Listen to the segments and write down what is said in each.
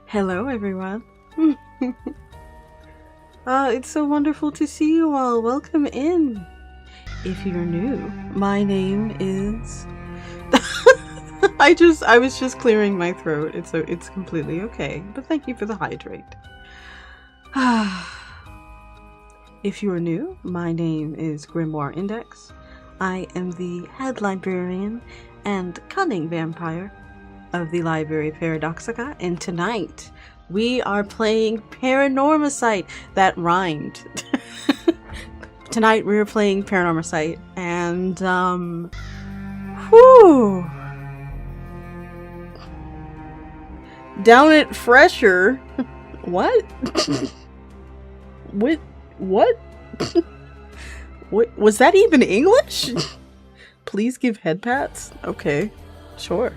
Hello, everyone. It's so wonderful to see you all. Welcome in. If you're new, my name is... I was just clearing my throat. It's completely okay. But thank you for the hydrate. If you're new, my name is Grimoire Index. I am the head librarian and cunning vampire of the Library Paradoxica, and tonight we are playing Paranormicite. That rhymed. Tonight we're playing Paranormicite, and whew, down it fresher. What? What? What was that even English? Please give head pats. Okay, sure.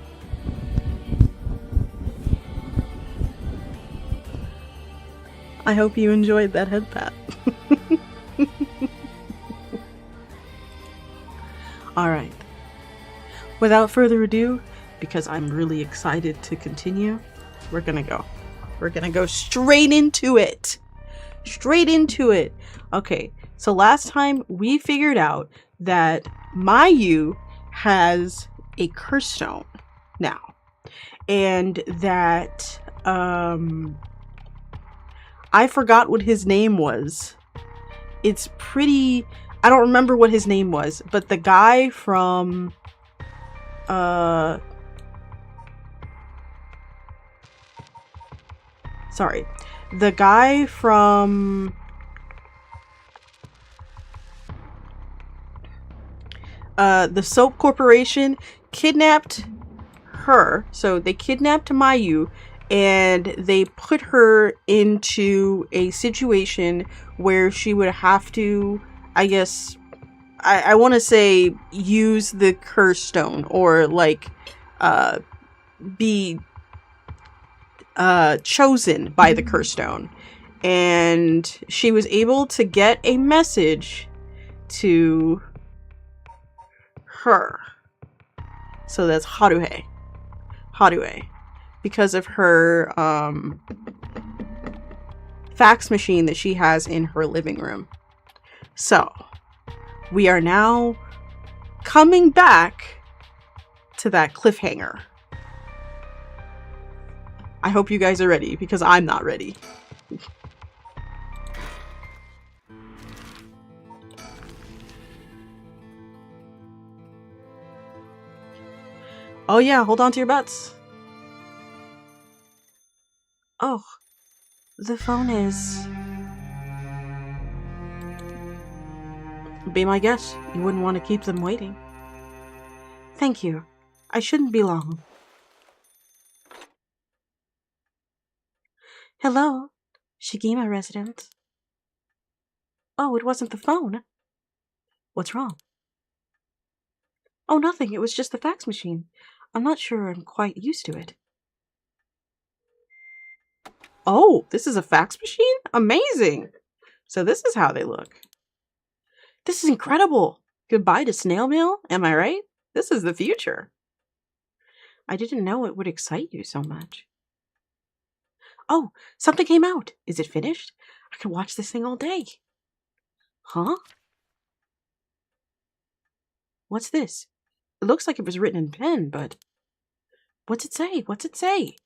I hope you enjoyed that head pat. Alright. Without further ado, because I'm really excited to continue, we're gonna go. We're gonna go straight into it. Straight into it. Okay, so last time we figured out that Mayu has a curse stone now. And that, I forgot what his name was. It's pretty... I don't remember what his name was, but the guy from... Sorry. The guy from... the Soap Corporation kidnapped her. So they kidnapped Mayu, and they put her into a situation where she would have to, I guess, I want to say, use the curse stone, or like be chosen by the curse stone. And she was able to get a message to her. So that's Haruhe. Because of her fax machine that she has in her living room. So, we are now coming back to that cliffhanger. I hope you guys are ready, because I'm not ready. Oh yeah, hold on to your butts. Oh, the phone is... Be my guest. You wouldn't want to keep them waiting. Thank you. I shouldn't be long. Hello, Shigima resident. Oh, it wasn't the phone. What's wrong? Oh, nothing. It was just the fax machine. I'm not sure I'm quite used to it. Oh, this is a fax machine? Amazing! So this is how they look. This is incredible! Goodbye to snail mail, am I right? This is the future. I didn't know it would excite you so much. Oh, something came out. Is it finished? I could watch this thing all day. Huh? What's this? It looks like it was written in pen, but... What's it say? What's it say?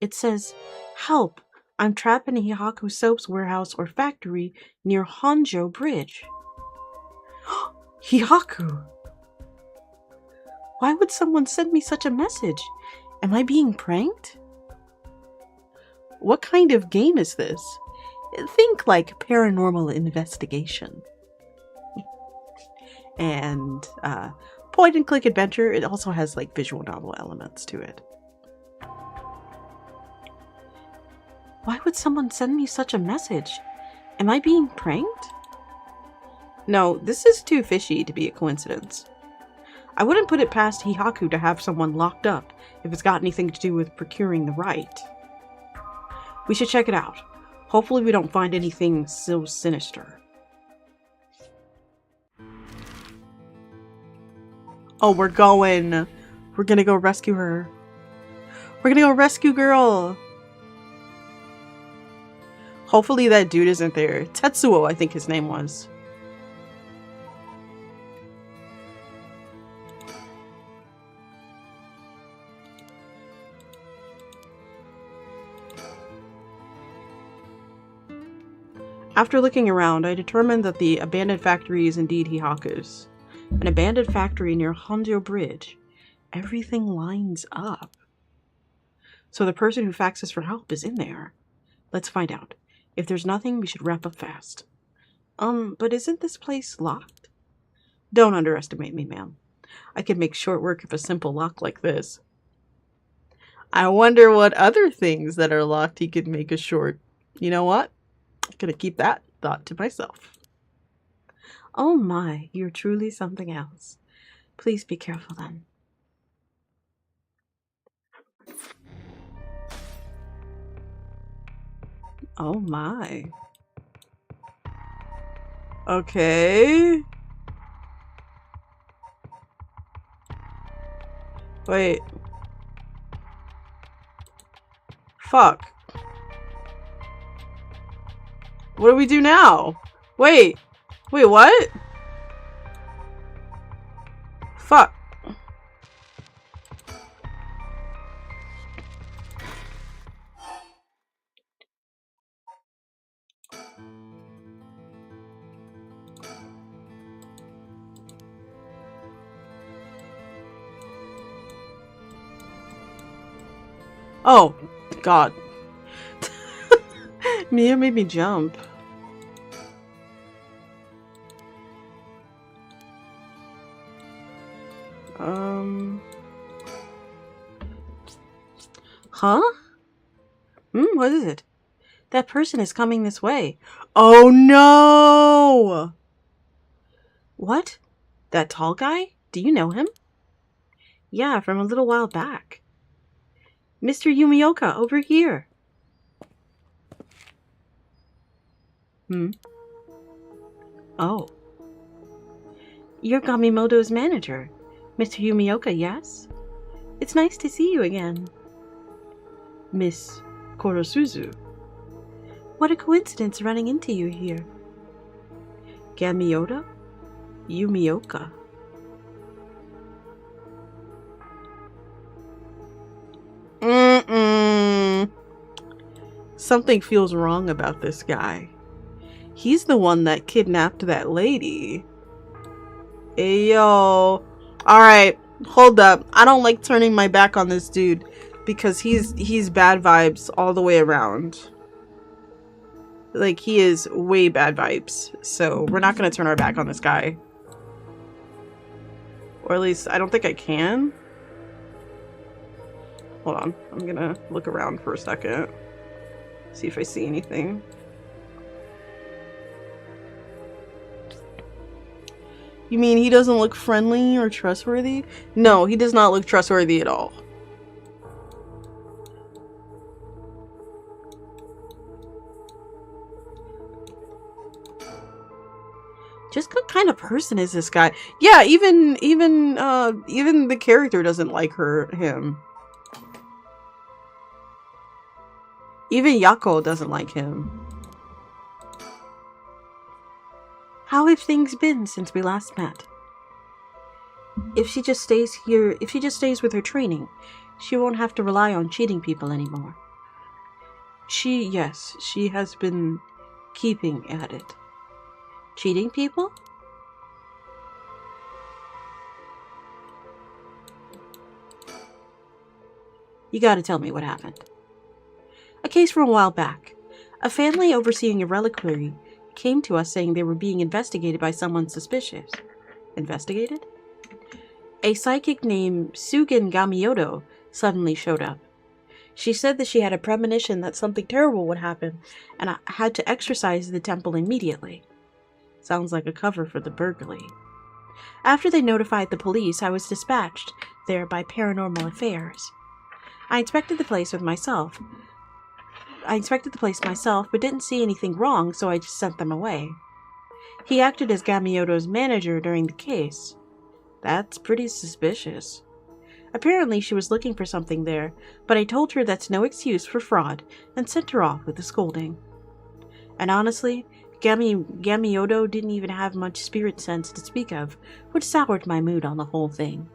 It says, "Help! I'm trapped in a Hihaku Soap's warehouse or factory near Honjo Bridge." Hihaku! Why would someone send me such a message? Am I being pranked? What kind of game is this? Think like Paranormal Investigation. And, point and click adventure. It also has like visual novel elements to it. Why would someone send me such a message? Am I being pranked? No, this is too fishy to be a coincidence. I wouldn't put it past Hihaku to have someone locked up if it's got anything to do with procuring the right. We should check it out. Hopefully we don't find anything so sinister. Oh, we're going. We're gonna go rescue her. We're gonna go rescue girl. Hopefully that dude isn't there. Tetsuo, I think his name was. After looking around, I determined that the abandoned factory is indeed Hihaku's. An abandoned factory near Honjo Bridge. Everything lines up. So the person who faxes for help is in there. Let's find out. If there's nothing, we should wrap up fast. But isn't this place locked? Don't underestimate me, ma'am. I can make short work of a simple lock like this. I wonder what other things that are locked he could make a short. You know what? I'm gonna keep that thought to myself. Oh my, you're truly something else. Please be careful then. Oh my. Okay. Wait. Fuck. What do we do now? Wait. Wait, what? Fuck. Oh, God. Mia made me jump. Huh? What is it? That person is coming this way. Oh no! What? That tall guy? Do you know him? Yeah, from a little while back. Mr. Yumioka, over here. Oh. You're Gamimoto's manager. Mr. Yumioka, yes? It's nice to see you again. Miss Korosuzu. What a coincidence running into you here. Gamioto? Yumioka. Something feels wrong about this guy. He's the one that kidnapped that lady. Hey, yo. Alright, hold up. I don't like turning my back on this dude because he's bad vibes all the way around. Like, he is way bad vibes. So, we're not going to turn our back on this guy. Or at least, I don't think I can. Hold on. I'm going to look around for a second. See if I see anything. You mean he doesn't look friendly or trustworthy? No, he does not look trustworthy at all. Just what kind of person is this guy? Yeah, even the character doesn't like him. Even Yako doesn't like him. How have things been since we last met? If she just stays with her training, she won't have to rely on cheating people anymore. Yes, she has been keeping at it. Cheating people? You gotta tell me what happened. A case from a while back. A family overseeing a reliquary came to us saying they were being investigated by someone suspicious. Investigated? A psychic named Sugen Gamioto suddenly showed up. She said that she had a premonition that something terrible would happen, and I had to exorcise the temple immediately. Sounds like a cover for the burglary. After they notified the police, I was dispatched there by Paranormal Affairs. I inspected the place myself, but didn't see anything wrong, so I just sent them away. He acted as Gamioto's manager during the case. That's pretty suspicious. Apparently she was looking for something there, but I told her that's no excuse for fraud and sent her off with a scolding. And honestly, Gamioto didn't even have much spirit sense to speak of, which soured my mood on the whole thing.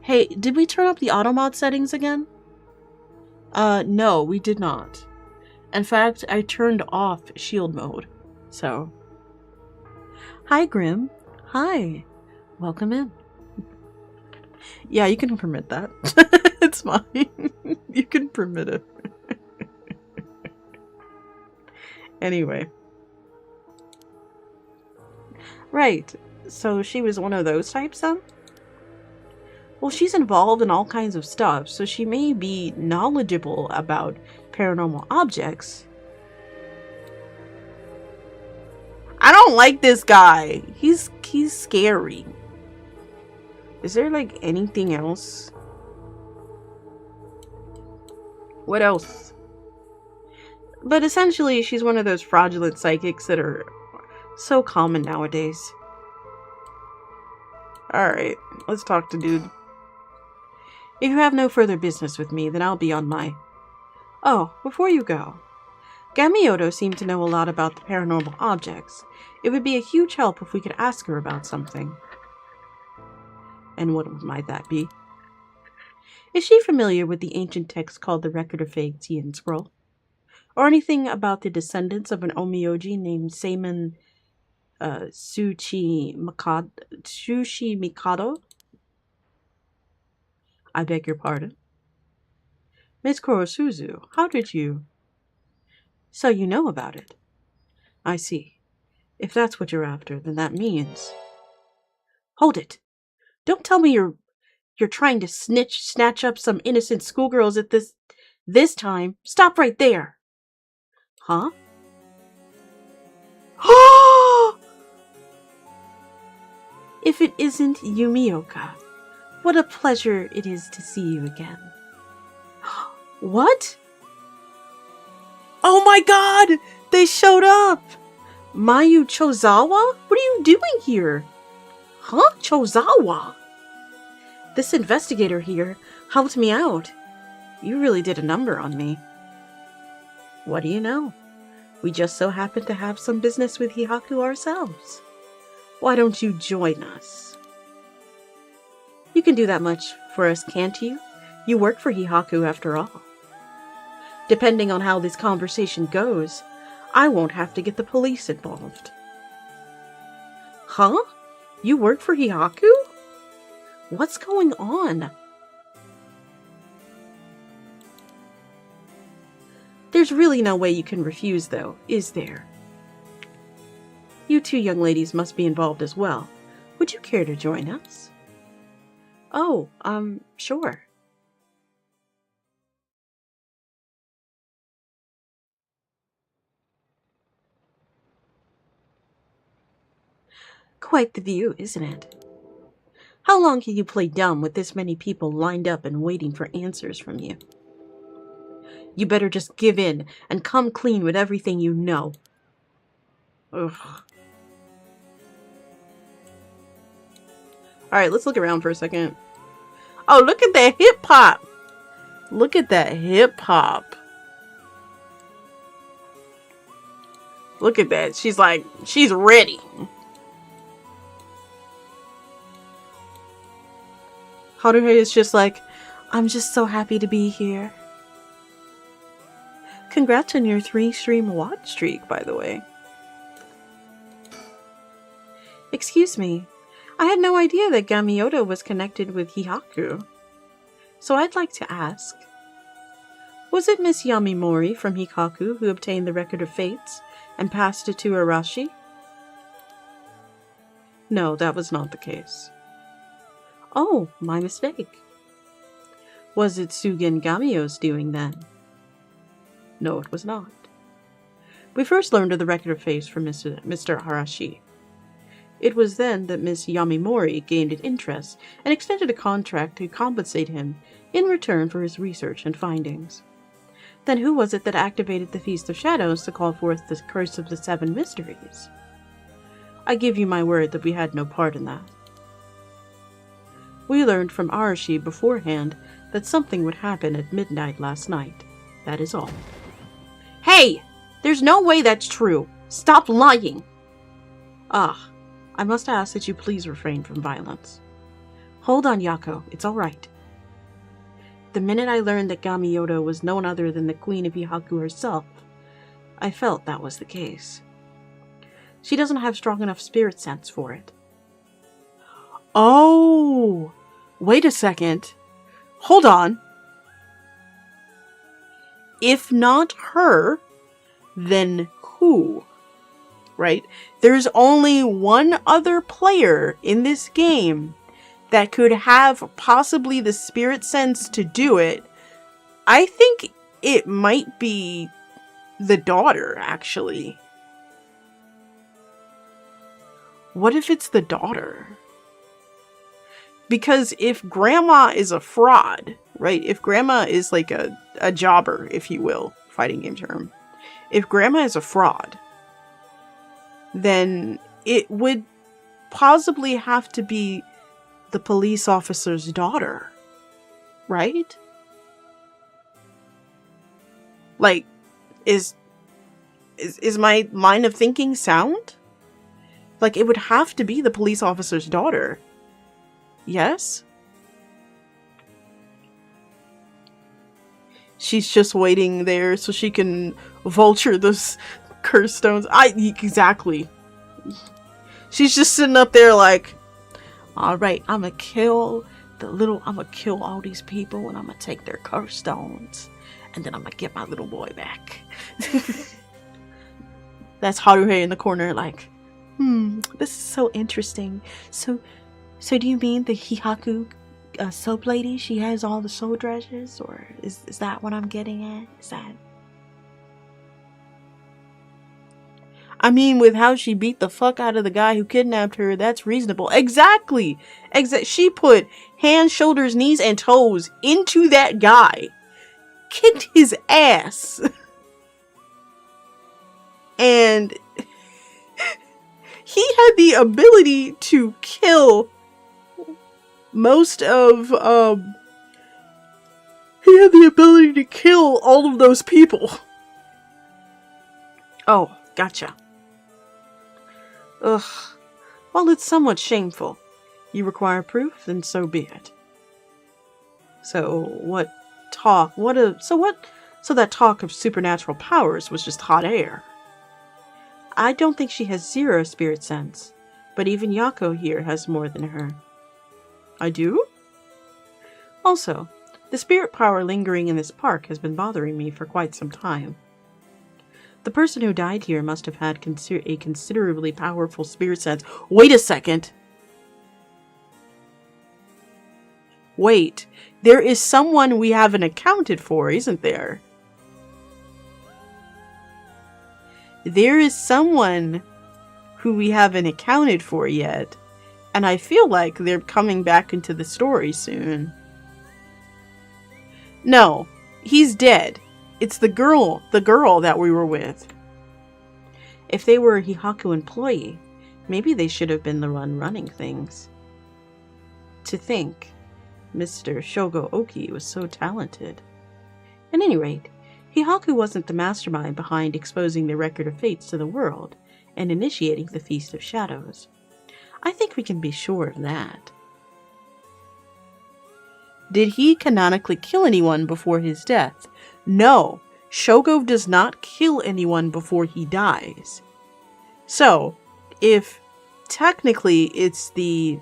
Hey, did we turn up the automod settings again? No, we did not. In fact, I turned off shield mode, so... Hi, Grim. Hi. Welcome in. Yeah, you can permit that. It's fine. You can permit it. Anyway. Right. So she was one of those types then? Well, she's involved in all kinds of stuff, so she may be knowledgeable about paranormal objects. I don't like this guy. He's scary. Is there like anything else? What else? But essentially, she's one of those fraudulent psychics that are so common nowadays. Alright, let's talk to dude. If you have no further business with me, then I'll be on my... Oh, before you go. Gamioto seemed to know a lot about the paranormal objects. It would be a huge help if we could ask her about something. And what might that be? Is she familiar with the ancient text called the Record of Fates Yin Scroll? Or anything about the descendants of an Omyoji named Seimon Tsuchi Mikado? I beg your pardon? Miss Kurosuzu, how did you... So you know about it. I see. If that's what you're after, then that means... Hold it! Don't tell me you're trying to snatch up some innocent schoolgirls at this time. Stop right there! Huh? If it isn't Yumioka, what a pleasure it is to see you again. What? Oh my god! They showed up! Mayu Chozawa? What are you doing here? Huh? Chozawa? This investigator here helped me out. You really did a number on me. What do you know? We just so happen to have some business with Hihaku ourselves. Why don't you join us? You can do that much for us, can't you? You work for Hihaku after all. Depending on how this conversation goes, I won't have to get the police involved. Huh? You work for Hihaku? What's going on? There's really no way you can refuse, though, is there? You two young ladies must be involved as well. Would you care to join us? Oh, sure. Quite the view, isn't it? How long can you play dumb with this many people lined up and waiting for answers from you? You better just give in and come clean with everything you know. Ugh. Alright, let's look around for a second. Oh, look at that hip hop! Look at that hip hop. Look at that. She's like, she's ready. Haruhi is just like, I'm just so happy to be here. Congrats on your 3-stream watch streak, by the way. Excuse me, I had no idea that Gamioto was connected with Hihaku. So I'd like to ask, was it Miss Yamimori from Hihaku who obtained the Record of Fates and passed it to Arashi? No, that was not the case. Oh, my mistake. Was it Sugen Gamio's doing then? No, it was not. We first learned of the Record of Fates from Mr. Arashi. It was then that Miss Yamimori gained an interest and extended a contract to compensate him in return for his research and findings. Then who was it that activated the Feast of Shadows to call forth the Curse of the Seven Mysteries? I give you my word that we had no part in that. We learned from Arashi beforehand that something would happen at midnight last night. That is all. Hey! There's no way that's true! Stop lying! Ah, I must ask that you please refrain from violence. Hold on, Yako. It's all right. The minute I learned that Gamiyoto was no other than the Queen of Hihaku herself, I felt that was the case. She doesn't have strong enough spirit sense for it. Oh! Wait a second. Hold on. If not her, then who? Right? There's only one other player in this game that could have possibly the spirit sense to do it. I think it might be the daughter, actually. What if it's the daughter? Because if grandma is a fraud, right? If grandma is like a jobber, if you will, fighting game term. If grandma is a fraud, then it would possibly have to be the police officer's daughter, right? Like, is my line of thinking sound? Like, it would have to be the police officer's daughter. Yes? She's just waiting there so she can vulture those curse stones. Exactly. She's just sitting up there like, alright, I'm gonna kill all these people and I'm gonna take their curse stones. And then I'm gonna get my little boy back. That's Haruhe in the corner like, this is so interesting. So do you mean the Hihaku soap lady? She has all the soul treasures? Or is that what I'm getting at? Is that... I mean, with how she beat the fuck out of the guy who kidnapped her, that's reasonable. Exactly! She put hands, shoulders, knees, and toes into that guy. Kicked his ass. And he had the ability to kill most of, he had the ability to kill all of those people. Oh, gotcha. Ugh. Well, it's somewhat shameful. You require proof, then so be it. So that talk of supernatural powers was just hot air. I don't think she has zero spirit sense, but even Yako here has more than her. I do? Also, the spirit power lingering in this park has been bothering me for quite some time. The person who died here must have had a considerably powerful spirit sense. Wait a second! Wait, there is someone we haven't accounted for, isn't there? There is someone who we haven't accounted for yet, and I feel like they're coming back into the story soon. No, he's dead. It's the girl that we were with. If they were a Hihaku employee, maybe they should have been the one running things. To think Mr. Shogo Oki was so talented. At any rate, Hihaku wasn't the mastermind behind exposing the record of fates to the world and initiating the Feast of Shadows. I think we can be sure of that. Did he canonically kill anyone before his death? No, Shogo does not kill anyone before he dies. So, if technically it's the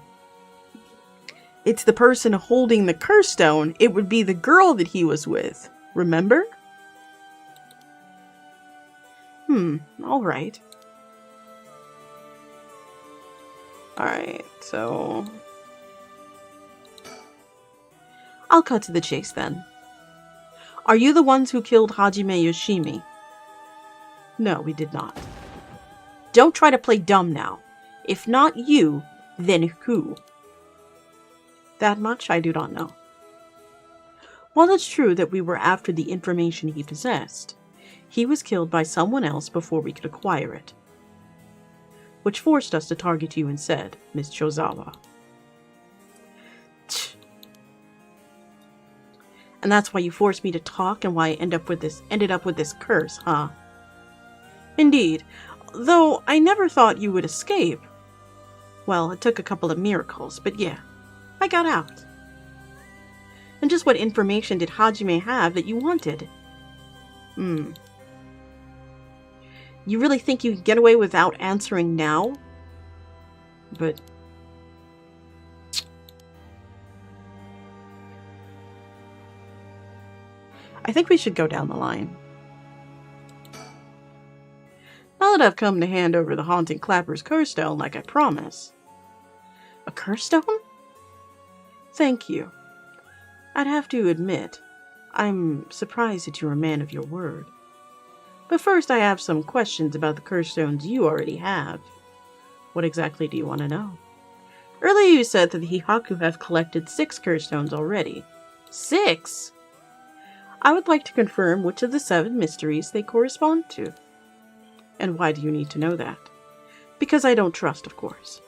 person holding the curse stone, it would be the girl that he was with. Remember? Alright. Alright, so... I'll cut to the chase then. Are you the ones who killed Hajime Yoshimi? No, we did not. Don't try to play dumb now. If not you, then who? That much I do not know. While it's true that we were after the information he possessed, he was killed by someone else before we could acquire it. which forced us to target you instead, Miss Chozawa. And that's why you forced me to talk and why I ended up with this curse, huh? Indeed, though I never thought you would escape. Well, it took a couple of miracles, but yeah, I got out. And just what information did Hajime have that you wanted? You really think you can get away without answering now? But... I think we should go down the line. Now that I've come to hand over the Haunting Clapper's curse stone like I promised. A curse stone? Thank you. I'd have to admit, I'm surprised that you're a man of your word. But first I have some questions about the curse stones you already have. What exactly do you want to know? Earlier you said that the Hihaku have collected 6 curse stones already. 6? I would like to confirm which of the 7 mysteries they correspond to. And why do you need to know that? Because I don't trust, of course.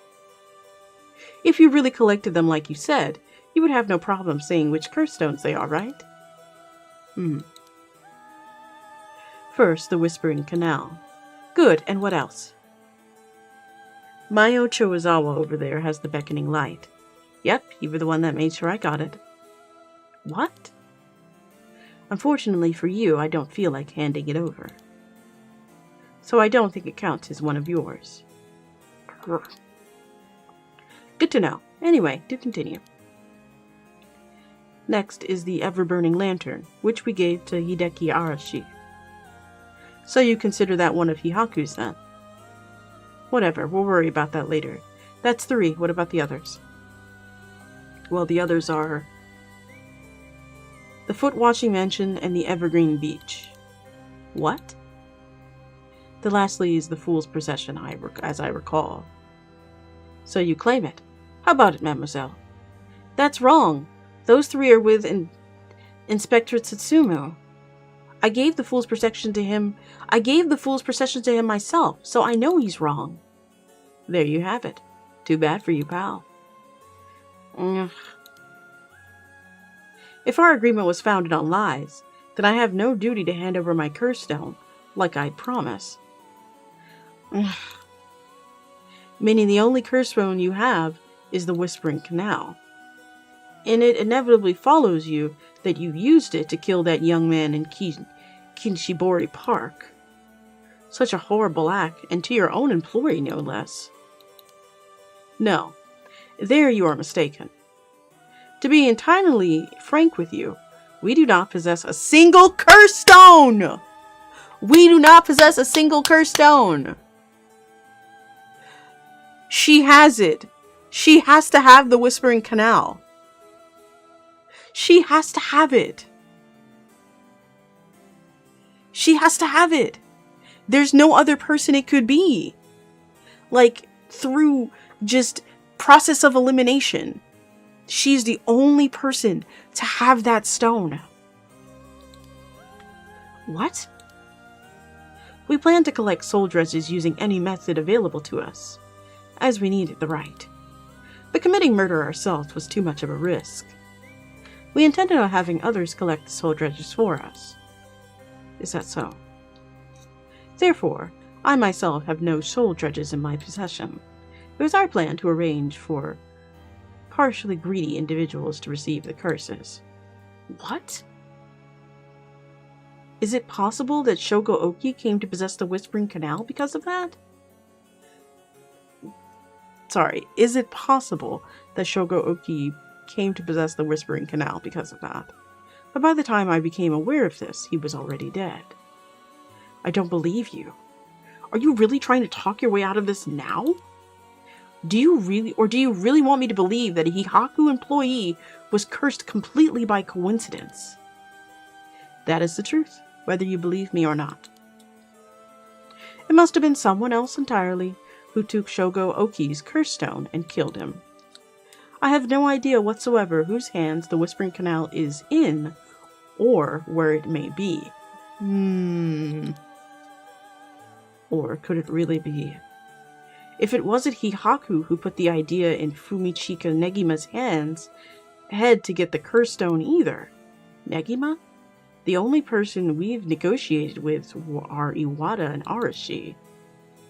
If you really collected them like you said, you would have no problem saying which curse stones they are, right? First, the Whispering Canal. Good, and what else? Mayo Choizawa over there has the beckoning light. Yep, you were the one that made sure I got it. What? Unfortunately for you, I don't feel like handing it over. So I don't think it counts as one of yours. Good to know. Anyway, do continue. Next is the ever-burning lantern, which we gave to Hideki Arashi. So you consider that one of Hihaku's then? Whatever, we'll worry about that later. That's 3, what about the others? Well, the others are... the Foot Washing Mansion and the Evergreen Beach. What? The lastly is the Fool's Procession, as I recall. So you claim it. How about it, mademoiselle? That's wrong. Those 3 are with Inspector Tsutsumu. I gave the Fool's Procession to him. Myself, so I know he's wrong. There you have it. Too bad for you, pal. If our agreement was founded on lies, then I have no duty to hand over my curse stone, like I'd promised. Meaning the only curse stone you have is the Whispering Canal. And it inevitably follows you that you used it to kill that young man in Kinshibori Park. Such a horrible act, and to your own employee, no less. No, there you are mistaken. To be entirely frank with you, we do not possess a single curse stone! We do not possess a single curse stone! She has it. She has to have the Whispering Canal. She has to have it. She has to have it. There's no other person it could be. Like, through just process of elimination. She's the only person to have that stone. What? We plan to collect soul dredges using any method available to us, as we needed the right. But committing murder ourselves was too much of a risk. We intended on having others collect the soul dredges for us. Is that so? Therefore, I myself have no soul dredges in my possession. It was our plan to arrange for partially greedy individuals to receive the curses. What? Is it possible that Shogo Oki came to possess the Whispering Canal because of that? Sorry, is it possible that Shogo Oki came to possess the Whispering Canal because of that? But by the time I became aware of this, he was already dead. I don't believe you. Are you really trying to talk your way out of this now? Do you really want me to believe that a Hihaku employee was cursed completely by coincidence? That is the truth, whether you believe me or not. It must have been someone else entirely who took Shogo Oki's curse stone and killed him. I have no idea whatsoever whose hands the Whispering Canal is in, or where it may be. Or could it really be? If it wasn't Hihaku who put the idea in Fumichika Negima's head to get the curse stone either. Negima? The only person we've negotiated with are Iwata and Arashi.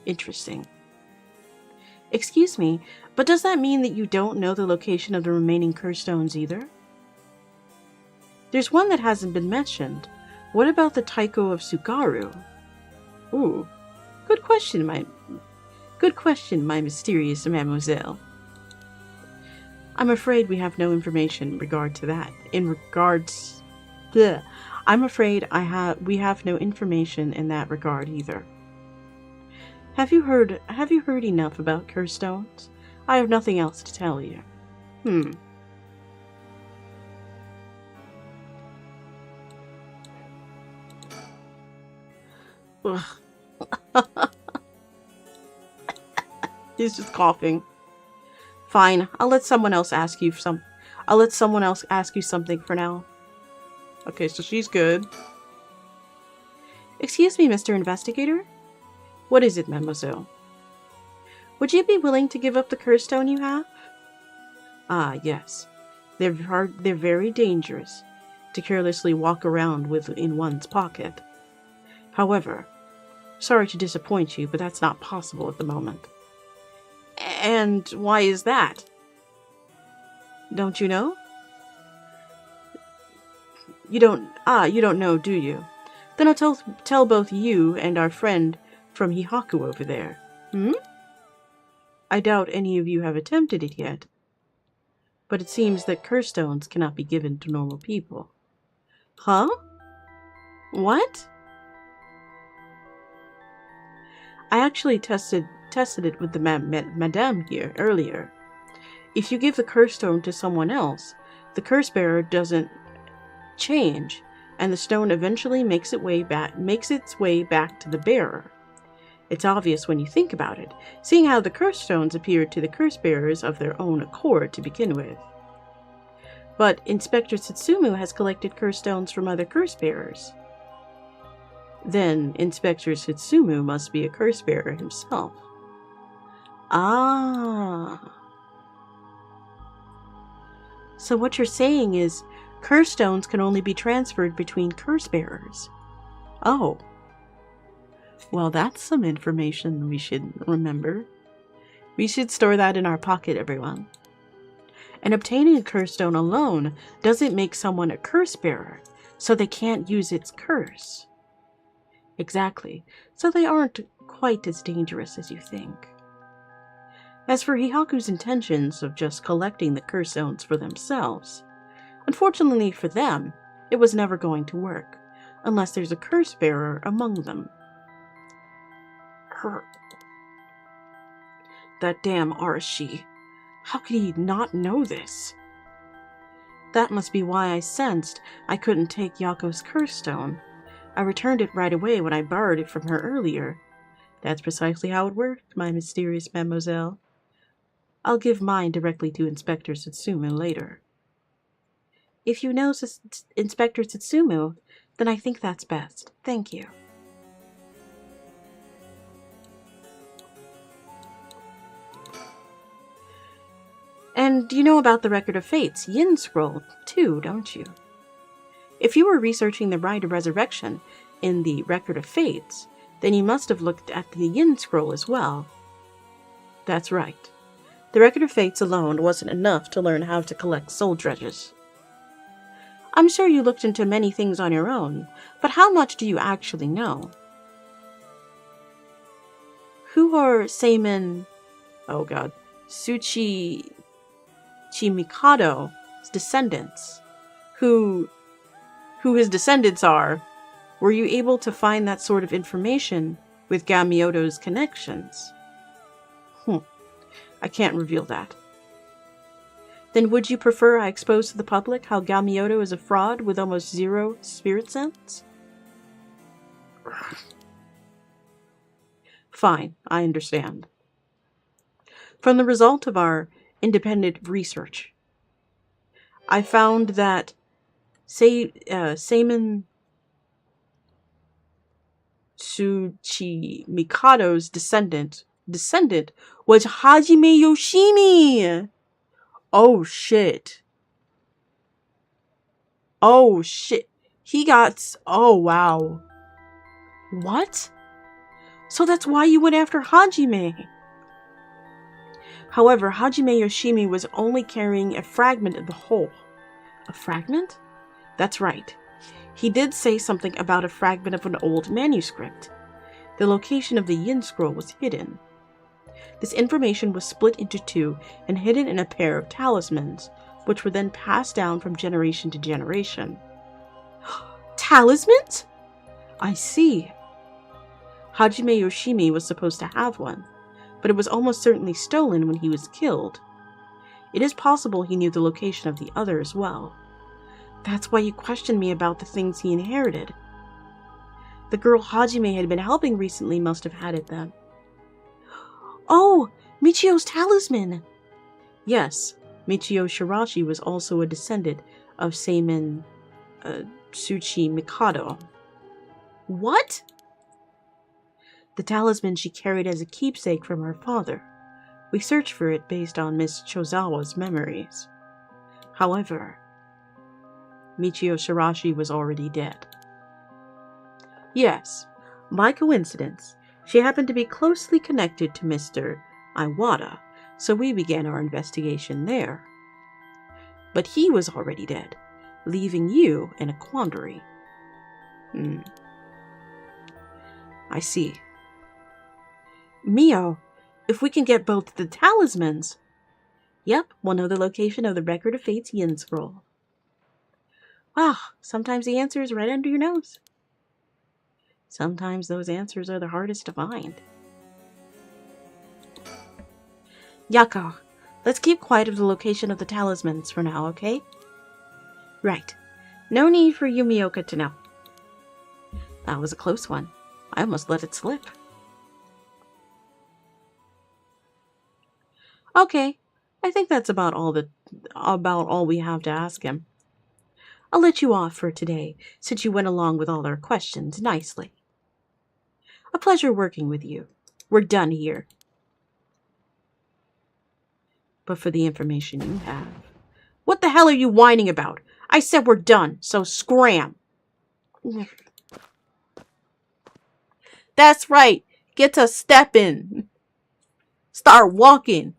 Interesting. Excuse me, but does that mean that you don't know the location of the remaining curse stones either? There's one that hasn't been mentioned. What about the Taiko of Sugaru? Ooh, good question, my mysterious mademoiselle. I'm afraid we have no information in regard to that. I'm afraid we have no information in that regard either. Have you heard enough about curse stones? I have nothing else to tell you. He's just coughing. Fine, I'll let someone else ask you something for now. Okay, so she's good. Excuse me, Mr. Investigator? What is it, mademoiselle? Would you be willing to give up the curse stone you have? Ah, yes. They're very dangerous to carelessly walk around with in one's pocket. However, sorry to disappoint you, but that's not possible at the moment. And why is that? Don't you know? You don't know, do you? Then I'll tell both you and our friend from Hihaku over there. I doubt any of you have attempted it yet. But it seems that curse stones cannot be given to normal people. Huh? What? I actually tested it with the madame here earlier. If you give the curse stone to someone else, the curse bearer doesn't change, and the stone eventually makes its way back to the bearer. It's obvious when you think about it, seeing how the curse stones appeared to the curse bearers of their own accord to begin with. But Inspector Satsumu has collected curse stones from other curse bearers. Then Inspector Satsumu must be a curse bearer himself. Ah. So what you're saying is curse stones can only be transferred between curse bearers. Oh. Well, that's some information we should remember. We should store that in our pocket, everyone. And obtaining a curse stone alone doesn't make someone a curse bearer, so they can't use its curse. Exactly, so they aren't quite as dangerous as you think. As for Hihaku's intentions of just collecting the curse stones for themselves, unfortunately for them, it was never going to work, unless there's a curse bearer among them. That damn Arashi. How could he not know this? That must be why I sensed I couldn't take Yako's curse stone. I returned it right away when I borrowed it from her earlier. That's precisely how it worked, my mysterious mademoiselle. I'll give mine directly to Inspector Satsumu later. If you know Inspector Satsumu, then I think that's best. Thank you. And you know about the Record of Fates, Yin Scroll, too, don't you? If you were researching the Rite of Resurrection in the Record of Fates, then you must have looked at the Yin Scroll as well. That's right. The Record of Fates alone wasn't enough to learn how to collect soul dredges. I'm sure you looked into many things on your own, but how much do you actually know? Who are Seimin... Oh god. Tsuchi Mikado's descendants? Who his descendants are? Were you able to find that sort of information with Gamioto's connections? I can't reveal that. Then would you prefer I expose to the public how Gamioto is a fraud with almost zero spirit sense? Fine, I understand. From the result of our independent research, I found that Seimin Tsuchi Mikado's descendant descendant was Hajime Yoshimi. Oh shit. Oh shit. He got... Oh wow. What? So that's why you went after Hajime. However, Hajime Yoshimi was only carrying a fragment of the whole. A fragment? That's right. He did say something about a fragment of an old manuscript. The location of the Yin scroll was hidden. This information was split into two and hidden in a pair of talismans, which were then passed down from generation to generation. Talismans? I see. Hajime Yoshimi was supposed to have one, but it was almost certainly stolen when he was killed. It is possible he knew the location of the other as well. That's why you questioned me about the things he inherited. The girl Hajime had been helping recently must have had it then. Oh, Michio's talisman! Yes, Michio Shirashi was also a descendant of Seimin Tsuchi Mikado. What? The talisman she carried as a keepsake from her father. We searched for it based on Miss Chozawa's memories. However, Michio Shirashi was already dead. Yes, by coincidence, she happened to be closely connected to Mr. Iwata, so we began our investigation there. But he was already dead, leaving you in a quandary. I see. Mio, if we can get both the talismans... Yep, we'll know the location of the Record of Fate's Yin Scroll. Wow, sometimes the answer is right under your nose. Sometimes those answers are the hardest to find. Yako, let's keep quiet of the location of the talismans for now, okay? Right. No need for Yumioka to know. That was a close one. I almost let it slip. Okay, I think that's about all we have to ask him. I'll let you off for today, since you went along with all our questions nicely. A pleasure working with you. We're done here. But for the information you have... What the hell are you whining about? I said we're done, so scram. That's right. Get to stepping. Start walking.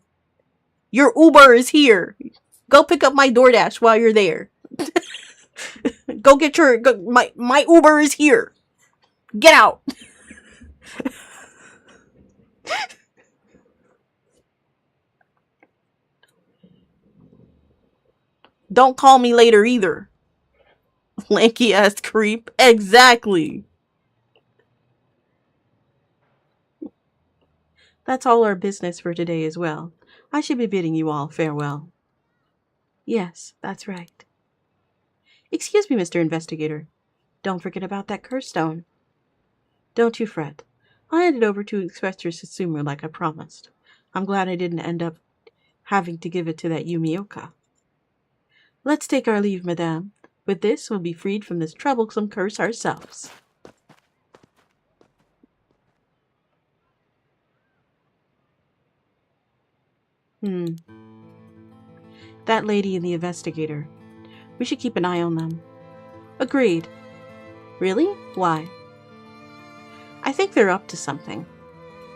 Your Uber is here. Go pick up my DoorDash while you're there. Go get your... My Uber is here. Get out. Don't call me later either. Lanky ass creep. Exactly. That's all our business for today as well. I should be bidding you all farewell. Yes, that's right. Excuse me, Mr. Investigator. Don't forget about that curse stone. Don't you fret. I'll hand it over to Inspector Susumu like I promised. I'm glad I didn't end up having to give it to that Yumioka. Let's take our leave, madame. With this, we'll be freed from this troublesome curse ourselves. That lady and the investigator. We should keep an eye on them. Agreed. Really? Why? I think they're up to something.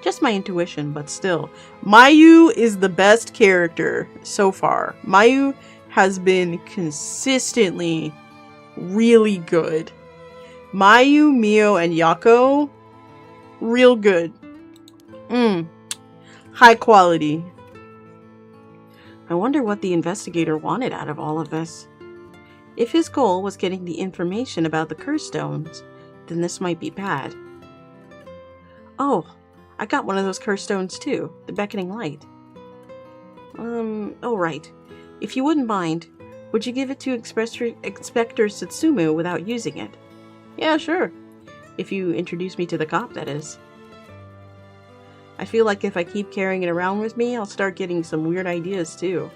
Just my intuition, but still. Mayu is the best character so far. Mayu has been consistently really good. Mayu, Mio, and Yako, real good. High quality. I wonder what the investigator wanted out of all of this. If his goal was getting the information about the curse stones, then this might be bad. Oh, I got one of those curse stones too, the beckoning light. Oh right. If you wouldn't mind, would you give it to Inspector Susumu without using it? Yeah, sure. If you introduce me to the cop, that is. I feel like if I keep carrying it around with me, I'll start getting some weird ideas too.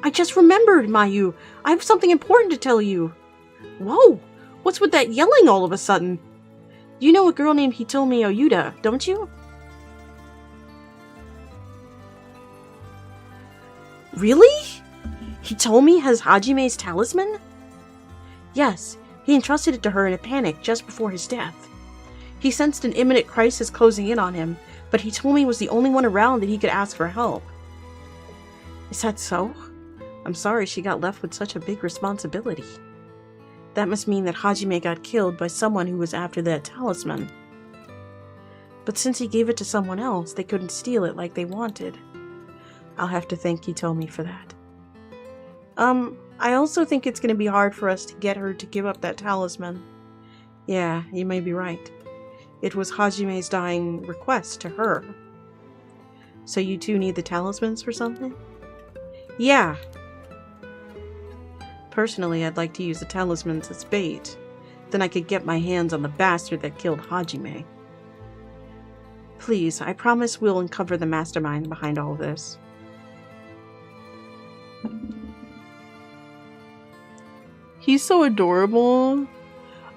I just remembered, Mayu. I have something important to tell you. Whoa! What's with that yelling all of a sudden? You know a girl named Hitomi Oyuda, don't you? Really? Hitomi has Hajime's talisman? Yes, he entrusted it to her in a panic just before his death. He sensed an imminent crisis closing in on him, but Hitomi was the only one around that he could ask for help. Is that so? I'm sorry she got left with such a big responsibility. That must mean that Hajime got killed by someone who was after that talisman. But since he gave it to someone else, they couldn't steal it like they wanted. I'll have to thank Hitomi for that. I also think it's going to be hard for us to get her to give up that talisman. Yeah, you may be right. It was Hajime's dying request to her. So you two need the talismans for something? Yeah. Personally, I'd like to use the talismans as bait. Then I could get my hands on the bastard that killed Hajime. Please, I promise we'll uncover the mastermind behind all of this. He's so adorable.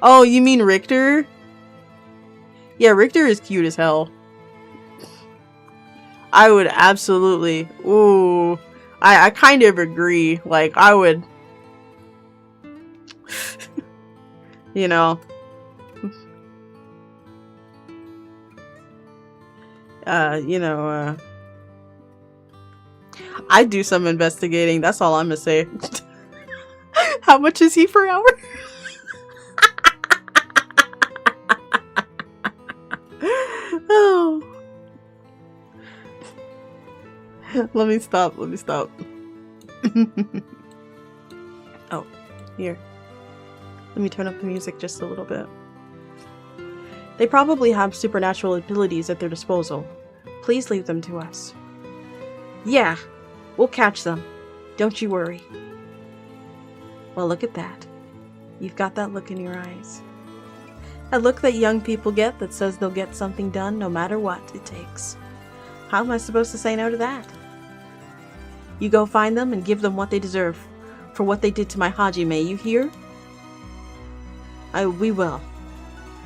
Oh, you mean Richter? Yeah, Richter is cute as hell. I would absolutely... Ooh. I kind of agree. Like, I would... you know. I'd do some investigating. That's all I'm gonna say. How much is he per hour? Oh. Let me stop. Oh, here. Let me turn up the music just a little bit. They probably have supernatural abilities at their disposal. Please leave them to us. Yeah, we'll catch them. Don't you worry. Well, look at that. You've got that look in your eyes. A look that young people get that says they'll get something done no matter what it takes. How am I supposed to say no to that? You go find them and give them what they deserve for what they did to my Hajime, you hear? We will.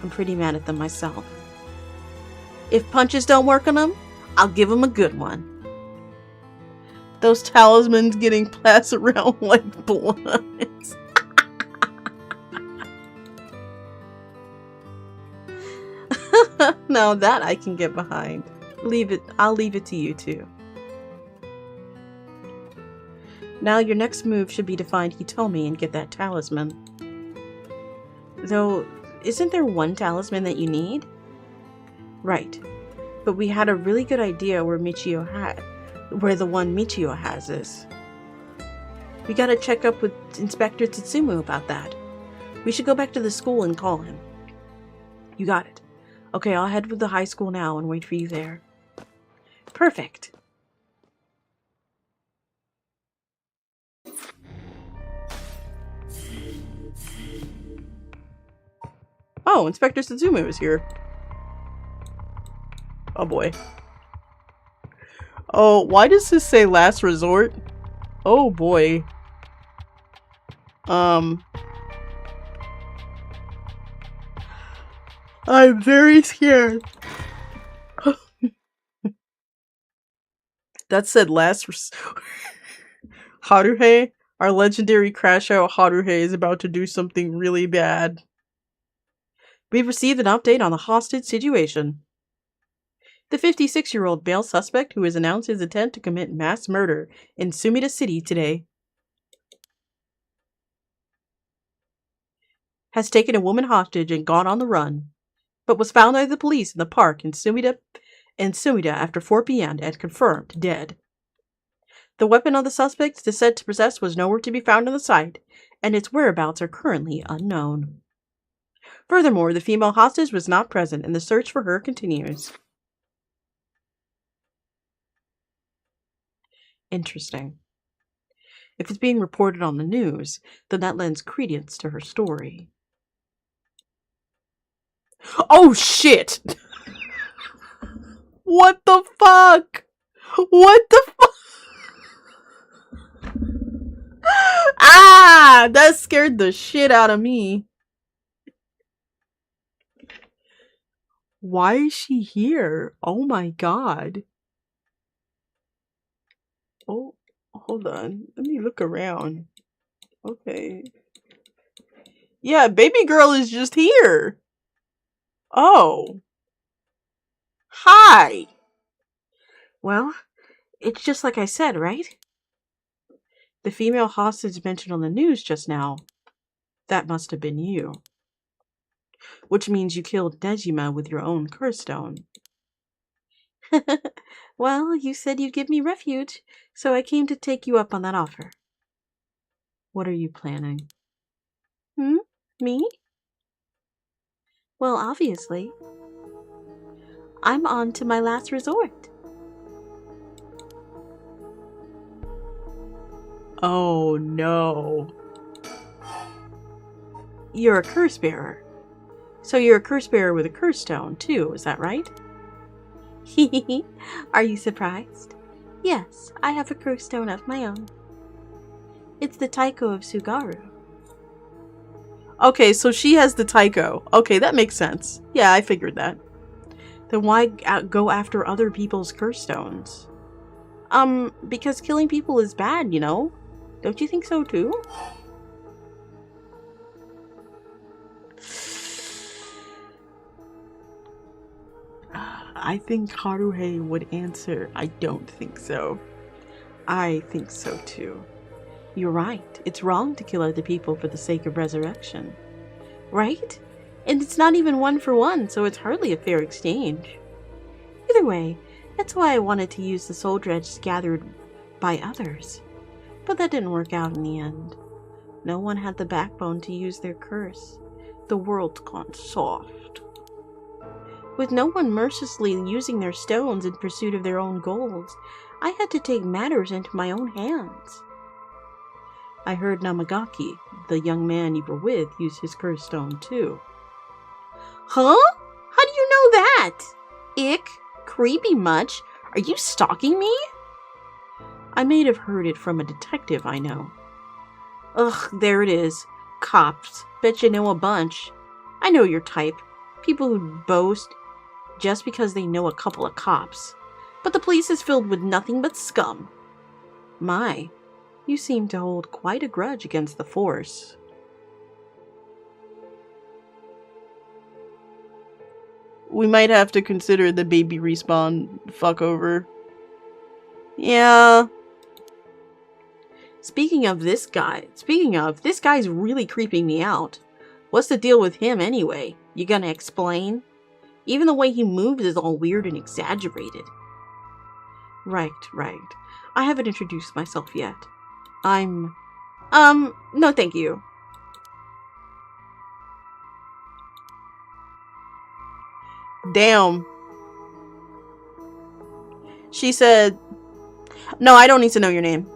I'm pretty mad at them myself. If punches don't work on them, I'll give them a good one. Those talismans getting passed around like blinds. Now that I can get behind. I'll leave it to you two. Now your next move should be to find Hitomi and get that talisman. Though, isn't there one talisman that you need? Right. But we had a really good idea where the one Michio has is. We gotta check up with Inspector Tsutsumi about that. We should go back to the school and call him. You got it. Okay, I'll head with the high school now and wait for you there. Perfect. Oh, Inspector Tsutsumi was here. Oh boy. Oh, why does this say last resort? Oh boy. I'm very scared. That said last resort. Haruhei, our legendary crash out Haruhei is about to do something really bad. We've received an update on the hostage situation. The 56-year-old male suspect who has announced his intent to commit mass murder in Sumida City today has taken a woman hostage and gone on the run, but was found by the police in the park in Sumida after 4 p.m. and confirmed dead. The weapon of the suspect is said to possess was nowhere to be found on the site, and its whereabouts are currently unknown. Furthermore, the female hostage was not present, and the search for her continues. Interesting. If it's being reported on the news, then that lends credence to her story. Oh shit! What the fuck? What the fuck? Ah! That scared the shit out of me. Why is she here? Oh my god. Oh, hold on. Let me look around. Okay. Yeah, baby girl is just here. Oh. Hi. Well, it's just like I said, right? The female hostage mentioned on the news just now. That must have been you. Which means you killed Dejima with your own curse stone. Well, you said you'd give me refuge, so I came to take you up on that offer. What are you planning? Me? Well, obviously. I'm on to my last resort. Oh no. You're a curse bearer. So you're a curse bearer with a curse stone, too, is that right? Are you surprised? Yes, I have a curse stone of my own. It's the Taiko of Sugaru. Okay, so she has the Taiko. Okay, that makes sense. Yeah, I figured that. Then why go after other people's curse stones? Because killing people is bad, you know? Don't you think so too? I think Haruhei would answer, I don't think so. I think so too. You're right. It's wrong to kill other people for the sake of resurrection. Right? And it's not even 1 for 1, so it's hardly a fair exchange. Either way, that's why I wanted to use the soul dredge gathered by others. But that didn't work out in the end. No one had the backbone to use their curse. The world's gone soft. With no one mercilessly using their stones in pursuit of their own goals, I had to take matters into my own hands. I heard Namagaki, the young man you were with, use his curse stone too. Huh? How do you know that? Ick? Creepy much? Are you stalking me? I may have heard it from a detective I know. Ugh, there it is. Cops. Bet you know a bunch. I know your type. People who boast just because they know a couple of cops. But the police is filled with nothing but scum. My, you seem to hold quite a grudge against the force. We might have to consider the baby respawn fuckover. Yeah. Speaking of, this guy's really creeping me out. What's the deal with him anyway? You gonna explain? Even the way he moves is all weird and exaggerated. Right. I haven't introduced myself yet. I'm... no thank you. Damn. She said, no, I don't need to know your name.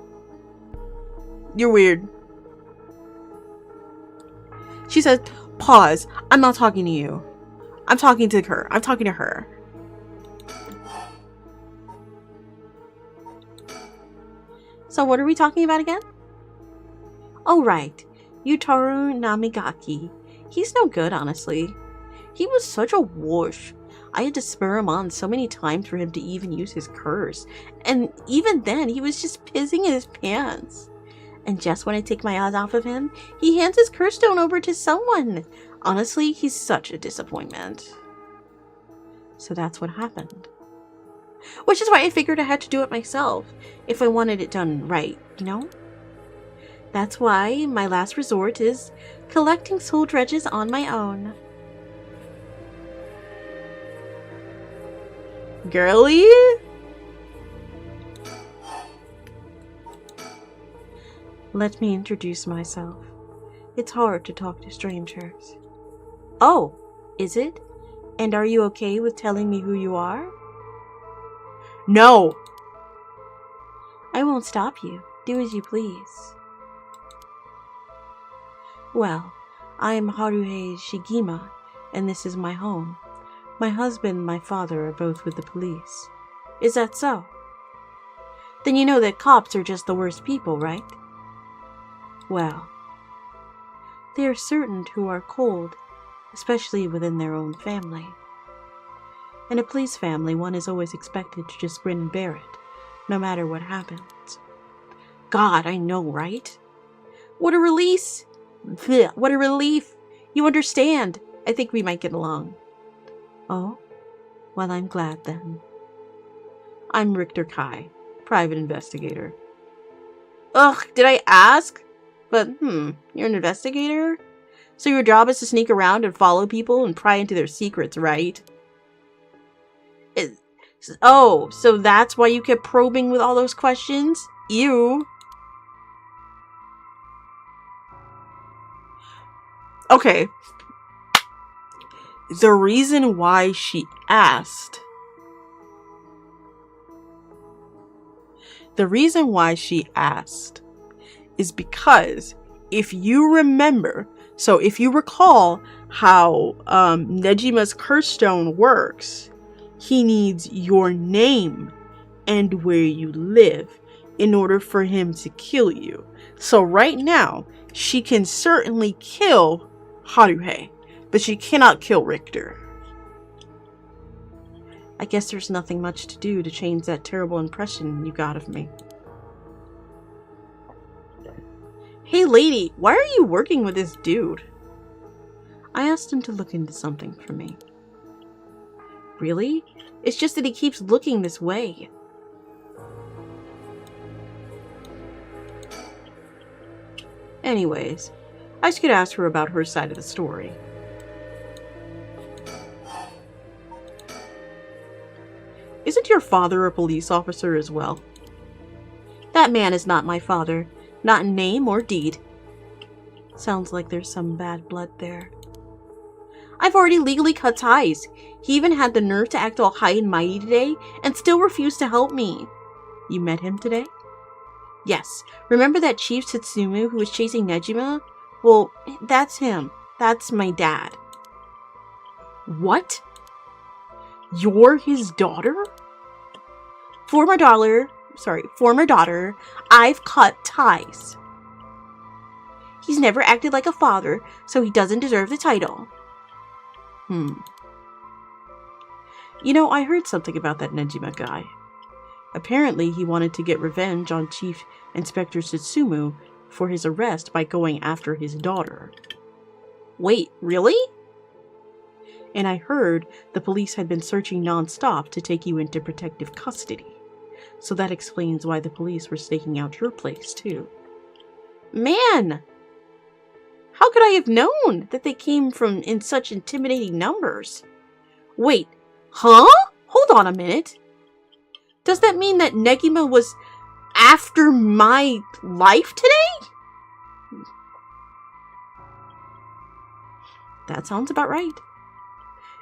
You're weird. She said, pause. I'm not talking to you. I'm talking to her. So what are we talking about again? Oh, right. Yutaru Namigaki. He's no good, honestly. He was such a whoosh. I had to spur him on so many times for him to even use his curse. And even then, he was just pissing in his pants. And just when I take my eyes off of him, he hands his curse stone over to someone. Honestly, he's such a disappointment. So that's what happened. Which is why I figured I had to do it myself, if I wanted it done right, you know? That's why my last resort is collecting soul dredges on my own. Girly? Let me introduce myself. It's hard to talk to strangers. Oh, is it? And are you okay with telling me who you are? No! I won't stop you. Do as you please. Well, I am Haruhei Shigima, and this is my home. My husband and my father are both with the police. Is that so? Then you know that cops are just the worst people, right? Well, there are certain who are cold, especially within their own family. In a police family, one is always expected to just grin and bear it, no matter what happens. God, I know, right? What a release! Blech, what a relief! You understand. I think we might get along. Oh? Well, I'm glad then. I'm Richter Kai, private investigator. Ugh, did I ask? But, you're an investigator? So your job is to sneak around and follow people and pry into their secrets, right? Oh, so that's why you kept probing with all those questions? Ew. Okay. The reason why she asked is because if you remember, so if you recall how Nejima's curse stone works, he needs your name and where you live in order for him to kill you. So right now, she can certainly kill Haruhe, but she cannot kill Richter. I guess there's nothing much to do to change that terrible impression you got of me. Hey lady, why are you working with this dude? I asked him to look into something for me. Really? It's just that he keeps looking this way. Anyways, I just could ask her about her side of the story. Isn't your father a police officer as well? That man is not my father, not in name or deed. Sounds like there's some bad blood there. I've already legally cut ties. He even had the nerve to act all high and mighty today and still refused to help me. You met him today? Yes. Remember that Chief Satsumu who was chasing Nejima? Well, that's him. That's my dad. What? You're his daughter? Former daughter, I've cut ties. He's never acted like a father, so he doesn't deserve the title. You know, I heard something about that Nejima guy. Apparently, he wanted to get revenge on Chief Inspector Satsumu for his arrest by going after his daughter. Wait, really? And I heard the police had been searching non-stop to take you into protective custody. So that explains why the police were staking out your place, too. Man! How could I have known that they came from in such intimidating numbers? Wait, huh? Hold on a minute. Does that mean that Negima was after my life today? That sounds about right.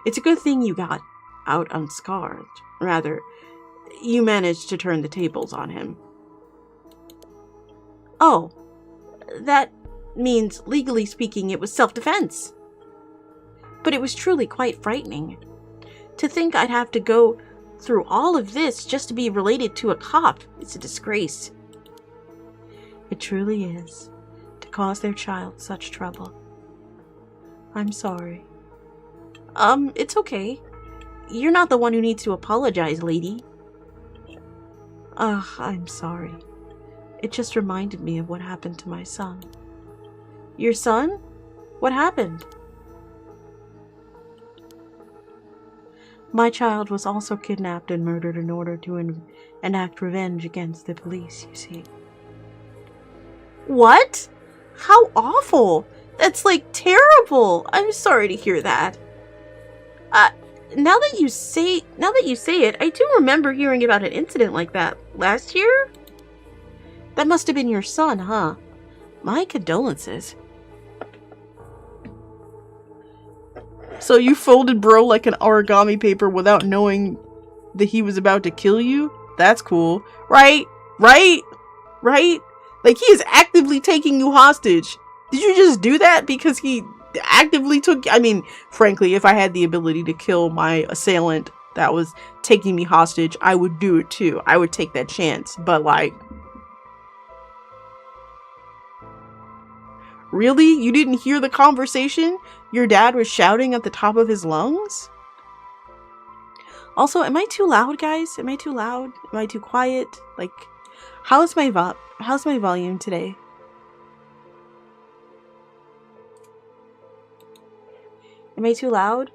It's a good thing you got out unscarred. Rather, you managed to turn the tables on him. Oh, that means, legally speaking, it was self-defense. But it was truly quite frightening. To think I'd have to go through all of this just to be related to a cop is a disgrace. It truly is, to cause their child such trouble. I'm sorry. It's okay. You're not the one who needs to apologize, lady. Ugh, I'm sorry. It just reminded me of what happened to my son. Your son? What happened? My child was also kidnapped and murdered in order to enact revenge against the police, you see. What? How awful! That's like terrible! I'm sorry to hear that. Now that you say it, I do remember hearing about an incident like that last year. That must have been your son, huh? My condolences. So you folded bro like an origami paper without knowing that he was about to kill you? That's cool. Right? Right? Right? Like, he is actively taking you hostage. Did you just do that because he actively took... I mean, frankly, if I had the ability to kill my assailant that was taking me hostage, I would do it too. I would take that chance. But, like... Really? You didn't hear the conversation your dad was shouting at the top of his lungs? Also, am I too loud, guys? Am I too loud? Am I too quiet? Like, how's my volume today? Am I too loud?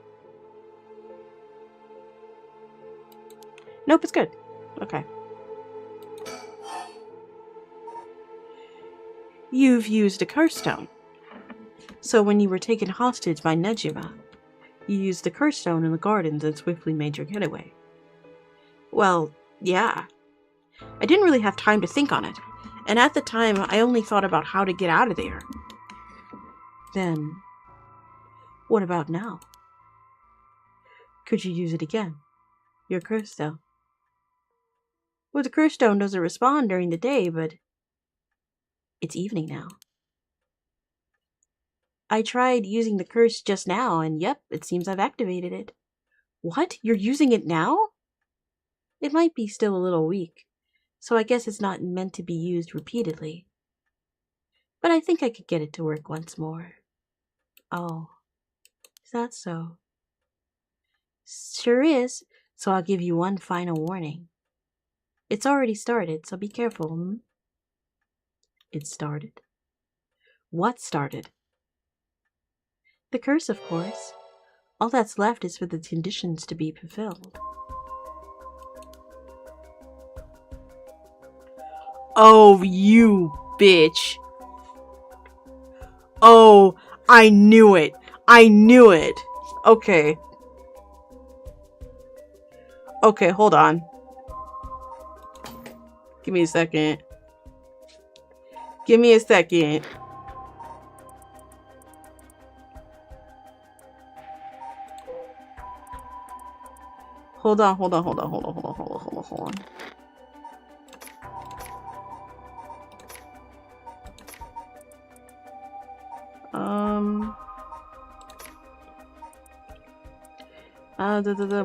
Nope, it's good. Okay. You've used a curse stone. So when you were taken hostage by Nejima, you used the curse stone in the gardens and swiftly made your getaway. Well, yeah. I didn't really have time to think on it, and at the time I only thought about how to get out of there. Then, what about now? Could you use it again? Your curse stone. Well, the curse stone doesn't respond during the day, but it's evening now. I tried using the curse just now, and yep, it seems I've activated it. What? You're using it now? It might be still a little weak, so I guess it's not meant to be used repeatedly. But I think I could get it to work once more. Oh, is that so? Sure is, so I'll give you one final warning. It's already started, so be careful, It started? What started? The curse, of course. All that's left is for the conditions to be fulfilled. Oh, you bitch. Oh, I knew it. I knew it. Okay. Okay, hold on. Give me a second. Give me a second. Hold on.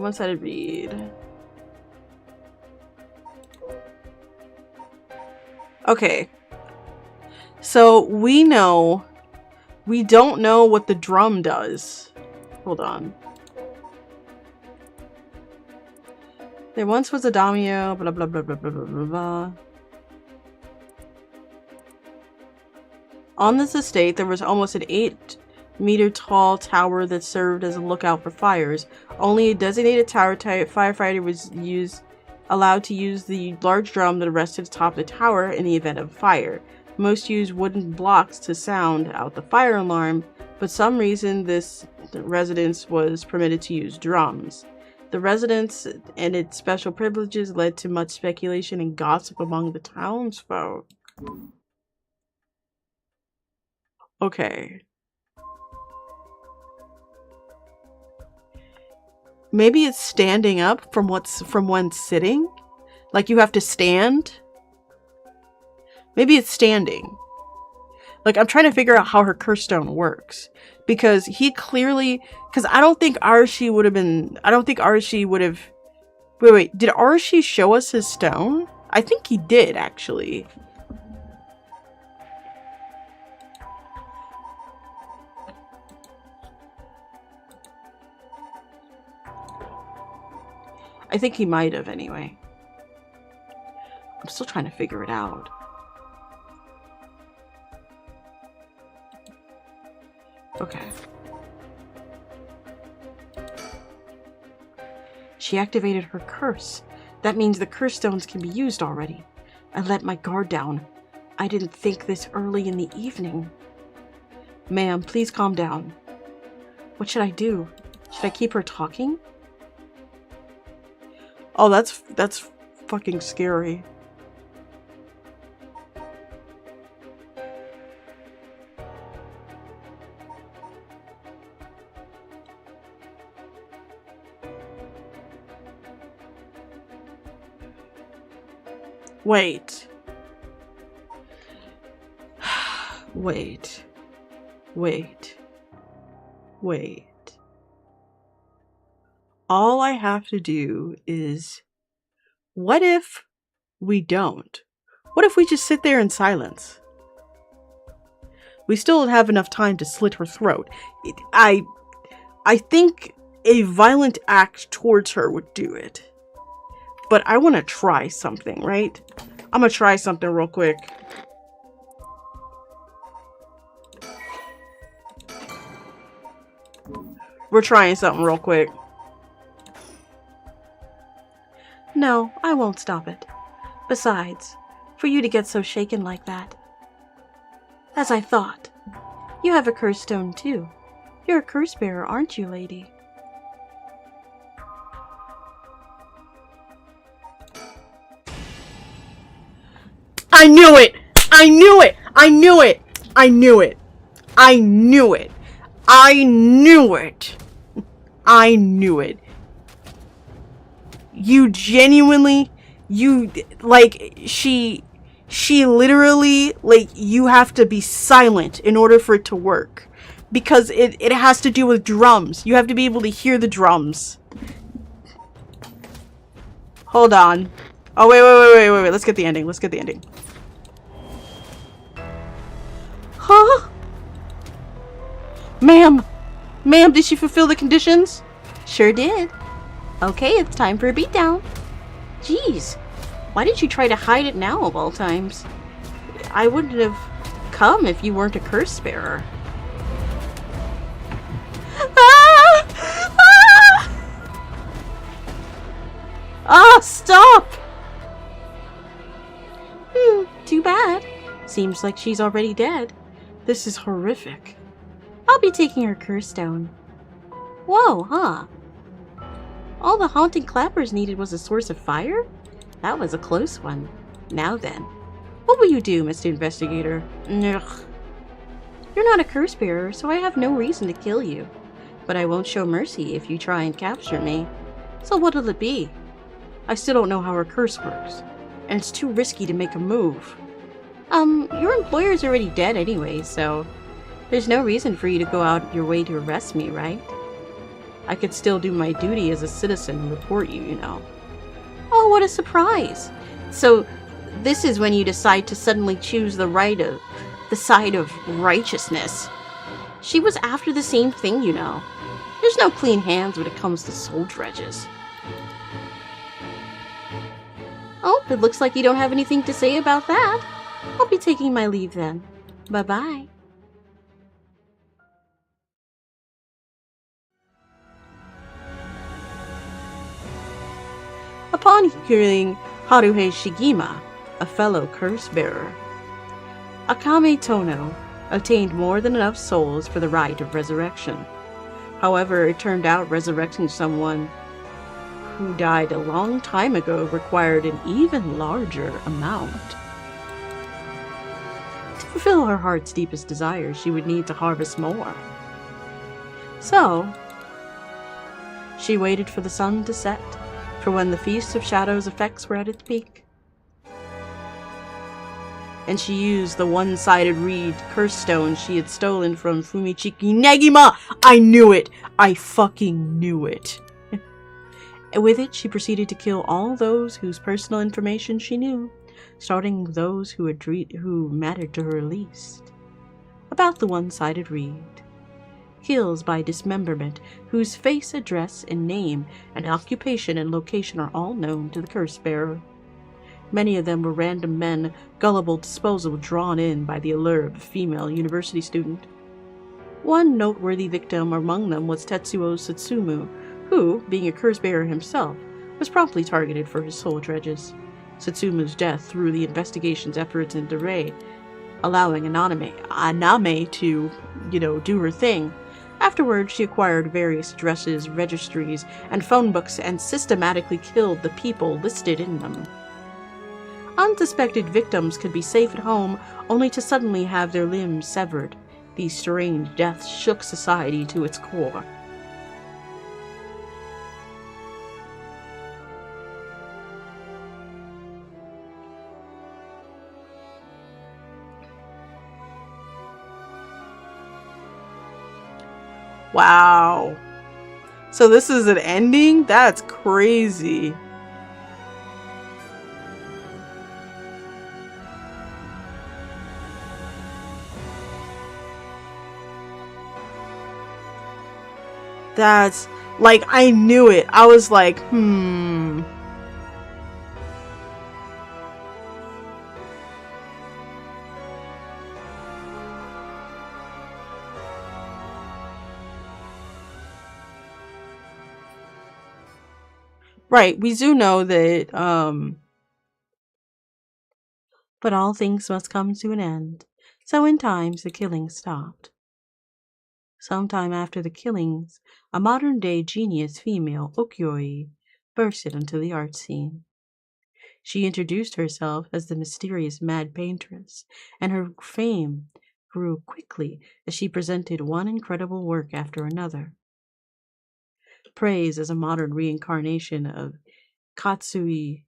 One-sided read. Okay. So we don't know what the drum does. Hold on. There once was a daimyo, blah blah blah blah blah blah blah. On this estate, there was almost an 8-meter-tall tower that served as a lookout for fires. Only a designated tower type firefighter was allowed to use the large drum that rested atop the tower in the event of a fire. Most used wooden blocks to sound out the fire alarm, but some reason this residence was permitted to use drums. The residence and its special privileges led to much speculation and gossip among the townsfolk. Okay. Maybe it's standing up from when sitting? Like you have to stand? Maybe it's standing. Like I'm trying to figure out how her curse stone works. Because he clearly... Because I don't think Arashi would have been... I don't think Arashi would have... Wait. Did Arashi show us his stone? I think he did, actually. I think he might have, anyway. I'm still trying to figure it out. Okay. She activated her curse. That means the curse stones can be used already. I let my guard down. I didn't think this early in the evening. Ma'am, please calm down. What should I do? Should I keep her talking? Oh, that's fucking scary. Wait. Wait. All I have to do is... What if we don't? What if we just sit there in silence? We still have enough time to slit her throat. I think a violent act towards her would do it. But I want to try something, right? I'm going to try something real quick. We're trying something real quick. No, I won't stop it. Besides, for you to get so shaken like that. As I thought, you have a curse stone too. You're a curse bearer, aren't you, lady? I knew it! I knew it! I knew it! I knew it! I knew it! I knew it! I knew it. You genuinely, she literally, you have to be silent in order for it to work. Because it has to do with drums. You have to be able to hear the drums. Hold on. Oh, wait. Let's get the ending. Let's get the ending. Huh? Ma'am, did she fulfill the conditions? Sure did. Okay, it's time for a beatdown. Jeez, why did you try to hide it now of all times? I wouldn't have come if you weren't a curse bearer. Stop! Too bad. Seems like she's already dead. This is horrific. I'll be taking her curse stone. Whoa, huh? All the haunting clappers needed was a source of fire? That was a close one. Now then, what will you do, Mr. Investigator? Ugh. You're not a curse bearer, so I have no reason to kill you. But I won't show mercy if you try and capture me. So what'll it be? I still don't know how her curse works, and it's too risky to make a move. Your employer's already dead anyway, so there's no reason for you to go out your way to arrest me, right? I could still do my duty as a citizen and report you, you know. Oh, what a surprise! So, this is when you decide to suddenly choose the side of righteousness. She was after the same thing, you know. There's no clean hands when it comes to soul dredges. Oh, it looks like you don't have anything to say about that. I'll be taking my leave then. Bye-bye. Upon hearing Haruhei Shigima, a fellow curse-bearer, Akame Tono obtained more than enough souls for the rite of resurrection. However, it turned out resurrecting someone who died a long time ago required an even larger amount. To fulfill her heart's deepest desires, she would need to harvest more. So, she waited for the sun to set, for when the Feast of Shadows effects were at its peak. And she used the one-sided reed curse stone she had stolen from Fumichiki Negima! I knew it! I fucking knew it! And with it, she proceeded to kill all those whose personal information she knew, starting with those who mattered to her least. About the one-sided reed. Kills by dismemberment, whose face, address, and name, and occupation and location are all known to the curse-bearer. Many of them were random men, gullible disposal drawn in by the allure of a female university student. One noteworthy victim among them was Tetsuo Satsumu, who, being a curse-bearer himself, was promptly targeted for his soul dredges. Satsumu's death threw the investigation's efforts into array, allowing Aname to, do her thing. Afterwards, she acquired various addresses, registries, and phone books and systematically killed the people listed in them. Unsuspected victims could be safe at home, only to suddenly have their limbs severed. These strange deaths shook society to its core. Wow. So this is an ending? That's crazy. Like, I knew it. I was like, Right, we do know that, but all things must come to an end. So in time, the killing stopped. Sometime after the killings, a modern-day genius female, ukiyo-e, bursted into the art scene. She introduced herself as the mysterious Mad Paintress, and her fame grew quickly as she presented one incredible work after another. Praised as a modern reincarnation of Katsui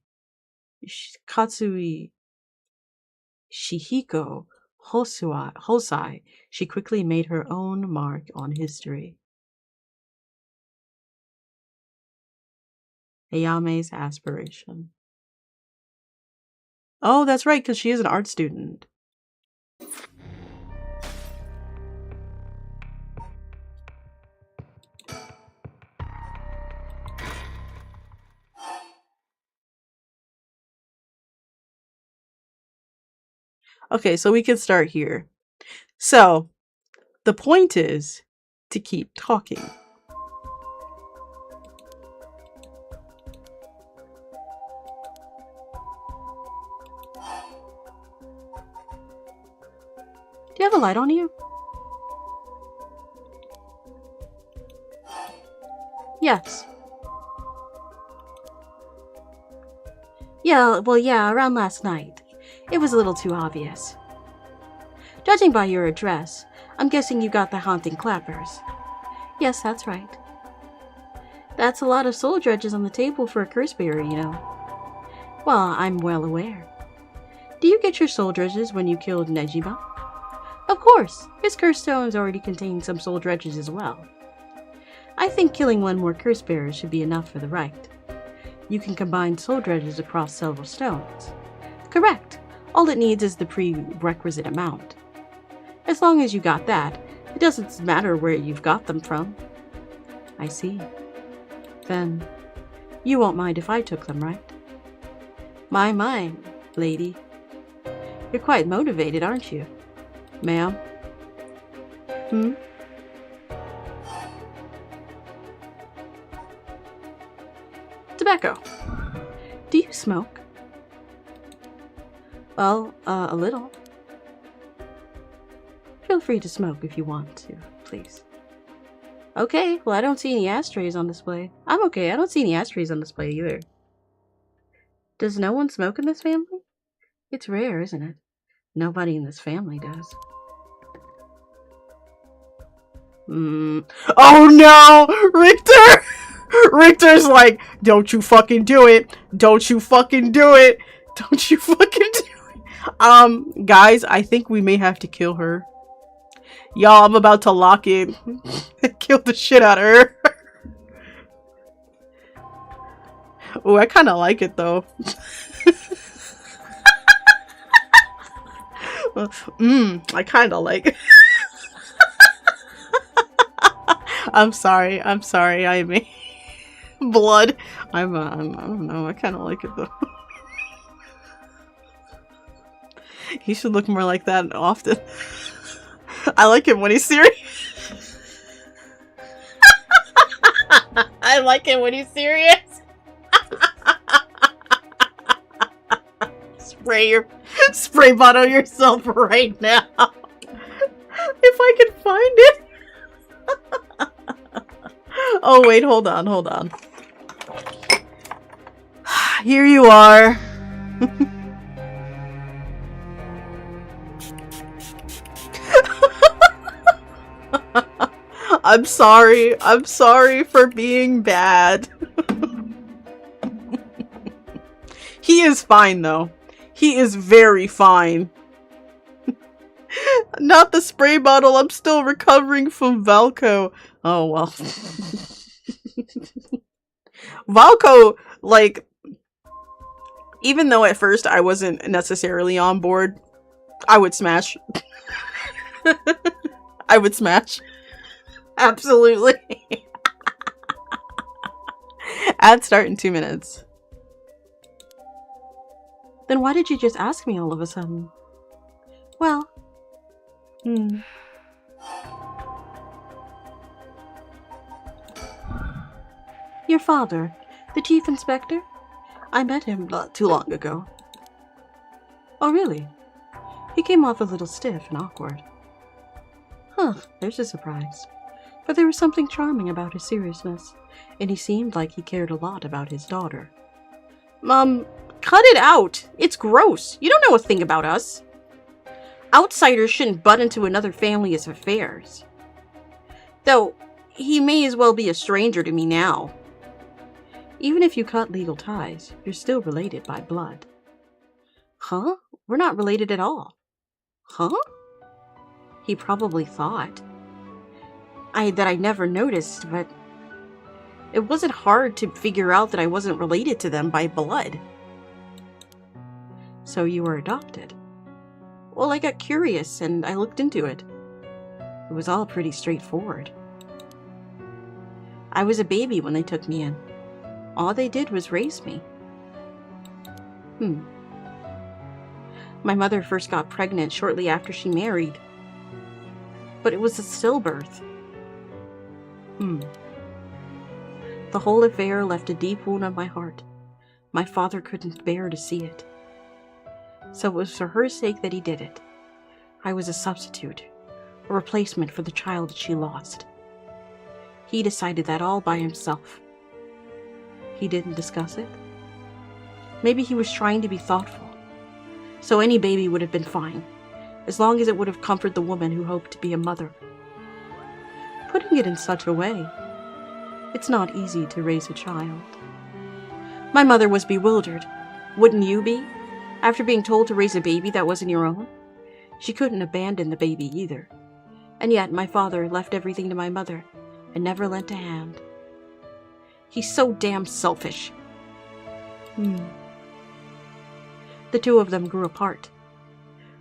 Shihiko Hosai, she quickly made her own mark on history. Ayame's aspiration. Oh, that's right, because she is an art student. Okay, so we can start here. So, the point is to keep talking. Do you have a light on you? Yes. Yeah, around last night. It was a little too obvious. Judging by your address, I'm guessing you got the haunting clappers. Yes, that's right. That's a lot of soul dredges on the table for a curse bearer, you know. Well, I'm well aware. Do you get your soul dredges when you killed Nejima? Of course, his curse stones already contain some soul dredges as well. I think killing one more curse bearer should be enough for the rite. You can combine soul dredges across several stones. Correct. All it needs is the prerequisite amount. As long as you got that, it doesn't matter where you've got them from. I see. Then, you won't mind if I took them, right? My, lady. You're quite motivated, aren't you? Ma'am? Tobacco. Do you smoke? Well, a little. Feel free to smoke if you want to, please. Okay, well, I don't see any ashtrays on display. I'm okay, I don't see any ashtrays on display either. Does no one smoke in this family? It's rare, isn't it? Nobody in this family does. Oh no! Richter! Richter's like, don't you fucking do it! Don't you fucking do it! Don't you fucking do it! Guys, I think we may have to kill her. Y'all, I'm about to lock in. Kill the shit out of her. Oh, I kind of like it though. I kind of like it. I'm sorry, I mean blood. I don't know, I kind of like it though. He should look more like that often. I like him when he's serious. I like it when he's serious. Spray bottle yourself right now. If I can find it. Oh wait, hold on. Here you are. I'm sorry for being bad. He is fine though. He is very fine. Not the spray bottle, I'm still recovering from Valco. Oh well. Valco, like, even though at first I wasn't necessarily on board, I would smash. I would smash. Absolutely. Ad start in 2 minutes. Then why did you just ask me all of a sudden? Well, Your father, the chief inspector? I met him not too long ago. Oh, really? He came off a little stiff and awkward. Huh, there's a surprise. But there was something charming about his seriousness, and he seemed like he cared a lot about his daughter. Cut it out! It's gross! You don't know a thing about us! Outsiders shouldn't butt into another family's affairs. Though, he may as well be a stranger to me now. Even if you cut legal ties, you're still related by blood. Huh? We're not related at all. Huh? He probably thought. That I never noticed, but it wasn't hard to figure out that I wasn't related to them by blood. So you were adopted? Well, I got curious and I looked into it. It was all pretty straightforward. I was a baby when they took me in. All they did was raise me. My mother first got pregnant shortly after she married. But it was a stillbirth. The whole affair left a deep wound on my heart. My father couldn't bear to see it. So it was for her sake that he did it. I was a substitute, a replacement for the child that she lost. He decided that all by himself. He didn't discuss it. Maybe he was trying to be thoughtful. So any baby would have been fine, as long as it would have comforted the woman who hoped to be a mother. Putting it in such a way, it's not easy to raise a child. My mother was bewildered. Wouldn't you be? After being told to raise a baby that wasn't your own? She couldn't abandon the baby either. And yet my father left everything to my mother and never lent a hand. He's so damn selfish. The two of them grew apart.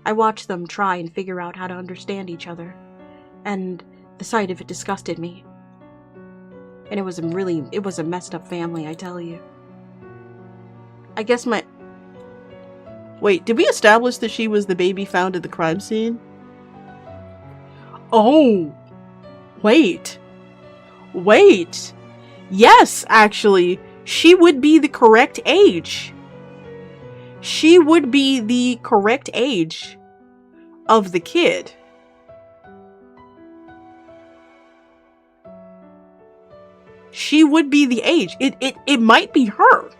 I watched them try and figure out how to understand each other, and the sight of it disgusted me. And it was a messed up family, I tell you. I guess Wait, did we establish that she was the baby found at the crime scene? Oh! Wait! Yes, actually, she would be the correct age. She would be the correct age of the kid. She would be the age. It might be her.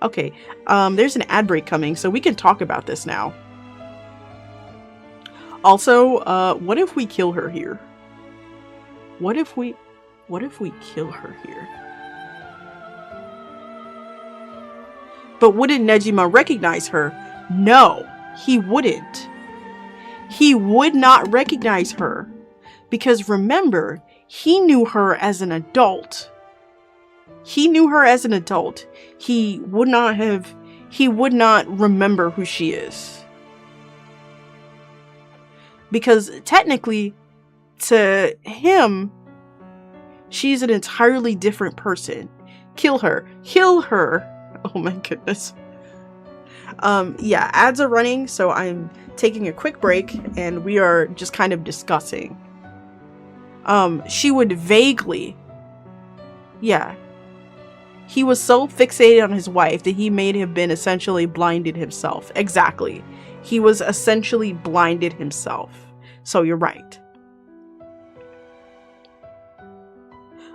Okay, there's an ad break coming, so we can talk about this now. Also, what if we kill her here? What if we kill her here? But wouldn't Nejima recognize her? No, he wouldn't. He would not recognize her. Because remember, he knew her as an adult. He would not remember who she is. Because technically, to him, she's an entirely different person. Kill her. Oh my goodness. Yeah, ads are running, so I'm taking a quick break, and we are just kind of discussing. She would vaguely... Yeah. He was so fixated on his wife that he may have been essentially blinded himself. Exactly. He was essentially blinded himself. So you're right.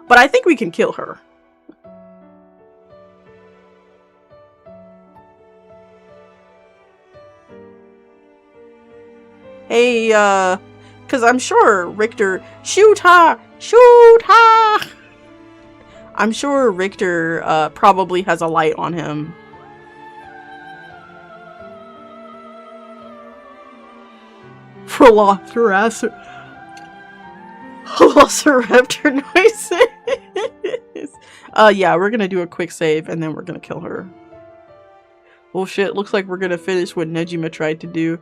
But I think we can kill her. Hey, because I'm sure Richter... Shoot her! I'm sure Richter probably has a light on him. Velociraptor noises. Yeah, we're gonna do a quick save and then we're gonna kill her. Well, shit, looks like we're gonna finish what Nejima tried to do.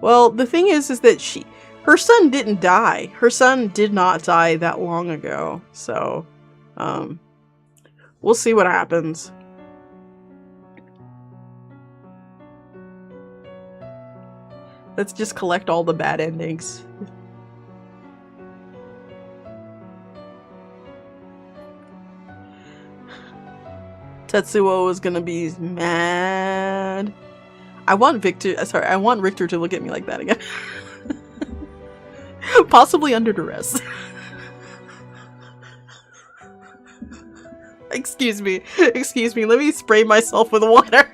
Well, the thing is that her son didn't die. Her son did not die that long ago, so... We'll see what happens. Let's just collect all the bad endings. Tetsuo is gonna be mad. I want Richter to look at me like that again. Possibly under duress. Excuse me, let me spray myself with water.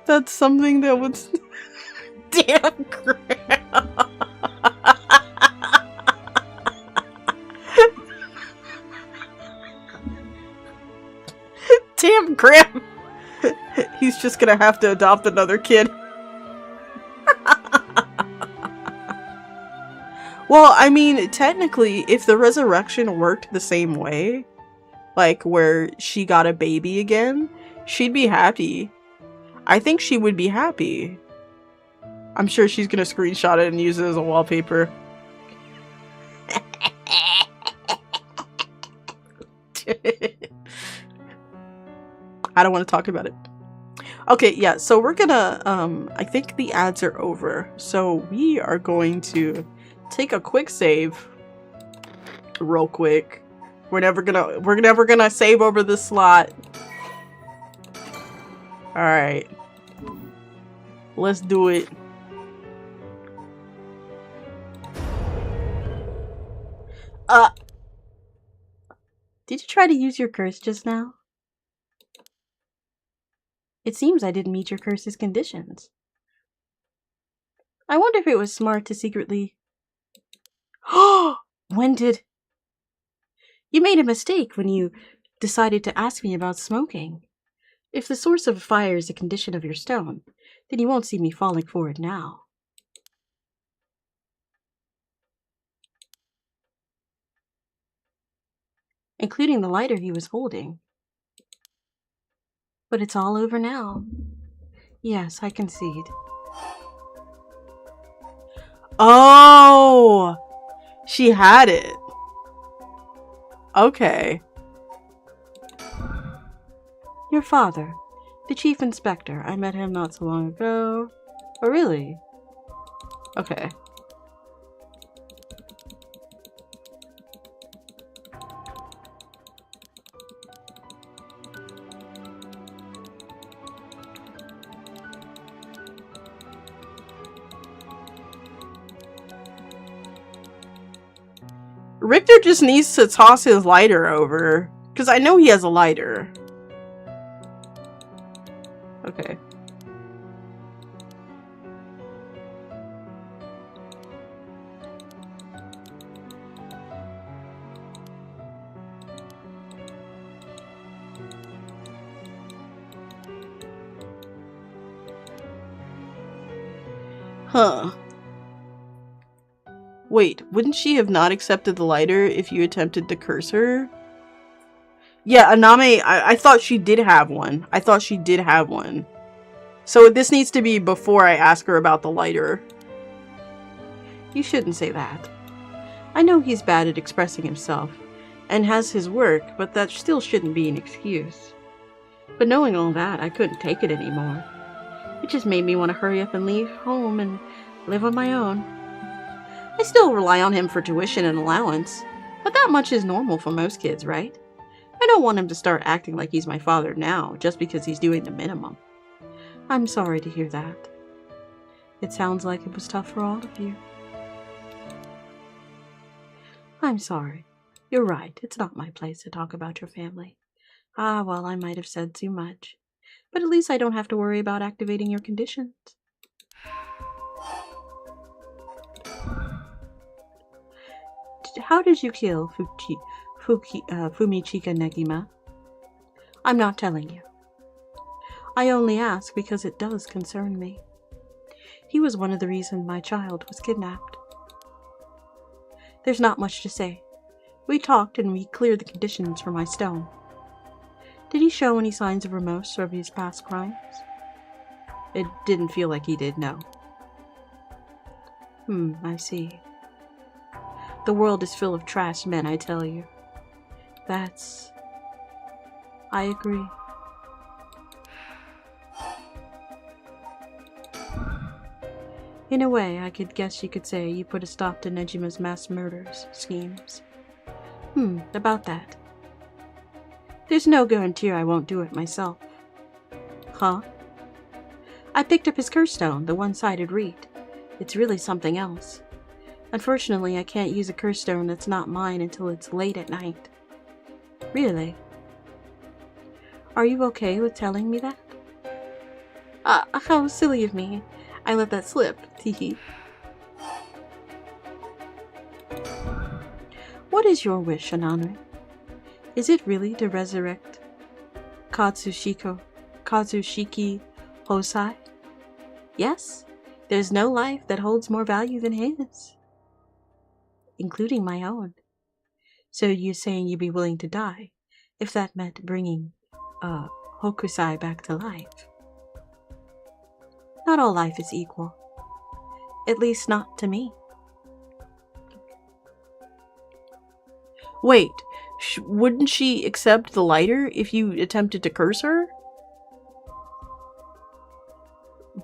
That's something that would... Damn crap. Damn Grim! He's just gonna have to adopt another kid. Well, I mean, technically, if the resurrection worked the same way, like where she got a baby again, she'd be happy. I think she would be happy. I'm sure she's gonna screenshot it and use it as a wallpaper. I don't want to talk about it. Okay, yeah, so we're gonna, I think the ads are over. So we are going to take a quick save. Real quick. We're never gonna save over this slot. Alright. Let's do it. Did you try to use your curse just now? It seems I didn't meet your curse's conditions. I wonder if it was smart to secretly... When did... You made a mistake when you decided to ask me about smoking. If the source of fire is a condition of your stone, then you won't see me falling for it now. Including the lighter he was holding. But it's all over now. Yes, I concede. Oh! She had it. Okay. Your father, the chief inspector. I met him not so long ago. Oh, really? Okay. Richter just needs to toss his lighter over. Because I know he has a lighter. Okay. Huh. Wait, wouldn't she have not accepted the lighter if you attempted to curse her? Yeah, Aname, I thought she did have one. So this needs to be before I ask her about the lighter. You shouldn't say that. I know he's bad at expressing himself, and has his work, but that still shouldn't be an excuse. But knowing all that, I couldn't take it anymore. It just made me want to hurry up and leave home and live on my own. I still rely on him for tuition and allowance, but that much is normal for most kids, right? I don't want him to start acting like he's my father now, just because he's doing the minimum. I'm sorry to hear that. It sounds like it was tough for all of you. I'm sorry. You're right, it's not my place to talk about your family. Ah, well, I might have said too much. But at least I don't have to worry about activating your conditions. How did you kill Fumichika Negima? I'm not telling you. I only ask because it does concern me. He was one of the reasons my child was kidnapped. There's not much to say. We talked and we cleared the conditions for my stone. Did he show any signs of remorse over his past crimes? It didn't feel like he did, no. I see. The world is full of trash men, I tell you. I agree. In a way, I could guess you could say you put a stop to Nejima's mass murders schemes. About that. There's no guarantee I won't do it myself. Huh? I picked up his curse stone, the one-sided reed. It's really something else. Unfortunately, I can't use a curse stone that's not mine until it's late at night. Really? Are you okay with telling me that? How silly of me. I let that slip. Teehee. What is your wish, Ananri? Is it really to resurrect Katsushiki Hosai? Yes, there's no life that holds more value than his. Including my own. So you're saying you'd be willing to die, if that meant bringing, Hokusai back to life? Not all life is equal. At least not to me. Wait, wouldn't she accept the lighter if you attempted to curse her?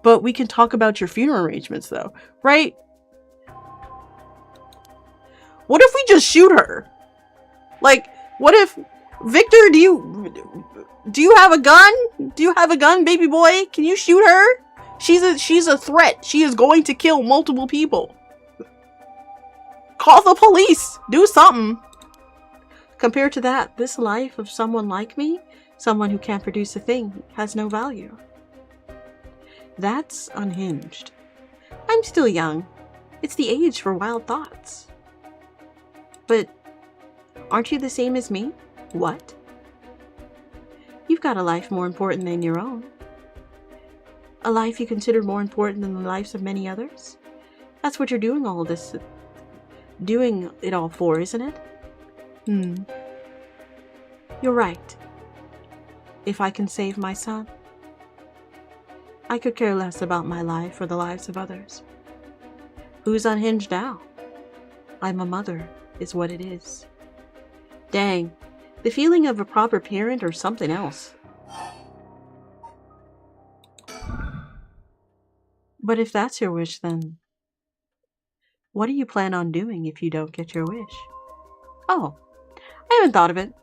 But we can talk about your funeral arrangements, though, right? What if we just shoot her? Like, what if... Victor, do you have a gun? Do you have a gun, baby boy? Can you shoot her? She's a threat. She is going to kill multiple people. Call the police. Do something. Compared to that, this life of someone like me, someone who can't produce a thing, has no value. That's unhinged. I'm still young. It's the age for wild thoughts. But aren't you the same as me? What? You've got a life more important than your own. A life you consider more important than the lives of many others? That's what you're doing all this... doing it all for, isn't it? You're right. If I can save my son, I could care less about my life or the lives of others. Who's unhinged now? I'm a mother, is what it is. Dang, the feeling of a proper parent or something else. But if that's your wish, then what do you plan on doing if you don't get your wish? Oh, I haven't thought of it.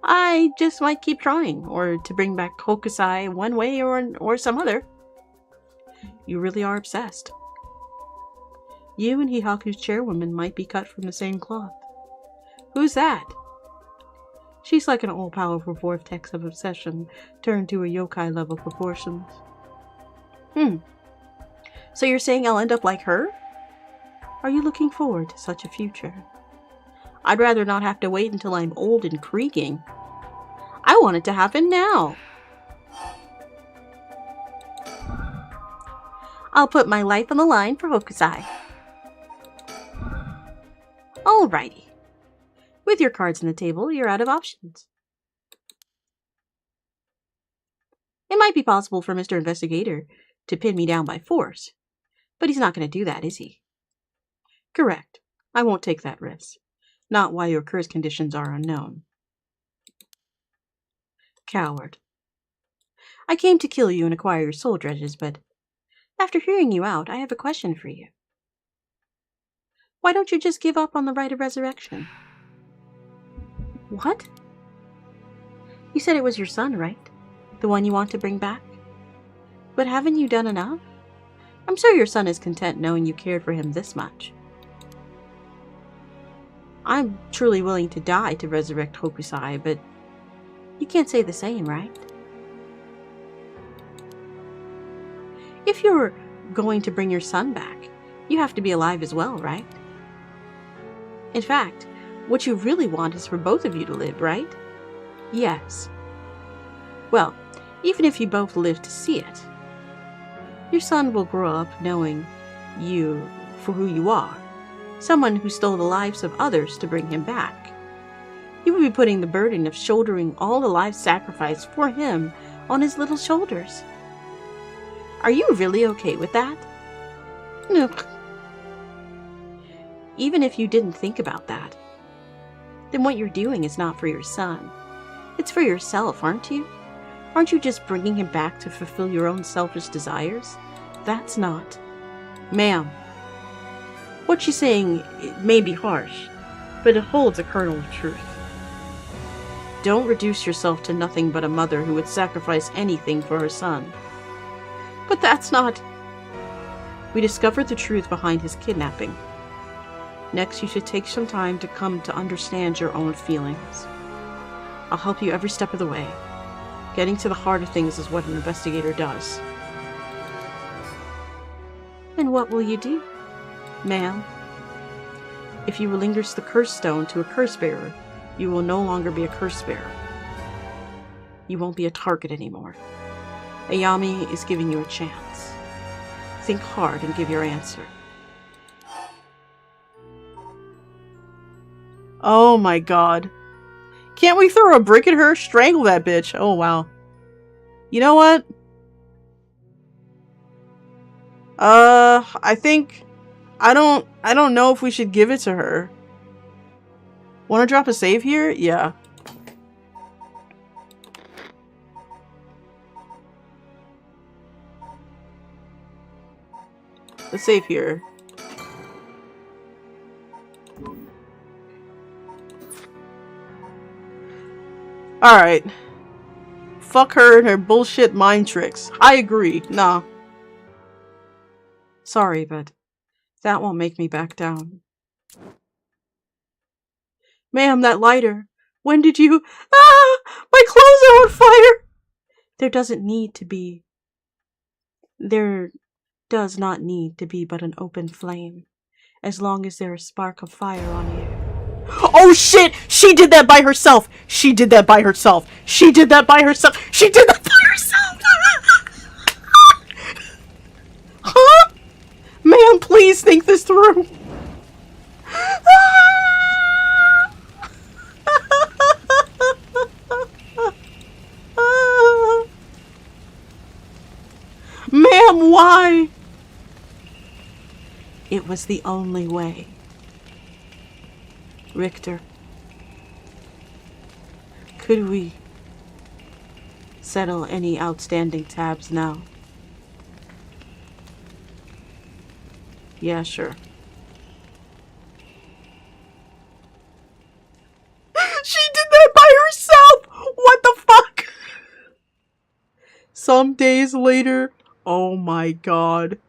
I just might keep trying, or to bring back Hokusai one way or some other. You really are obsessed. You and Hihaku's chairwoman might be cut from the same cloth. Who's that? She's like an all-powerful vortex of obsession turned to a yokai-level proportions. So you're saying I'll end up like her? Are you looking forward to such a future? I'd rather not have to wait until I'm old and creaking. I want it to happen now. I'll put my life on the line for Hokusai. Alrighty. With your cards on the table, you're out of options. It might be possible for Mr. Investigator to pin me down by force, but he's not going to do that, is he? Correct. I won't take that risk. Not while your curse conditions are unknown. Coward. I came to kill you and acquire your soul dredges, but after hearing you out, I have a question for you. Why don't you just give up on the right of resurrection? What? You said it was your son, right? The one you want to bring back? But haven't you done enough? I'm sure your son is content knowing you cared for him this much. I'm truly willing to die to resurrect Hokusai, but you can't say the same, right? If you're going to bring your son back, you have to be alive as well, right? In fact, what you really want is for both of you to live, right? Yes. Well, even if you both live to see it, your son will grow up knowing you for who you are, someone who stole the lives of others to bring him back. You will be putting the burden of shouldering all the lives sacrificed for him on his little shoulders. Are you really okay with that? Nope. Even if you didn't think about that, then what you're doing is not for your son. It's for yourself, aren't you? Aren't you just bringing him back to fulfill your own selfish desires? That's not. Ma'am, what she's saying may be harsh, but it holds a kernel of truth. Don't reduce yourself to nothing but a mother who would sacrifice anything for her son. But that's not... We discovered the truth behind his kidnapping. Next, you should take some time to come to understand your own feelings. I'll help you every step of the way. Getting to the heart of things is what an investigator does. And what will you do, ma'am? If you relinquish the curse stone to a curse bearer, you will no longer be a curse bearer. You won't be a target anymore. Ayami is giving you a chance. Think hard and give your answer. Oh my god. Can't we throw a brick at her? Strangle that bitch. Oh wow. You know what? I think... I don't know if we should give it to her. Wanna drop a save here? Yeah. Let's save here. Alright. Fuck her and her bullshit mind tricks. I agree. Nah. Sorry, but that won't make me back down. Ma'am, that lighter. When did you... Ah! My clothes are on fire! There doesn't need to be... There does not need to be but an open flame, as long as there's a spark of fire on you. Oh shit! She did that by herself! She did that by herself! She did that by herself! She did that by herself! Huh? Man, please think this through! Ma'am, why? It was the only way. Richter, could we settle any outstanding tabs now? Yeah, sure. She did that by herself! What the fuck? Some days later, oh my god.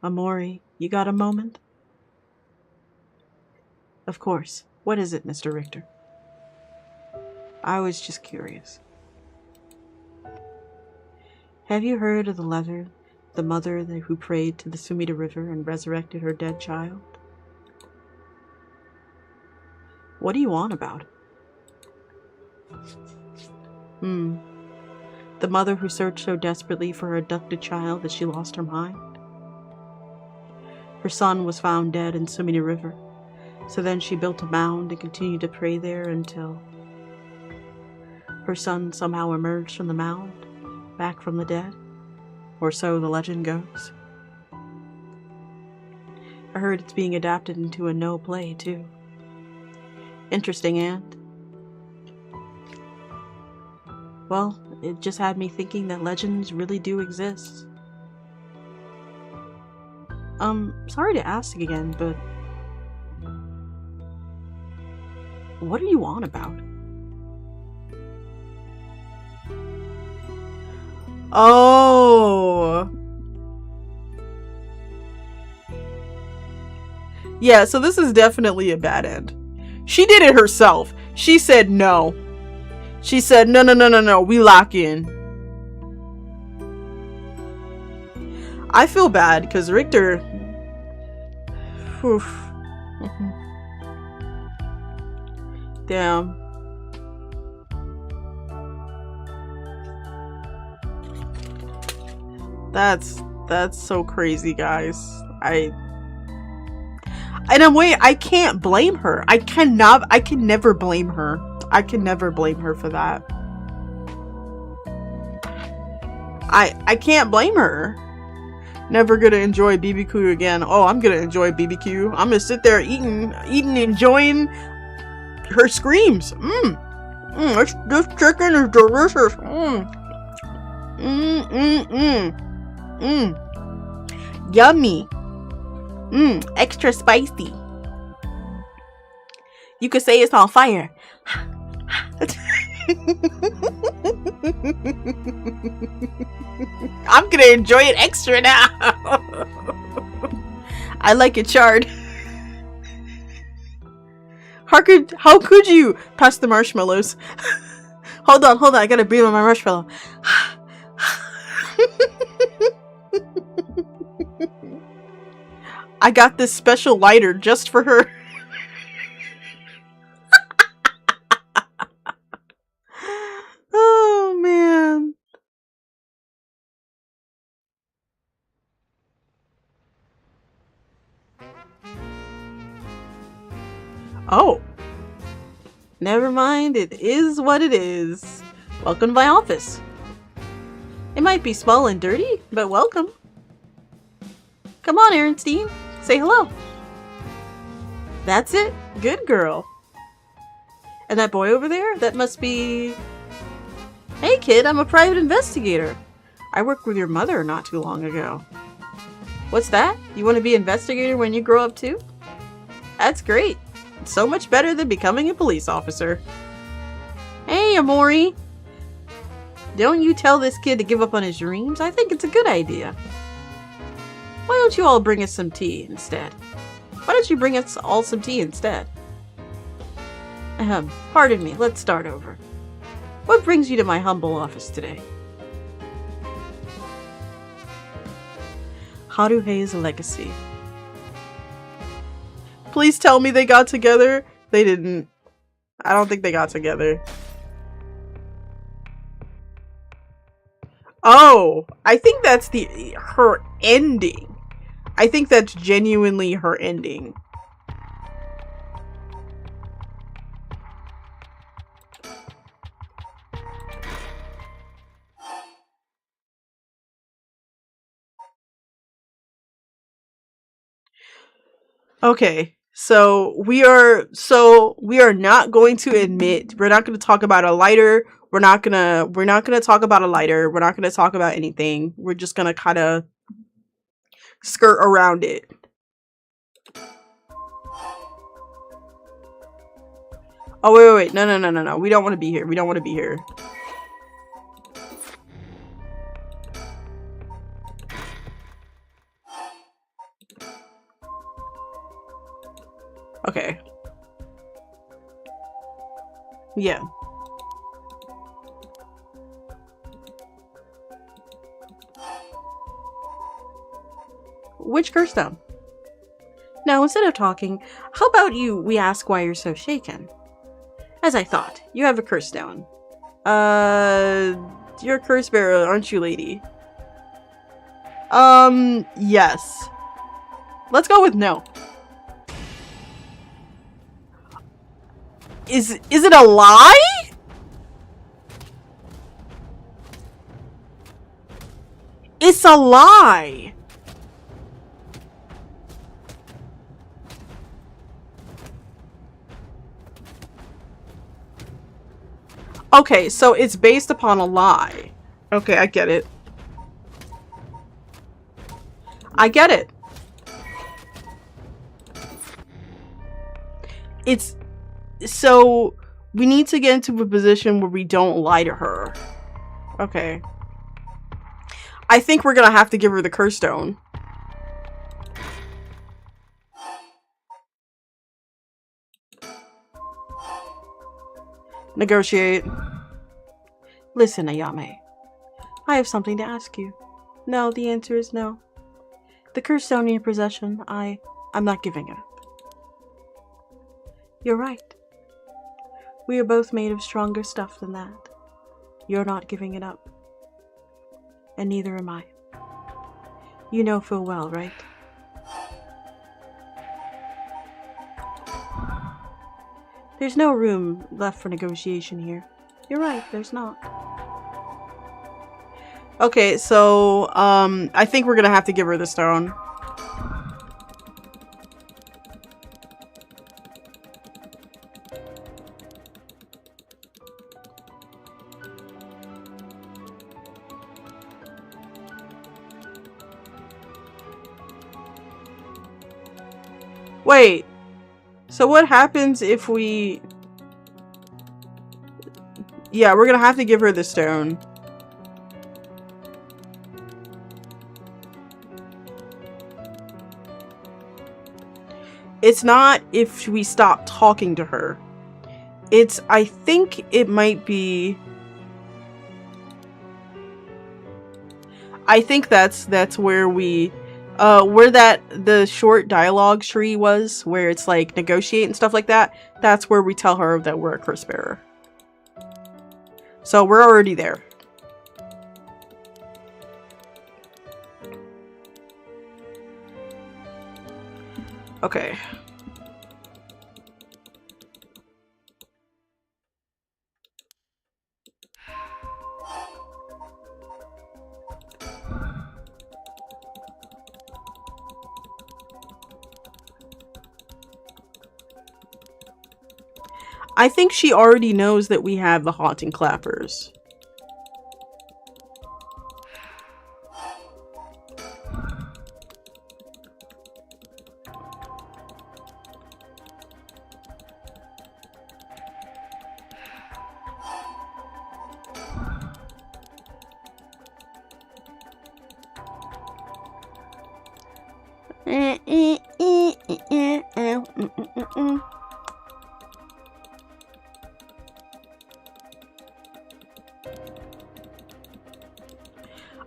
Amori, you got a moment? Of course. What is it, Mr. Richter? I was just curious. Have you heard of the letter, the mother who prayed to the Sumida River and resurrected her dead child? What do you want about? The mother who searched so desperately for her abducted child that she lost her mind? Her son was found dead in Sumida River. So then she built a mound and continued to pray there until her son somehow emerged from the mound, back from the dead, or so the legend goes. I heard it's being adapted into a no play too. Interesting, and well, it just had me thinking that legends really do exist. Sorry to ask again, but what are you on about? Oh. Yeah, so this is definitely a bad end. She did it herself. She said no. She said, no, we lock in. I feel bad because Richter... Oof. Damn. That's so crazy, guys. In a way, I can't blame her. I can never blame her. I can never blame her for that. I can't blame her. Never gonna enjoy BBQ again. Oh, I'm gonna enjoy BBQ. I'm gonna sit there eating, enjoying her screams. This chicken is delicious. Yummy. Extra spicy. You could say it's on fire. I'm gonna enjoy it extra now. I like it charred. How could you? Pass the marshmallows. Hold on, I gotta breathe on my marshmallow. I got this special lighter just for her. Oh, man. Oh. Never mind, it is what it is. Welcome to my office. It might be small and dirty, but welcome. Come on, Aaronstein. Say hello. That's it. Good girl. And that boy over there? That must be... Hey kid, I'm a private investigator. I worked with your mother not too long ago. What's that? You want to be an investigator when you grow up too? That's great. It's so much better than becoming a police officer. Hey, Amori. Don't you tell this kid to give up on his dreams? I think it's a good idea. Why don't you all bring us some tea instead? Why don't you bring us all some tea instead? Pardon me, let's start over. What brings you to my humble office today? Haruhe's legacy. Please tell me they got together. They didn't. I don't think they got together. Oh, I think that's her ending. I think that's genuinely her ending. Okay, so we are not going to admit, we're not going to talk about a lighter. We're not going to talk about a lighter. We're not going to talk about anything. We're just going to kind of skirt around it. Oh, wait. No. We don't want to be here. We don't want to be here. Okay. Yeah. Which curse down? Now, instead of talking, how about we ask why you're so shaken? As I thought, you have a curse down. You're a curse bearer, aren't you, lady? Yes. Let's go with no. Is it a lie? It's a lie. Okay, so it's based upon a lie. Okay, I get it. I get it. It's... So, we need to get into a position where we don't lie to her. Okay. I think we're gonna have to give her the curse stone. Negotiate. Listen, Ayame. I have something to ask you. No, the answer is no. The curse stone in your possession, I'm not giving it up. You're right. We are both made of stronger stuff than that. You're not giving it up. And neither am I. You know full well, right? There's no room left for negotiation here. You're right, there's not. Okay, so, I think we're gonna have to give her the stone. Wait, so what happens if we... Yeah, we're gonna have to give her the stone. It's not if we stop talking to her. It's, I think it might be... I think that's where we... where the short dialogue tree was, where it's like negotiate and stuff like that, that's where we tell her that we're a curse bearer. So we're already there. Okay. I think she already knows that we have the haunting clappers.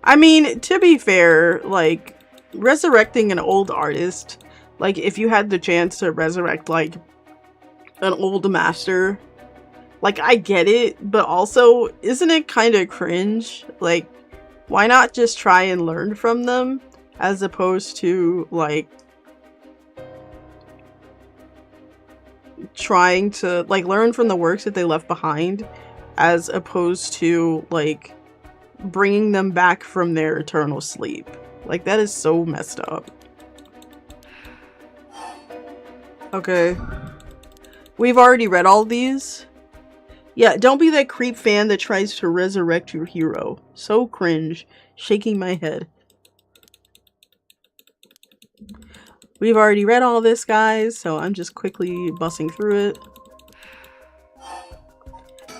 I mean, to be fair, like, resurrecting an old artist, like, if you had the chance to resurrect, like, an old master, like, I get it, but also, isn't it kind of cringe? Like, why not just try and learn from them, as opposed to, like, trying to, like, learn from the works that they left behind, as opposed to, like, bringing them back from their eternal sleep. Like, that is so messed up. Okay. We've already read all these. Yeah, don't be that creep fan that tries to resurrect your hero. So cringe. Shaking my head. We've already read all this, guys, so I'm just quickly bussing through it.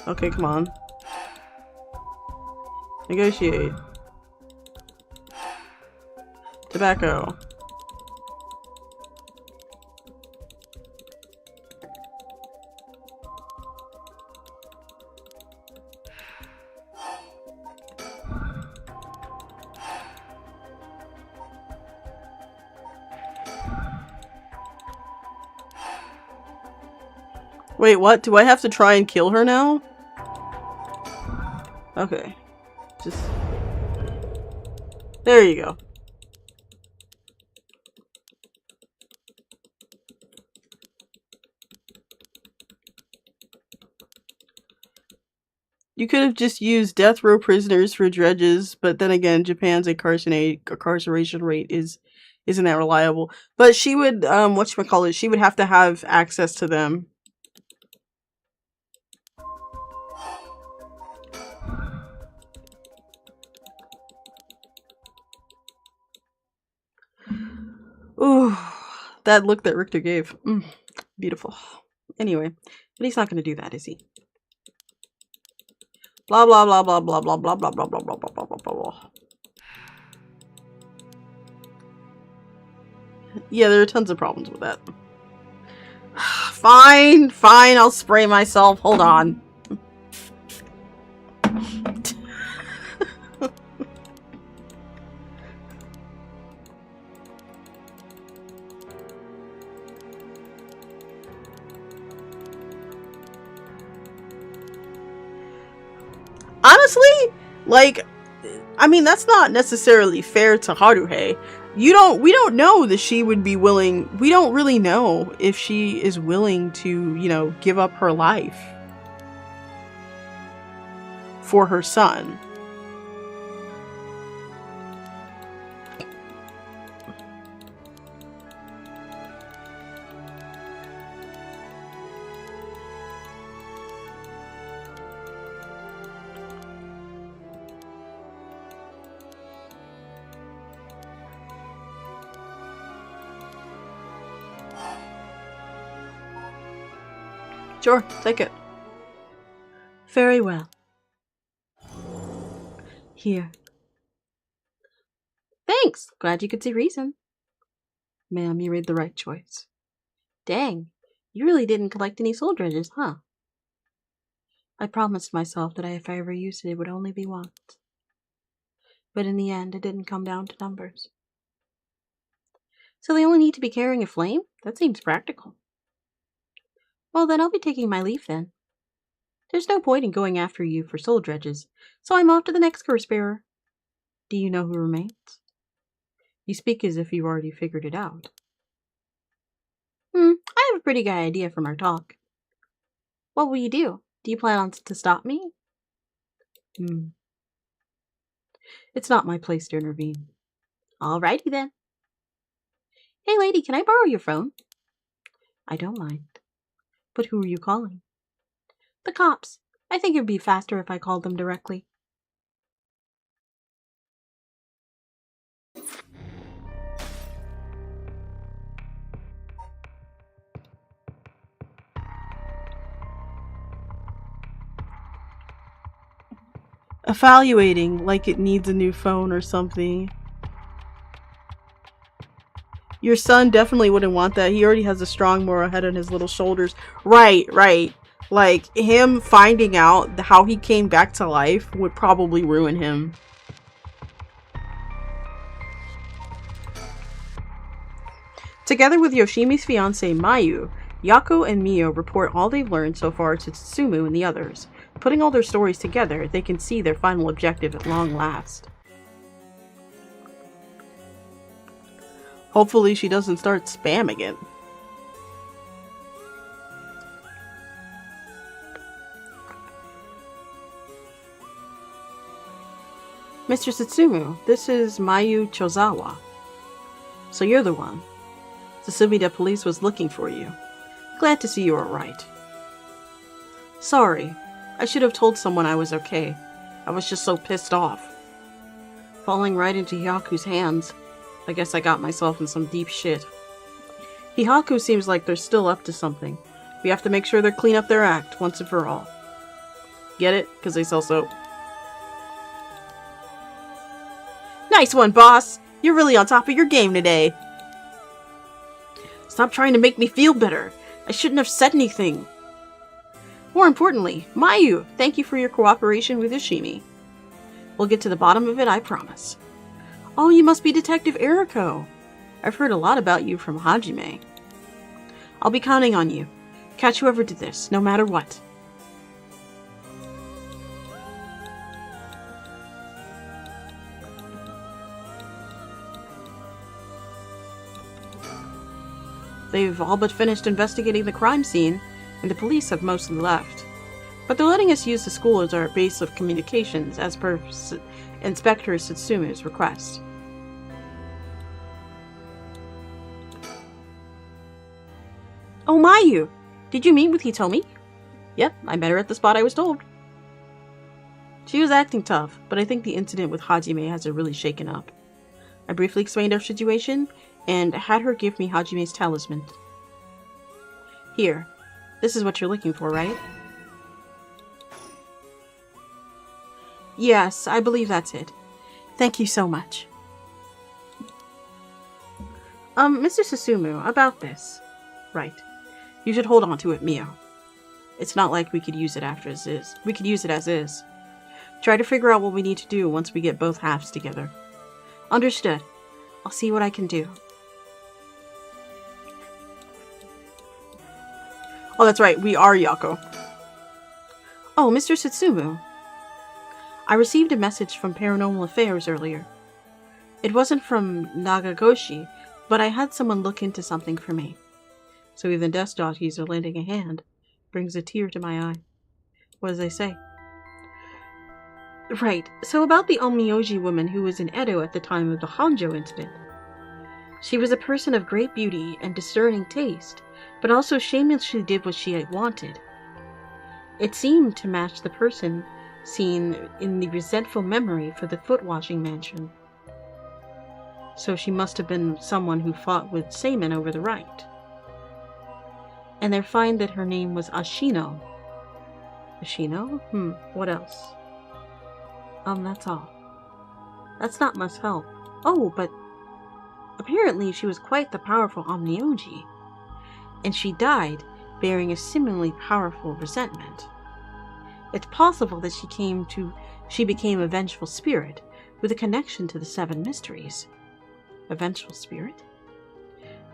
Okay, come on. Negotiate. Tobacco. Wait, what? Do I have to try and kill her now? Okay. Just... There you go. You could have just used death row prisoners for dredges, but then again, Japan's incarceration rate isn't that reliable. But she would, whatchamacallit, she would have to have access to them. Ooh, that look that Richter gave. Beautiful. Anyway, but he's not going to do that, is he? Blah, blah, blah, blah, blah, blah, blah, blah, blah, blah, blah, blah, blah, blah, blah. Yeah, there are tons of problems with that. Fine, fine, I'll spray myself. Hold on. Honestly, like, I mean, that's not necessarily fair to Haruhei. We don't know that she would be willing, we don't really know if she is willing to, you know, give up her life for her son. Sure, take it. Very well. Here. Thanks! Glad you could see reason. Ma'am, you made the right choice. Dang, you really didn't collect any soul dredges, huh? I promised myself that if I ever used it, it would only be once. But in the end, it didn't come down to numbers. So they only need to be carrying a flame? That seems practical. Well, then I'll be taking my leave then. There's no point in going after you for soul dredges, so I'm off to the next curse bearer. Do you know who remains? You speak as if you already figured it out. I have a pretty good idea from our talk. What will you do? Do you plan to stop me? It's not my place to intervene. Alrighty then. Hey lady, can I borrow your phone? I don't mind. But who are you calling? The cops. I think it would be faster if I called them directly. Evaluating like it needs a new phone or something. Your son definitely wouldn't want that. He already has a strong moral head on his little shoulders. Right. Like, him finding out how he came back to life would probably ruin him. Together with Yoshimi's fiancée Mayu, Yako and Mio report all they've learned so far to Tsumu and the others. Putting all their stories together, they can see their final objective at long last. Hopefully she doesn't start spamming it. Mr. Satsumu, this is Mayu Chozawa. So you're the one. The Sumida police was looking for you. Glad to see you are right. Sorry, I should have told someone I was okay. I was just so pissed off. Falling right into Hyaku's hands. I guess I got myself in some deep shit. Hyaku seems like they're still up to something. We have to make sure they clean up their act once and for all. Get it? Because they sell soap. Nice one, boss! You're really on top of your game today. Stop trying to make me feel better. I shouldn't have said anything. More importantly, Mayu, thank you for your cooperation with Yoshimi. We'll get to the bottom of it, I promise. Oh, you must be Detective Eriko. I've heard a lot about you from Hajime. I'll be counting on you. Catch whoever did this, no matter what. They've all but finished investigating the crime scene, and the police have mostly left. But they're letting us use the school as our base of communications, as per Inspector Satsumu's request. Oh, Mayu! Did you meet with Hitomi? Yep, I met her at the spot I was told. She was acting tough, but I think the incident with Hajime has her really shaken up. I briefly explained our situation, and had her give me Hajime's talisman. Here, this is what you're looking for, right? Yes, I believe that's it. Thank you so much. Mr. Susumu, about this. Right. You should hold on to it, Mio. It's not like we could use it after as is. We could use it as is. Try to figure out what we need to do once we get both halves together. Understood. I'll see what I can do. Oh, that's right. We are Yako. Oh, Mr. Satsumu. I received a message from Paranormal Affairs earlier. It wasn't from Nagagoshi, but I had someone look into something for me. So even desk jockeys are lending a hand. Brings a tear to my eye. What does they say? Right, so about the Onmyoji woman who was in Edo at the time of the Honjo incident. She was a person of great beauty and discerning taste, but also shamelessly did what she wanted. It seemed to match the person seen in the resentful memory for the foot-washing mansion. So she must have been someone who fought with Seimin over the right. And they find that her name was Ashino. Ashino? What else? That's all. That's not much help. Oh, but apparently she was quite the powerful Omnioji. And she died bearing a similarly powerful resentment. It's possible that she became a vengeful spirit with a connection to the 7 mysteries. A vengeful spirit?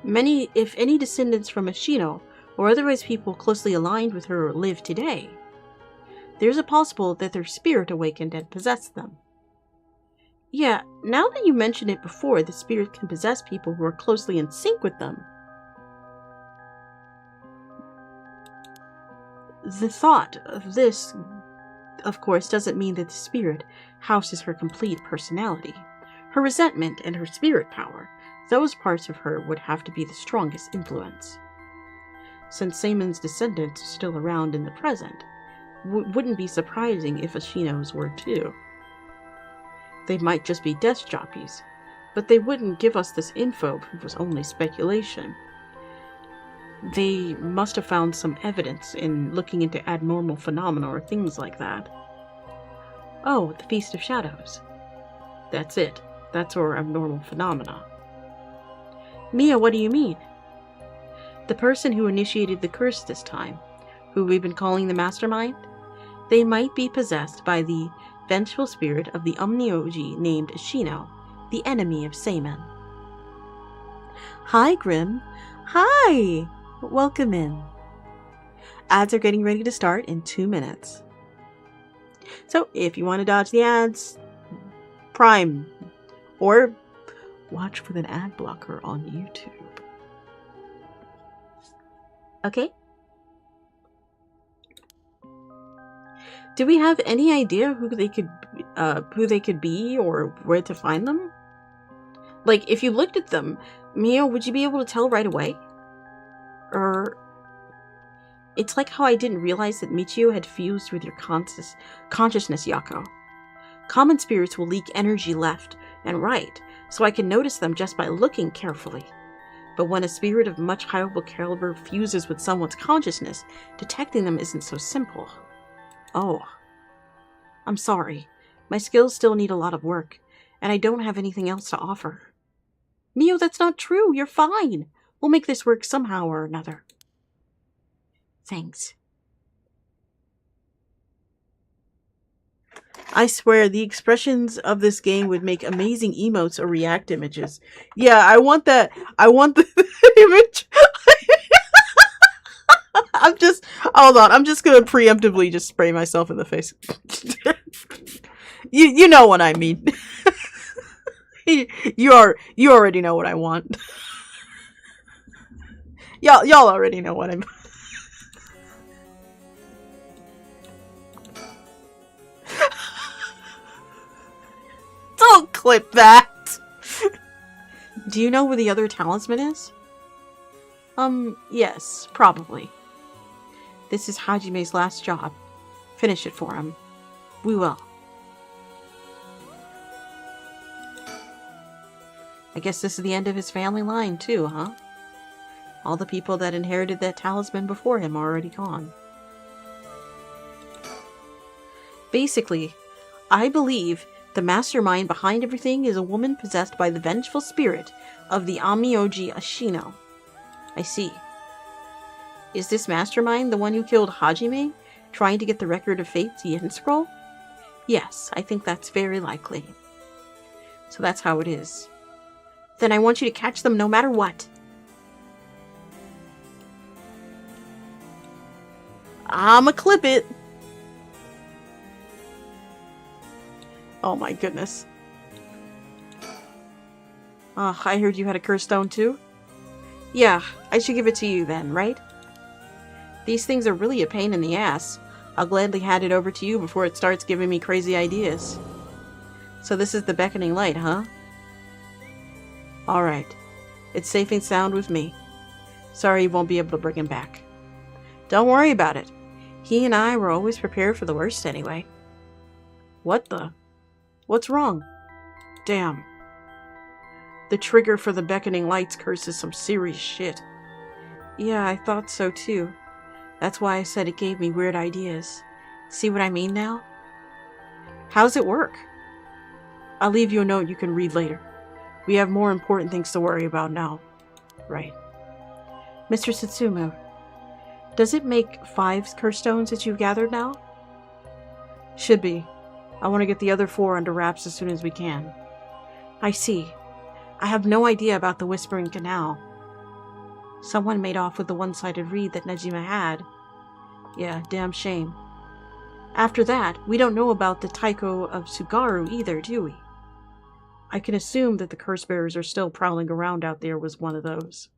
If any descendants from Ashino, or otherwise people closely aligned with her, live today, there's a possible that their spirit awakened and possessed them. Yeah, now that you mention it before, the spirit can possess people who are closely in sync with them. The thought of this, of course, doesn't mean that the spirit houses her complete personality. Her resentment and her spirit power, those parts of her would have to be the strongest influence. Since Seimon's descendants are still around in the present, wouldn't be surprising if Ashino's were too. They might just be desk jockeys, but they wouldn't give us this info if it was only speculation. They must have found some evidence in looking into abnormal phenomena or things like that. Oh, the Feast of Shadows. That's it. That's our abnormal phenomena. Mia, what do you mean? The person who initiated the curse this time, who we've been calling the Mastermind, they might be possessed by the vengeful spirit of the Omnioji named Ashino, the enemy of Seimon. Hi, Grim. Hi! Welcome in. Ads are getting ready to start in 2 minutes. So, if you want to dodge the ads, Prime, or watch with an ad blocker on YouTube. Okay? Do we have any idea who they could be or where to find them? Like, if you looked at them, Mio, would you be able to tell right away? Or it's like how I didn't realize that Michio had fused with your consciousness, Yako. Common spirits will leak energy left and right, so I can notice them just by looking carefully. But when a spirit of much higher caliber fuses with someone's consciousness, detecting them isn't so simple. Oh. I'm sorry. My skills still need a lot of work, and I don't have anything else to offer. Mio, that's not true. You're fine. We'll make this work somehow or another. Thanks. I swear, the expressions of this game would make amazing emotes or react images. Yeah, I want that. I want the image. Hold on. I'm just gonna preemptively just spray myself in the face. You know what I mean. You already know what I want. Y'all already know what I'm. Don't clip that. Do you know where the other talisman is? Yes, probably. This is Hajime's last job. Finish it for him. We will. I guess this is the end of his family line too, huh? All the people that inherited that talisman before him are already gone. Basically, I believe the mastermind behind everything is a woman possessed by the vengeful spirit of the Omnioji Ashino. I see. Is this mastermind the one who killed Hajime, trying to get the Record of Fate's Yen Scroll? Yes, I think that's very likely. So that's how it is. Then I want you to catch them no matter what. I'ma clip it. Oh my goodness. I heard you had a curse stone too? Yeah, I should give it to you then, right? These things are really a pain in the ass. I'll gladly hand it over to you before it starts giving me crazy ideas. So this is the beckoning light, huh? Alright. It's safe and sound with me. Sorry you won't be able to bring him back. Don't worry about it. He and I were always prepared for the worst anyway. What the? What's wrong? Damn. The trigger for the beckoning light's curse is some serious shit. Yeah, I thought so too. That's why I said it gave me weird ideas. See what I mean now? How's it work? I'll leave you a note you can read later. We have more important things to worry about now. Right. Mr. Satsumu, does it make 5 curse stones that you've gathered now? Should be. I want to get the other 4 under wraps as soon as we can. I see. I have no idea about the Whispering Canal. Someone made off with the one-sided reed that Nejima had. Yeah, damn shame. After that, we don't know about the Taiko of Tsugaru either, do we? I can assume that the curse bearers are still prowling around out there was one of those.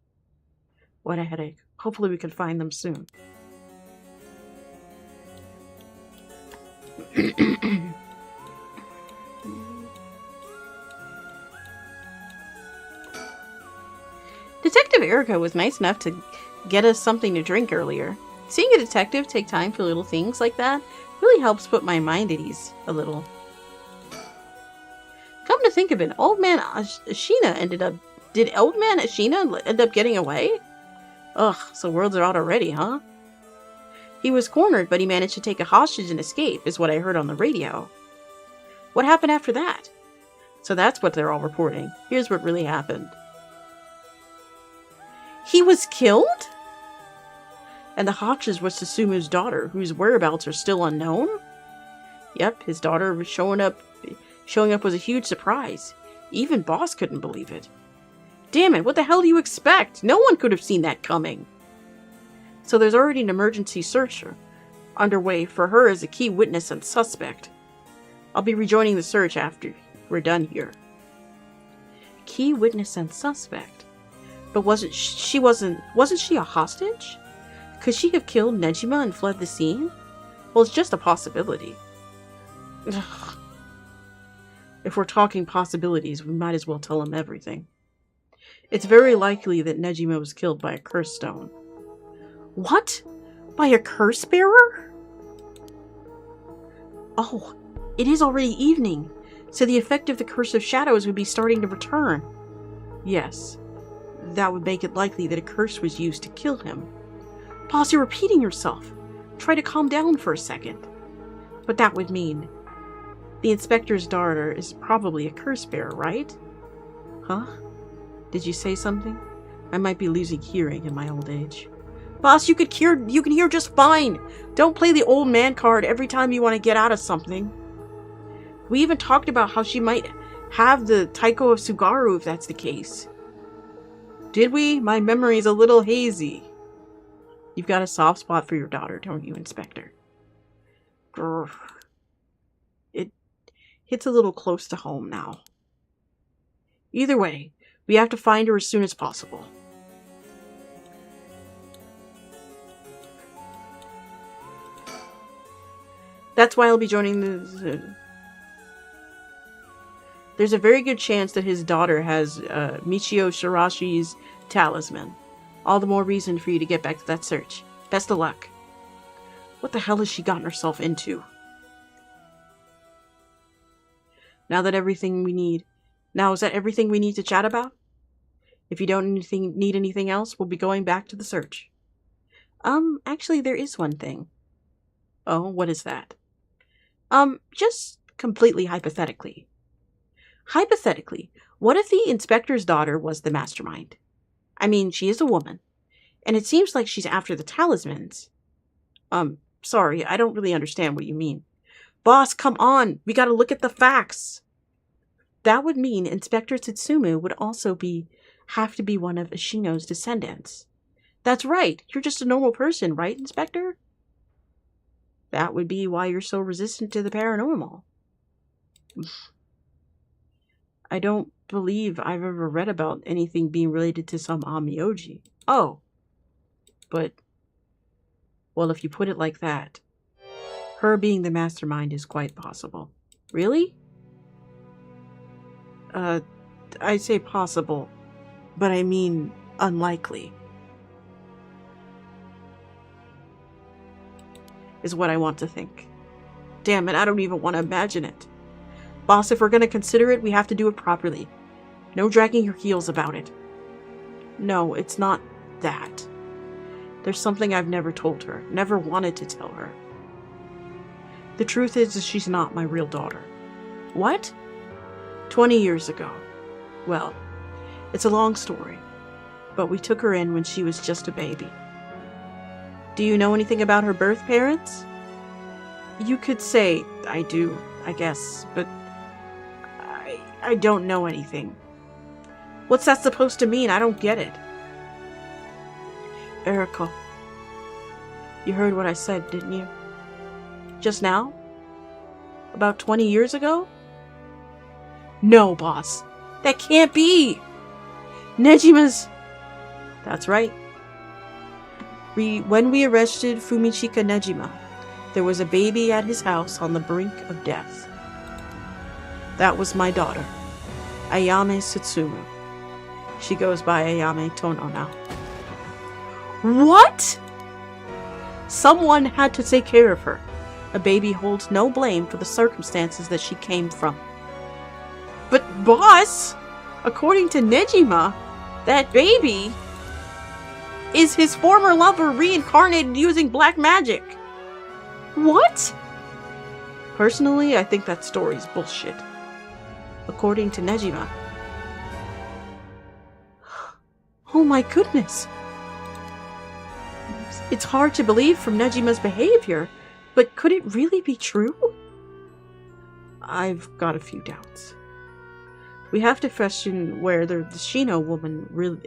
What a headache. Hopefully we can find them soon. Detective Erica was nice enough to get us something to drink earlier. Seeing a detective take time for little things like that really helps put my mind at ease a little. Come to think of it, Old Man Ashina Did Old Man Ashina end up getting away? Ugh, so worlds are out already, huh? He was cornered, but he managed to take a hostage and escape, is what I heard on the radio. What happened after that? So that's what they're all reporting. Here's what really happened. He was killed? And the hostage was Susumu's daughter, whose whereabouts are still unknown? Yep, his daughter was showing up was a huge surprise. Even Boss couldn't believe it. Damn it, what the hell do you expect? No one could have seen that coming. So there's already an emergency search underway for her as a key witness and suspect. I'll be rejoining the search after we're done here. Key witness and suspect? But wasn't she a hostage? Could she have killed Nejima and fled the scene? Well, it's just a possibility. Ugh. If we're talking possibilities, we might as well tell him everything. It's very likely that Nejima was killed by a curse stone. What? By a curse bearer? Oh, it is already evening, so the effect of the Curse of Shadows would be starting to return. Yes, that would make it likely that a curse was used to kill him. Boss, you're repeating yourself. Try to calm down for a second. But that would mean the inspector's daughter is probably a curse bearer, right? Huh? Did you say something? I might be losing hearing in my old age. Boss, you can hear just fine. Don't play the old man card every time you want to get out of something. We even talked about how she might have the Taiko of Tsugaru if that's the case. Did we? My memory's a little hazy. You've got a soft spot for your daughter, don't you, Inspector? Grr. It hits a little close to home now. Either way, we have to find her as soon as possible. That's why I'll be joining the... There's a very good chance that his daughter has Michio Shirashi's talisman. All the more reason for you to get back to that search. Best of luck. What the hell has she gotten herself into? Is that everything we need to chat about? If you don't need anything else, we'll be going back to the search. Actually, there is one thing. Oh, what is that? Just completely hypothetically. Hypothetically, what if the inspector's daughter was the mastermind? I mean, she is a woman, and it seems like she's after the talismans. Sorry, I don't really understand what you mean. Boss, come on, we gotta look at the facts. That would mean Inspector Tsutsumi would also have to be one of Ashino's descendants. That's right, you're just a normal person, right, Inspector? That would be why you're so resistant to the paranormal. I don't believe I've ever read about anything being related to some Amioji. Oh. But, well, if you put it like that, her being the mastermind is quite possible. Really? I say possible, but I mean unlikely. Is what I want to think. Damn it, I don't even want to imagine it. Boss, if we're going to consider it, we have to do it properly. No dragging your heels about it. No, it's not that. There's something I've never told her, never wanted to tell her. The truth is she's not my real daughter. What? 20 years ago. Well, it's a long story, but we took her in when she was just a baby. Do you know anything about her birth parents? You could say I do, I guess, but I don't know anything. What's that supposed to mean? I don't get it. Erica, you heard what I said, didn't you? Just now? About 20 years ago? No, boss. That can't be! Nejima's... That's right. When we arrested Fumichika Nejima, there was a baby at his house on the brink of death. That was my daughter, Ayame Satsumu. She goes by Ayame Tono now. What? Someone had to take care of her. A baby holds no blame for the circumstances that she came from. But boss, according to Nejima, that baby is his former lover reincarnated using black magic. What? Personally, I think that story's bullshit. According to Nejima. Oh my goodness. It's hard to believe from Nejima's behavior, but could it really be true? I've got a few doubts. We have to question whether the Shino woman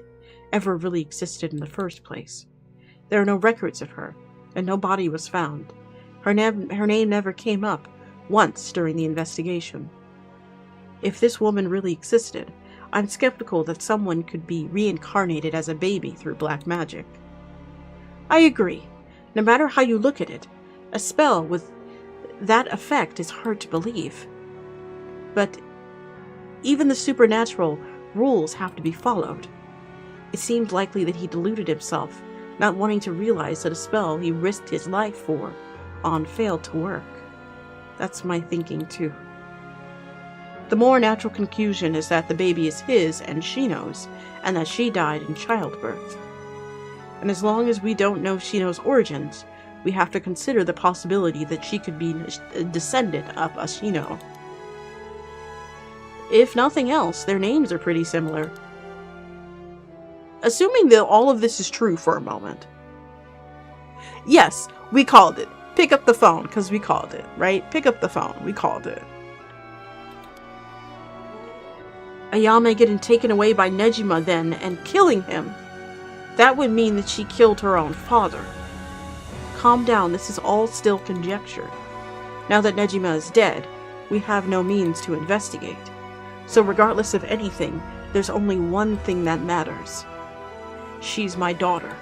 ever really existed in the first place. There are no records of her, and no body was found. Her name never came up once during the investigation. If this woman really existed, I'm skeptical that someone could be reincarnated as a baby through black magic. I agree. No matter how you look at it, a spell with that effect is hard to believe. But even the supernatural rules have to be followed. It seemed likely that he deluded himself, not wanting to realize that a spell he risked his life for failed to work. That's my thinking too. The more natural conclusion is that the baby is his and Shino's, and that she died in childbirth. And as long as we don't know Shino's origins, we have to consider the possibility that she could be a descendant of a Shino. If nothing else, their names are pretty similar. Assuming that all of this is true for a moment. Yes, we called it. Pick up the phone, because we called it, right? Pick up the phone. We called it. Ayame getting taken away by Nejima then and killing him. That would mean that she killed her own father. Calm down, this is all still conjecture. Now that Nejima is dead, we have no means to investigate. So regardless of anything, there's only one thing that matters. She's my daughter.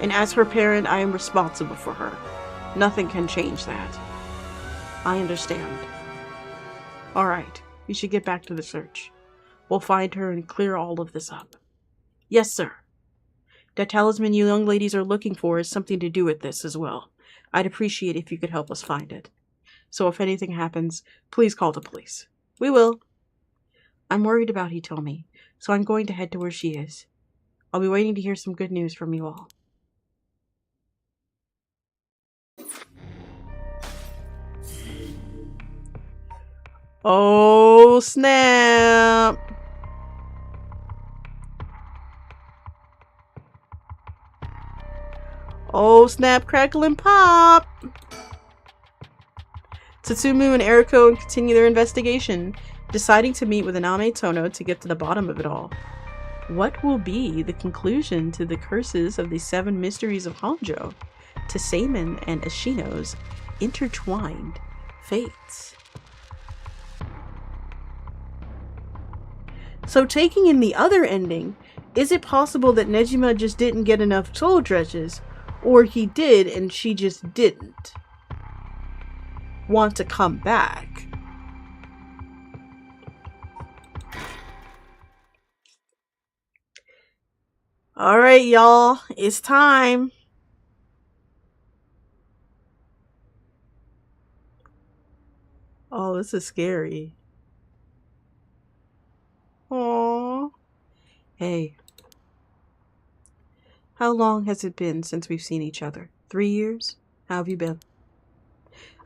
And as her parent, I am responsible for her. Nothing can change that. I understand. Alright, we should get back to the search. We'll find her and clear all of this up. Yes, sir. That talisman you young ladies are looking for has something to do with this as well. I'd appreciate if you could help us find it. So if anything happens, please call the police. We will. I'm worried about Hitomi, so I'm going to head to where she is. I'll be waiting to hear some good news from you all. Oh, snap! Oh, snap, crackle, and pop! Tsutsumu and Eriko continue their investigation, deciding to meet with Ayame Tono to get to the bottom of it all. What will be the conclusion to the curses of the 7 mysteries of Honjo, to Seimin and Ashino's intertwined fates? So taking in the other ending, is it possible that Nejima just didn't get enough soul dredges, or he did and she just didn't want to come back? Alright, y'all, it's time. Oh, this is scary. Aww. Hey. How long has it been since we've seen each other? 3 years? How have you been?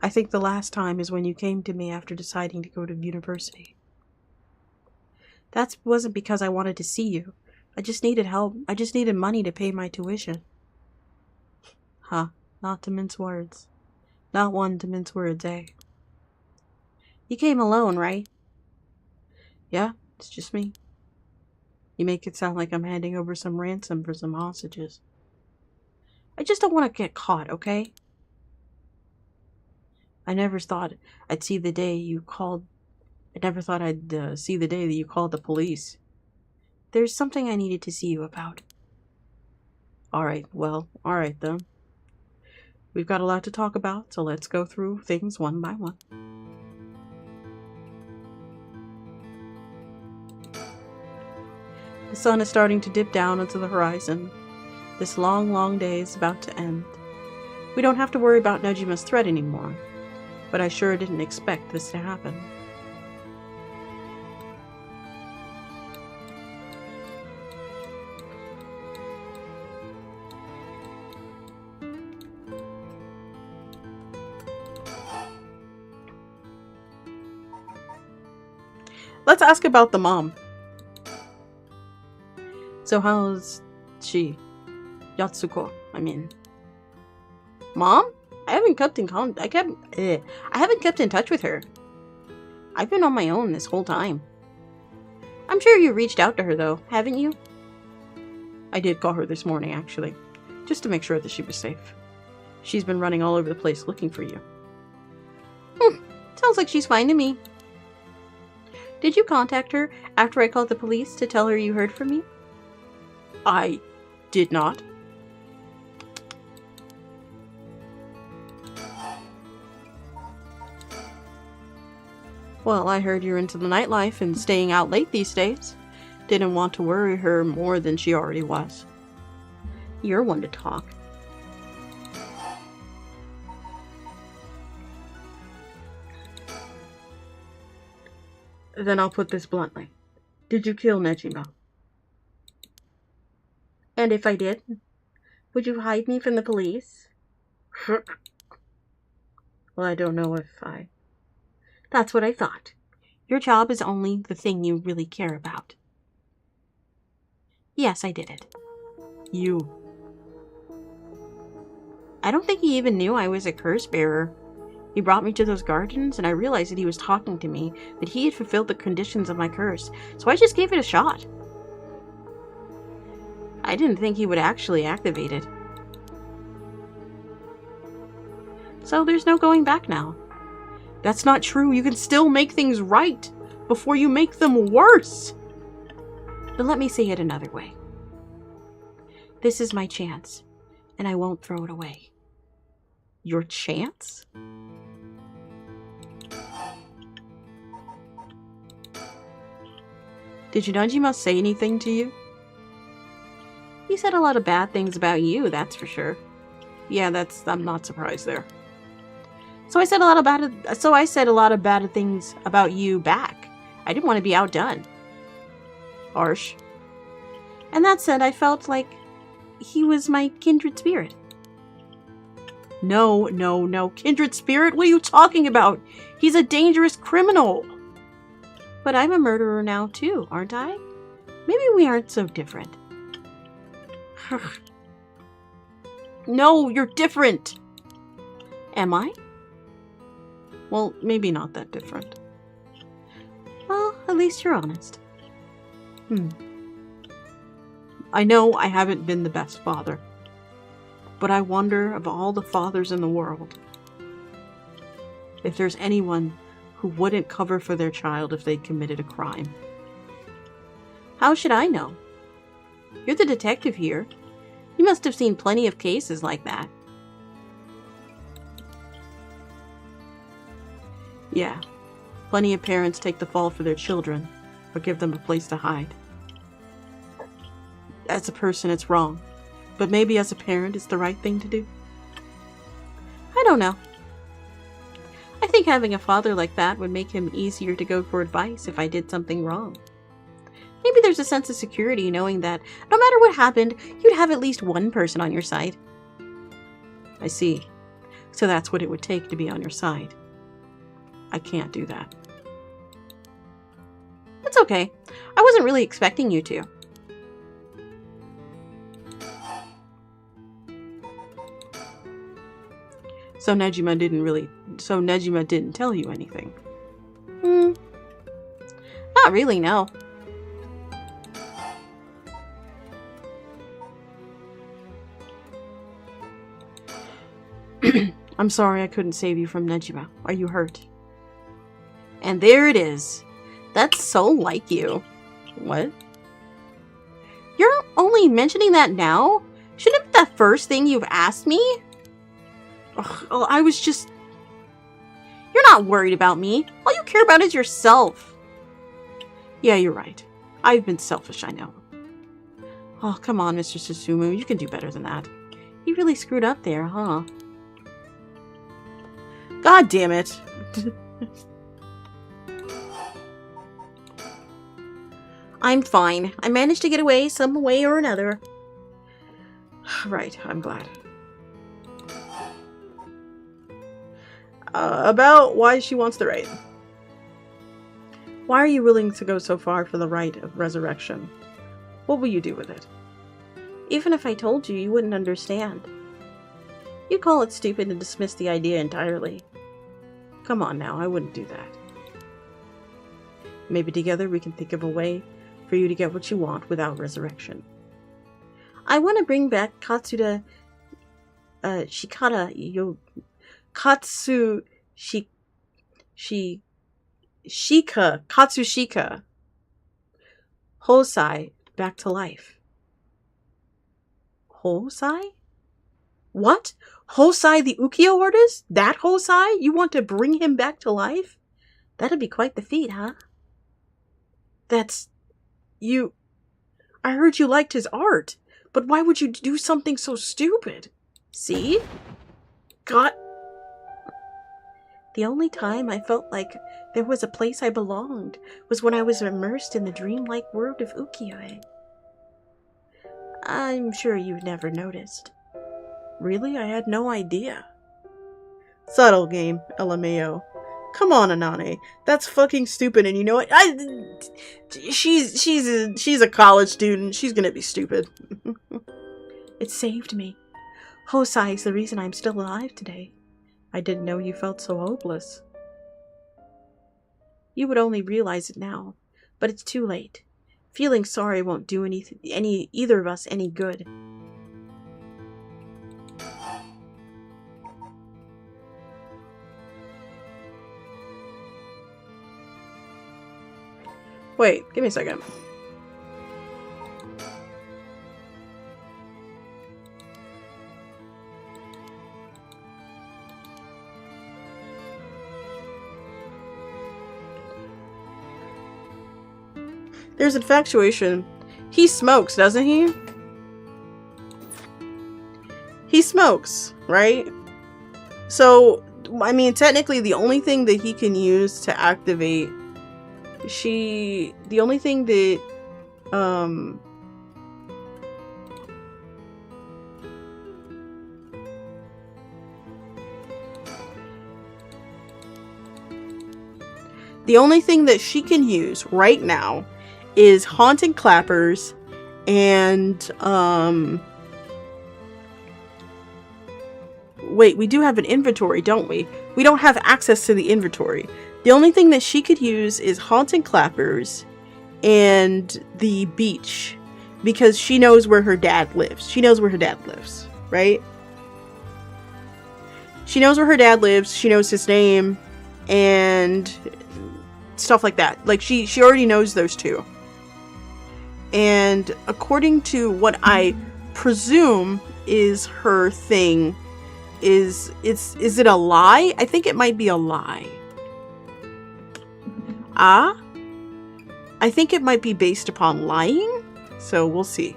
I think the last time is when you came to me after deciding to go to university. That wasn't because I wanted to see you. I just needed help. I just needed money to pay my tuition. Huh, not to mince words. Not one to mince words, eh? You came alone, right? Yeah, it's just me. You make it sound like I'm handing over some ransom for some hostages. I just don't want to get caught, okay? I never thought I'd see the day you called. I never thought I'd see the day that you called the police. There's something I needed to see you about. Alright then. We've got a lot to talk about, so let's go through things one by one. The sun is starting to dip down into the horizon. This long, long day is about to end. We don't have to worry about Nejima's threat anymore, but I sure didn't expect this to happen. Let's ask about the mom. So how's she? Yatsuko, I mean. Mom? I haven't kept in touch with her. I've been on my own this whole time. I'm sure you reached out to her though, haven't you? I did call her this morning actually, just to make sure that she was safe. She's been running all over the place looking for you. Sounds like she's fine to me. Did you contact her after I called the police to tell her you heard from me? I did not. Well, I heard you're into the nightlife and staying out late these days. Didn't want to worry her more than she already was. You're one to talk. Then I'll put this bluntly. Did you kill Nejima? And if I did, would you hide me from the police? Well, I don't know if I... That's what I thought. Your job is only the thing you really care about. Yes, I did it. You. I don't think he even knew I was a curse bearer. He brought me to those gardens, and I realized that he was talking to me, that he had fulfilled the conditions of my curse, so I just gave it a shot. I didn't think he would actually activate it. So there's no going back now. That's not true. You can still make things right before you make them worse. But let me say it another way. This is my chance, and I won't throw it away. Your chance? Did Nejima say anything to you? He said a lot of bad things about you, that's for sure. Yeah, I'm not surprised there. So I said a lot of bad things about you back. I didn't want to be outdone. Harsh. And that said, I felt like he was my kindred spirit. No. Kindred spirit? What are you talking about? He's a dangerous criminal. But I'm a murderer now too, aren't I? Maybe we aren't so different. No, you're different. Am I? Well, maybe not that different. Well, at least you're honest. I know I haven't been the best father, but I wonder, of all the fathers in the world, if there's anyone who wouldn't cover for their child if they'd committed a crime. How should I know? You're the detective here. You must have seen plenty of cases like that. Yeah, plenty of parents take the fall for their children, or give them a place to hide. As a person, it's wrong, but maybe as a parent, it's the right thing to do. I don't know. I think having a father like that would make him easier to go for advice if I did something wrong. Maybe there's a sense of security knowing that no matter what happened, you'd have at least one person on your side. I see. So that's what it would take to be on your side. I can't do that. It's okay. I wasn't really expecting you to. So Nejima didn't tell you anything? Not really, no. I'm sorry I couldn't save you from Nejima. Are you hurt? And there it is. That's so like you. What? You're only mentioning that now? Shouldn't it be the first thing you've asked me? Ugh, I was just... You're not worried about me. All you care about is yourself. Yeah, you're right. I've been selfish, I know. Oh, come on, Mr. Susumu. You can do better than that. You really screwed up there, huh? God damn it. I'm fine. I managed to get away some way or another. Right, I'm glad. About why she wants the right. Why are you willing to go so far for the right of resurrection? What will you do with it? Even if I told you, you wouldn't understand. You call it stupid and dismiss the idea entirely. Come on now, I wouldn't do that. Maybe together we can think of a way for you to get what you want without resurrection. I want to bring back Katsushika Hosai back to life. Hosai? What? Hosai the ukiyo artist? That Hosai? You want to bring him back to life? That'd be quite the feat, huh? That's... You... I heard you liked his art, but why would you do something so stupid? See? God... The only time I felt like there was a place I belonged was when I was immersed in the dreamlike world of ukiyo-e. I'm sure you've never noticed. Really? I had no idea. Subtle game, LMAO. Come on, Anane. That's fucking stupid, and you know what? She's a college student. She's gonna be stupid. It saved me. Hosai is the reason I'm still alive today. I didn't know you felt so hopeless. You would only realize it now, but it's too late. Feeling sorry won't do either of us any good. Wait, give me a second. There's infatuation. He smokes, doesn't he? He smokes, right? So, I mean, technically the only thing that he can use to activate the only thing that the only thing that she can use right now is Haunting Clappers and wait, we do have an inventory, don't we? We don't have access to the inventory. The only thing that she could use is Haunting Clappers and the beach, because she knows where her dad lives. She knows where her dad lives, right? She knows where her dad lives. She knows his name and stuff like that. Like she already knows those two. And according to what I presume is her thing, is it a lie? I think it might be a lie. I think it might be based upon lying, so we'll see.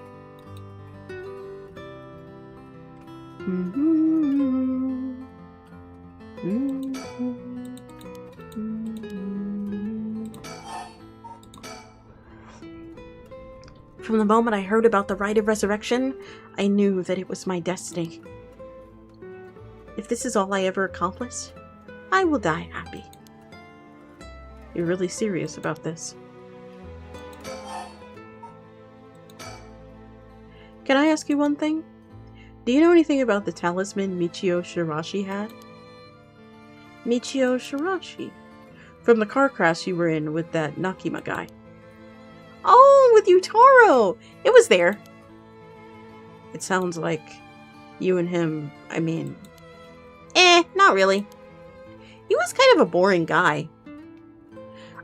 From the moment I heard about the rite of resurrection, I knew that it was my destiny. If this is all I ever accomplish, I will die happy. You're really serious about this. Can I ask you one thing? Do you know anything about the talisman Michio Shirashi had? Michio Shirashi? From the car crash you were in with that Nakima guy. Oh, with Yutaro! It was there. It sounds like you and him, not really. He was kind of a boring guy.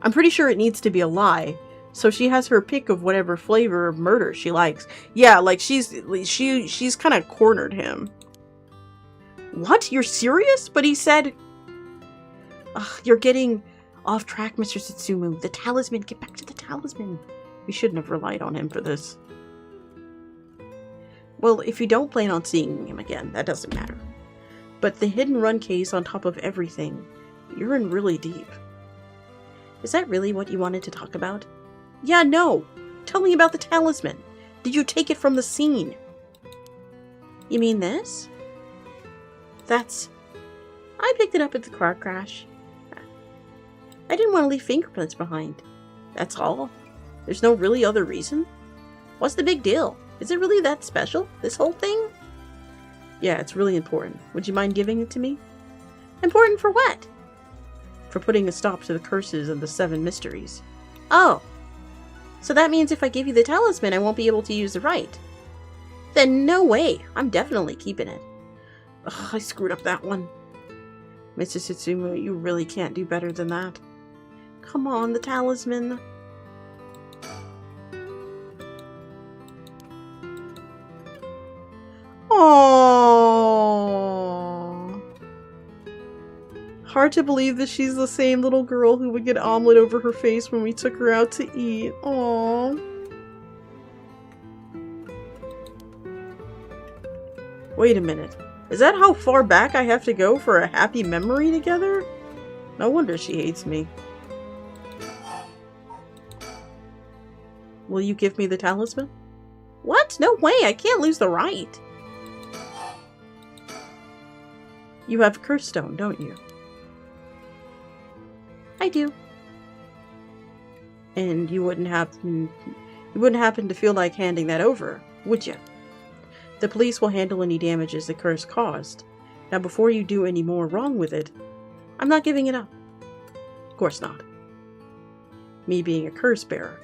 I'm pretty sure it needs to be a lie, so she has her pick of whatever flavor of murder she likes. Yeah, like she's kind of cornered him. What? You're serious? But he said... Ugh, you're getting off track, Mr. Satsumu. The talisman. Get back to the talisman. We shouldn't have relied on him for this. Well, if you don't plan on seeing him again, that doesn't matter. But the hidden run case on top of everything, you're in really deep. Is that really what you wanted to talk about? Yeah, no. Tell me about the talisman. Did you take it from the scene? You mean this? I picked it up at the car crash. I didn't want to leave fingerprints behind. That's all. There's no really other reason. What's the big deal? Is it really that special, this whole thing? Yeah, it's really important. Would you mind giving it to me? Important for what? For putting a stop to the curses and the 7 mysteries. Oh. So that means if I give you the talisman, I won't be able to use the rite. Then no way. I'm definitely keeping it. Ugh, I screwed up that one. Mr. Satsumu, you really can't do better than that. Come on, the talisman. Aww. Hard to believe that she's the same little girl who would get omelet over her face when we took her out to eat. Aww. Wait a minute. Is that how far back I have to go for a happy memory together? No wonder she hates me. Will you give me the talisman? What? No way! I can't lose the rite! You have a curse stone, don't you? I do. And you wouldn't happen to feel like handing that over, would you? The police will handle any damages the curse caused. Now before you do any more wrong with it, I'm not giving it up. Of course not. Me being a curse bearer.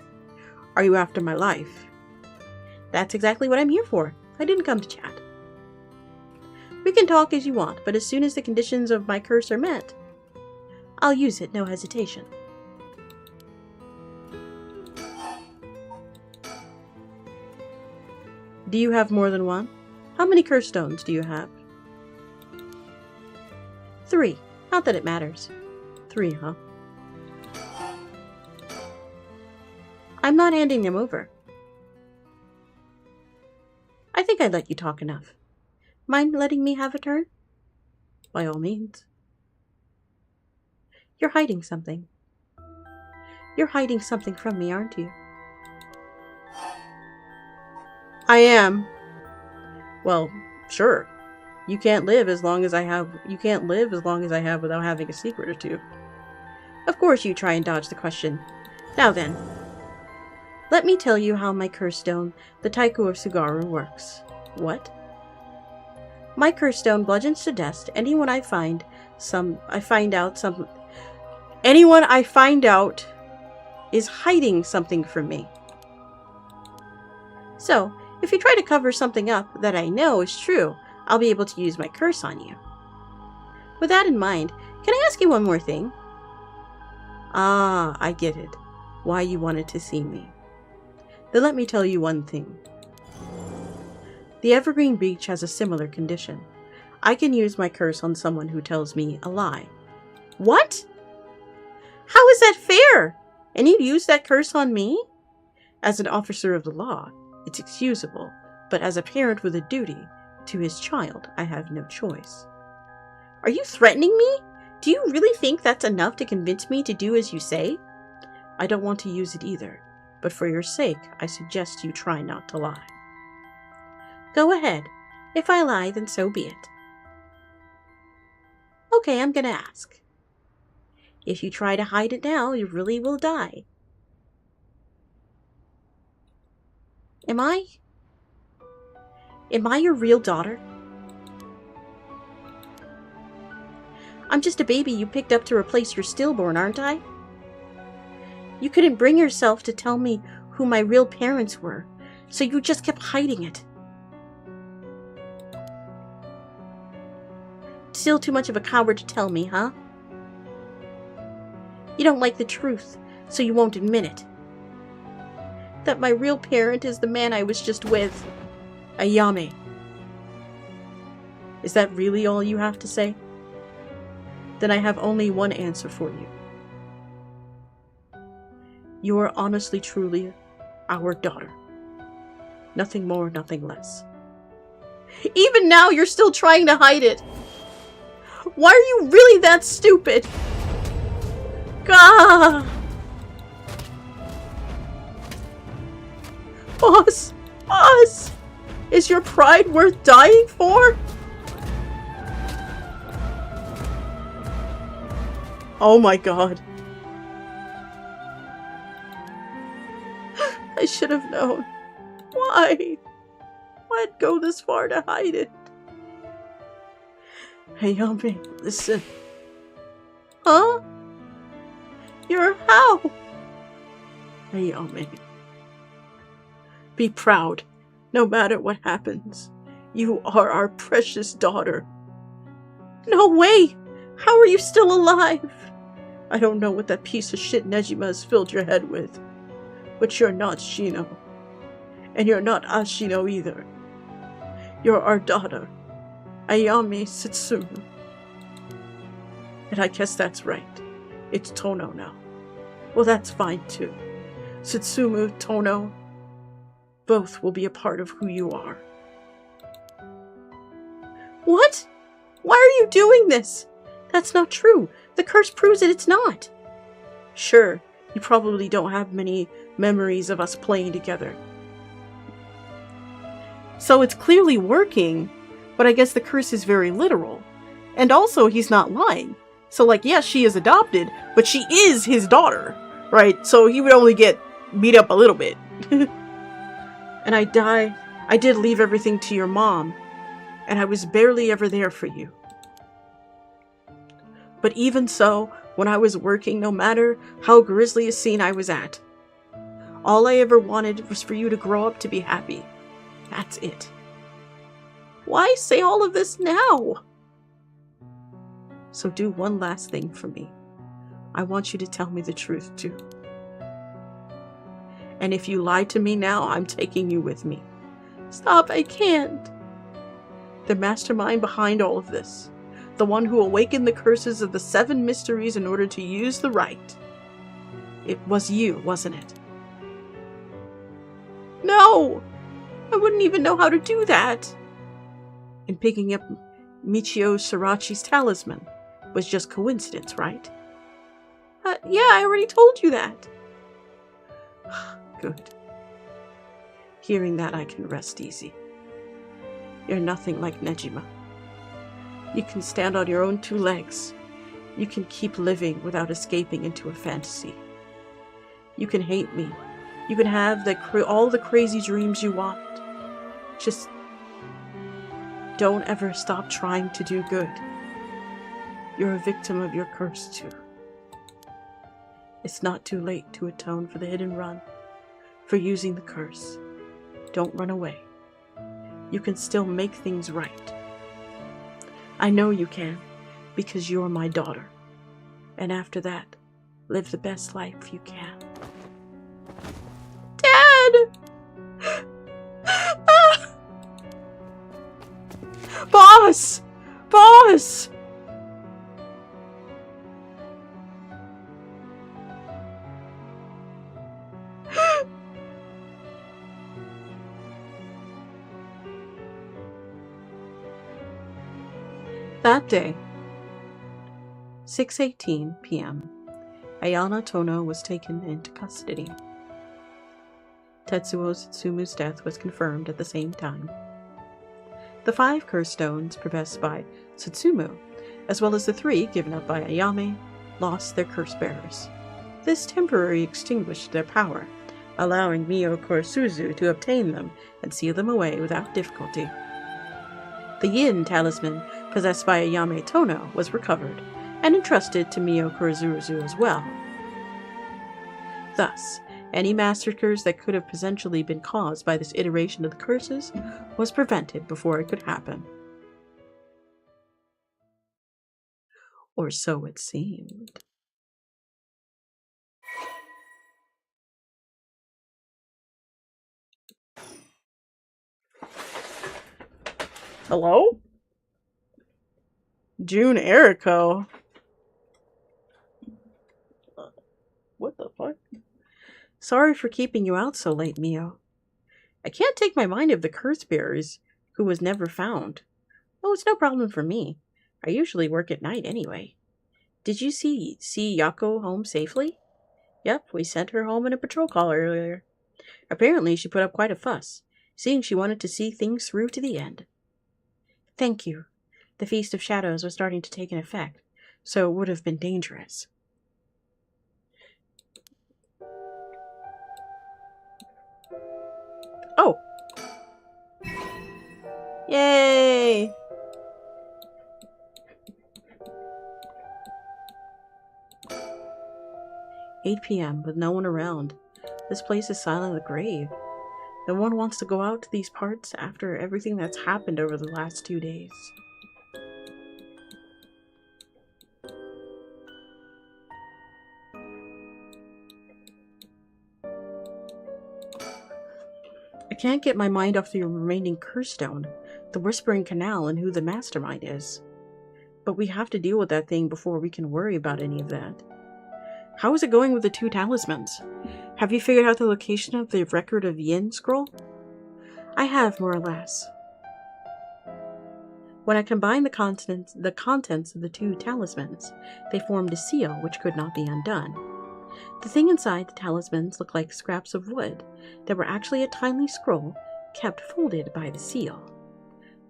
Are you after my life? That's exactly what I'm here for. I didn't come to chat. We can talk as you want, but as soon as the conditions of my curse are met, I'll use it, no hesitation. Do you have more than one? How many curse stones do you have? 3. Not that it matters. 3, huh? I'm not handing them over. I think I'd let you talk enough. Mind letting me have a turn? By all means. You're hiding something. You're hiding something from me, aren't you? I am. Well, sure. You can't live as long as I have without having a secret or two. Of course you try and dodge the question. Now then, let me tell you how my curse stone, the Taiko of Sugaru, works. What? My curse stone bludgeons to death anyone I find out is hiding something from me. So, if you try to cover something up that I know is true, I'll be able to use my curse on you. With that in mind, can I ask you one more thing? Ah, I get it. Why you wanted to see me. Then let me tell you one thing. The Evergreen Beach has a similar condition. I can use my curse on someone who tells me a lie. What? How is that fair? And you use that curse on me? As an officer of the law, it's excusable, but as a parent with a duty to his child, I have no choice. Are you threatening me? Do you really think that's enough to convince me to do as you say? I don't want to use it either, but for your sake, I suggest you try not to lie. Go ahead. If I lie, then so be it. Okay, I'm gonna ask. If you try to hide it now, you really will die. Am I your real daughter? I'm just a baby you picked up to replace your stillborn, aren't I? You couldn't bring yourself to tell me who my real parents were, so you just kept hiding it. Still too much of a coward to tell me, huh? You don't like the truth, so you won't admit it. That my real parent is the man I was just with, Ayame. Is that really all you have to say? Then I have only one answer for you. You are honestly, truly our daughter. Nothing more, nothing less. Even now, you're still trying to hide it. Why are you really that stupid? Gah! Boss! Boss! Is your pride worth dying for? Oh my god. I should have known. Why? Why'd go this far to hide it? Ayame, listen. Huh? You're how? Ayame. Be proud, no matter what happens. You are our precious daughter. No way! How are you still alive? I don't know what that piece of shit Nejima has filled your head with, but you're not Shino. And you're not Ashino either. You're our daughter, Ayame Setsumu. And I guess that's right. It's Tono now. Well, that's fine too. Setsumu, Tono, both will be a part of who you are. What? Why are you doing this? That's not true. The curse proves that it's not. Sure, you probably don't have many memories of us playing together. So it's clearly working, but I guess the curse is very literal. And also, he's not lying. So, like, yes, she is adopted, but she is his daughter, right? So he would only get beat up a little bit. And I did leave everything to your mom, and I was barely ever there for you. But even so, when I was working, no matter how grisly a scene I was at, all I ever wanted was for you to grow up to be happy. That's it. Why say all of this now? So do one last thing for me. I want you to tell me the truth too. And if you lie to me now, I'm taking you with me. Stop, I can't. The mastermind behind all of this, the one who awakened the curses of the 7 mysteries in order to use the right. It was you, wasn't it? No! I wouldn't even know how to do that. And picking up Michio Sirachi's talisman was just coincidence, right? Yeah, I already told you that. Good. Hearing that, I can rest easy. You're nothing like Nejima. You can stand on your own 2 legs. You can keep living without escaping into a fantasy. You can hate me. You can have all the crazy dreams you want. Just don't ever stop trying to do good. You're a victim of your curse too. It's not too late to atone for the hidden run, for using the curse. Don't run away. You can still make things right. I know you can, because you're my daughter. And after that, live the best life you can. Dad! Boss! Boss! That day, 6:18 p.m., Ayana Tono was taken into custody. Tetsuo Satsumu's death was confirmed at the same time. The 5 curse stones possessed by Satsumu, as well as the 3 given up by Ayame, lost their curse bearers. This temporarily extinguished their power, allowing Mio Kurosuzu to obtain them and seal them away without difficulty. The Yin talisman possessed by Ayame Tono was recovered and entrusted to Mio Kurosuzu as well. Thus, any massacres that could have potentially been caused by this iteration of the curses was prevented before it could happen. Or so it seemed. Hello? June Eriko. What the fuck? Sorry for keeping you out so late, Mio. I can't take my mind off the curse bearers, who was never found. Oh, it's no problem for me. I usually work at night anyway. Did you see Yako home safely? Yep, we sent her home in a patrol call earlier. Apparently she put up quite a fuss, seeing she wanted to see things through to the end. Thank you. The Feast of Shadows was starting to take an effect, so it would have been dangerous. Oh! Yay! "8 p.m. with no one around. This place is silent as the grave. No one wants to go out to these parts after everything that's happened over the last 2 days. I can't get my mind off the remaining curse stone, the Whispering Canal, and who the mastermind is. But we have to deal with that thing before we can worry about any of that. How is it going with the 2 talismans? Have you figured out the location of the Record of Yin scroll? I have, more or less. When I combined the contents of the 2 talismans, they formed a seal which could not be undone. The thing inside the talismans looked like scraps of wood that were actually a tiny scroll kept folded by the seal.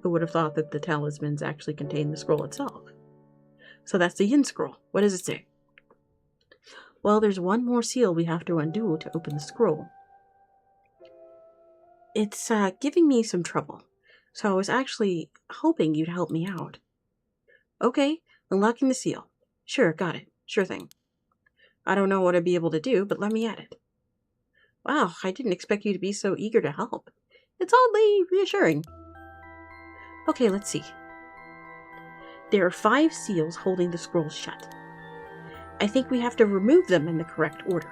Who would have thought that the talismans actually contained the scroll itself? So that's the Yin scroll. What does it say? Well, there's one more seal we have to undo to open the scroll. It's giving me some trouble, so I was actually hoping you'd help me out. Okay, unlocking the seal. Sure, got it. Sure thing. I don't know what I'd be able to do, but let me at it. Wow, I didn't expect you to be so eager to help. It's oddly reassuring. Okay, let's see. There are 5 seals holding the scroll shut. I think we have to remove them in the correct order.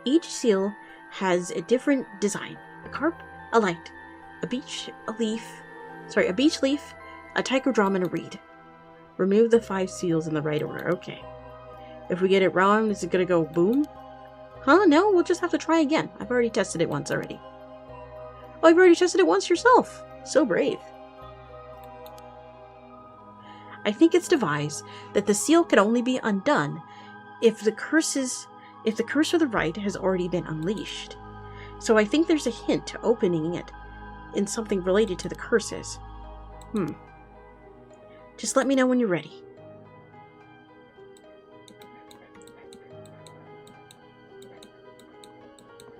Each seal has a different design. A carp, a light, a beech leaf, a tychodrum, and a reed. Remove the 5 seals in the right order. Okay. If we get it wrong, is it gonna go boom? Huh? No, we'll just have to try again. I've already tested it once already. Oh, you've already tested it once yourself. So brave. I think it's devised that the seal can only be undone if the curse of the right has already been unleashed. So I think there's a hint to opening it in something related to the curses. Just let me know when you're ready.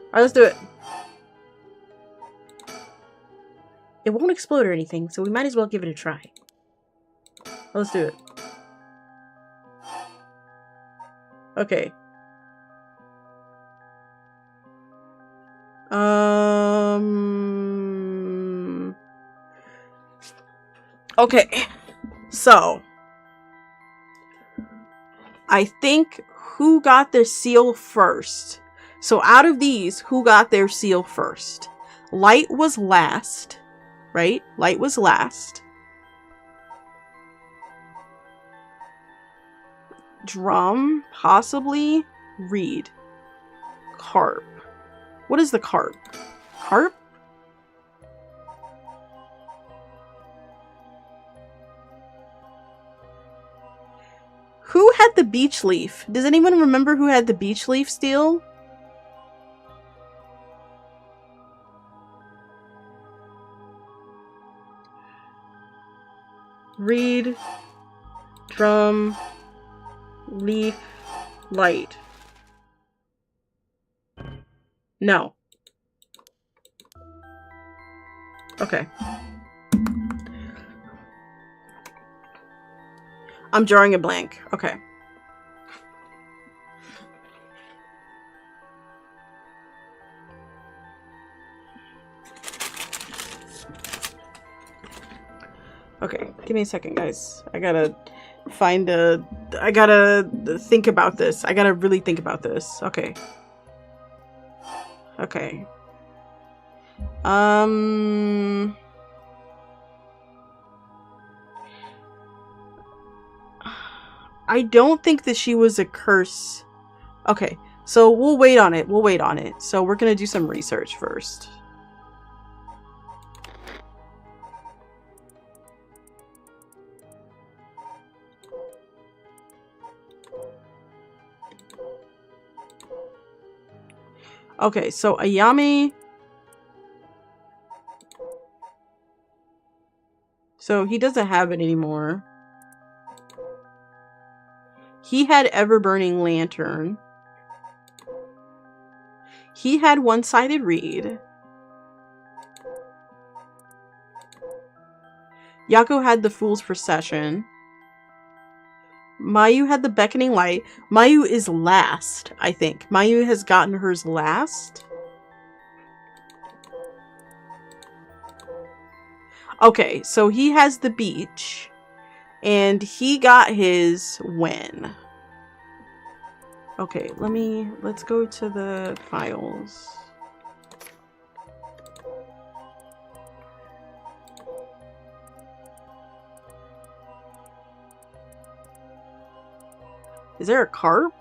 Alright, let's do it. It won't explode or anything, so we might as well give it a try. Let's do it. Okay. Okay. So. I think who got their seal first? So out of these, who got their seal first? Light was last. Right? Light was last. Drum, possibly. Reed. Carp. What is the carp? Carp? Who had the beech leaf? Does anyone remember who had the beech leaf still? reed, drum, leaf, light. No. Okay. I'm drawing a blank. Okay. Okay, give me a second, guys. I gotta think about this. I gotta really think about this. Okay. Okay. I don't think that she was a curse. Okay, so we'll wait on it. We'll wait on it. So we're gonna do some research first. Okay, so Ayame. So he doesn't have it anymore. He had Ever-Burning Lantern. He had One-Sided Reed. Yako had the Fool's Procession. Mayu had the Beckoning Light. Mayu is last, I think. Mayu has gotten hers last. Okay, so he has the beach. And he got his when? Okay, let's go to the files. Is there a carp?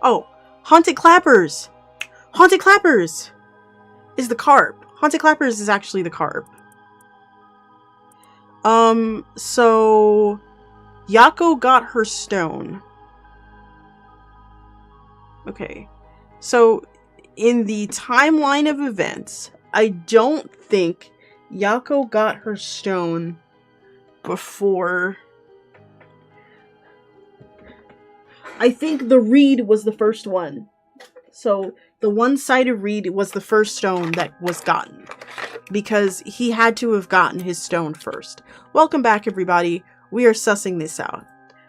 Oh, Haunted Clappers! Haunted Clappers is the carp. Haunted Clappers is actually the carp. So Yako got her stone. Okay. So in the timeline of events, I don't think Yako got her stone before. I think the reed was the first one. So the one-sided reed was the first stone that was gotten. Because he had to have gotten his stone first. Welcome back, everybody. We are sussing this out.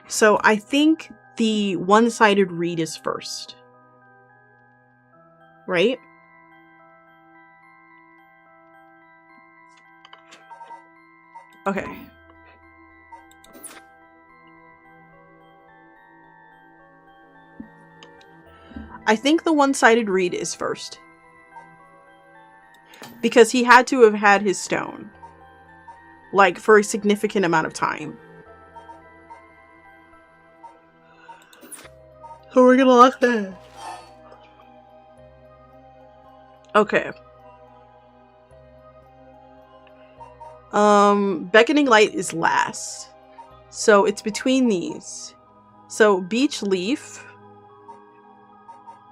So I think the one-sided reed is first. Right? Okay. I think the one-sided reed is first. Because he had to have had his stone. Like, for a significant amount of time. So we're gonna lock that. Okay. Beckoning Light is last. So it's between these. So Beach Leaf.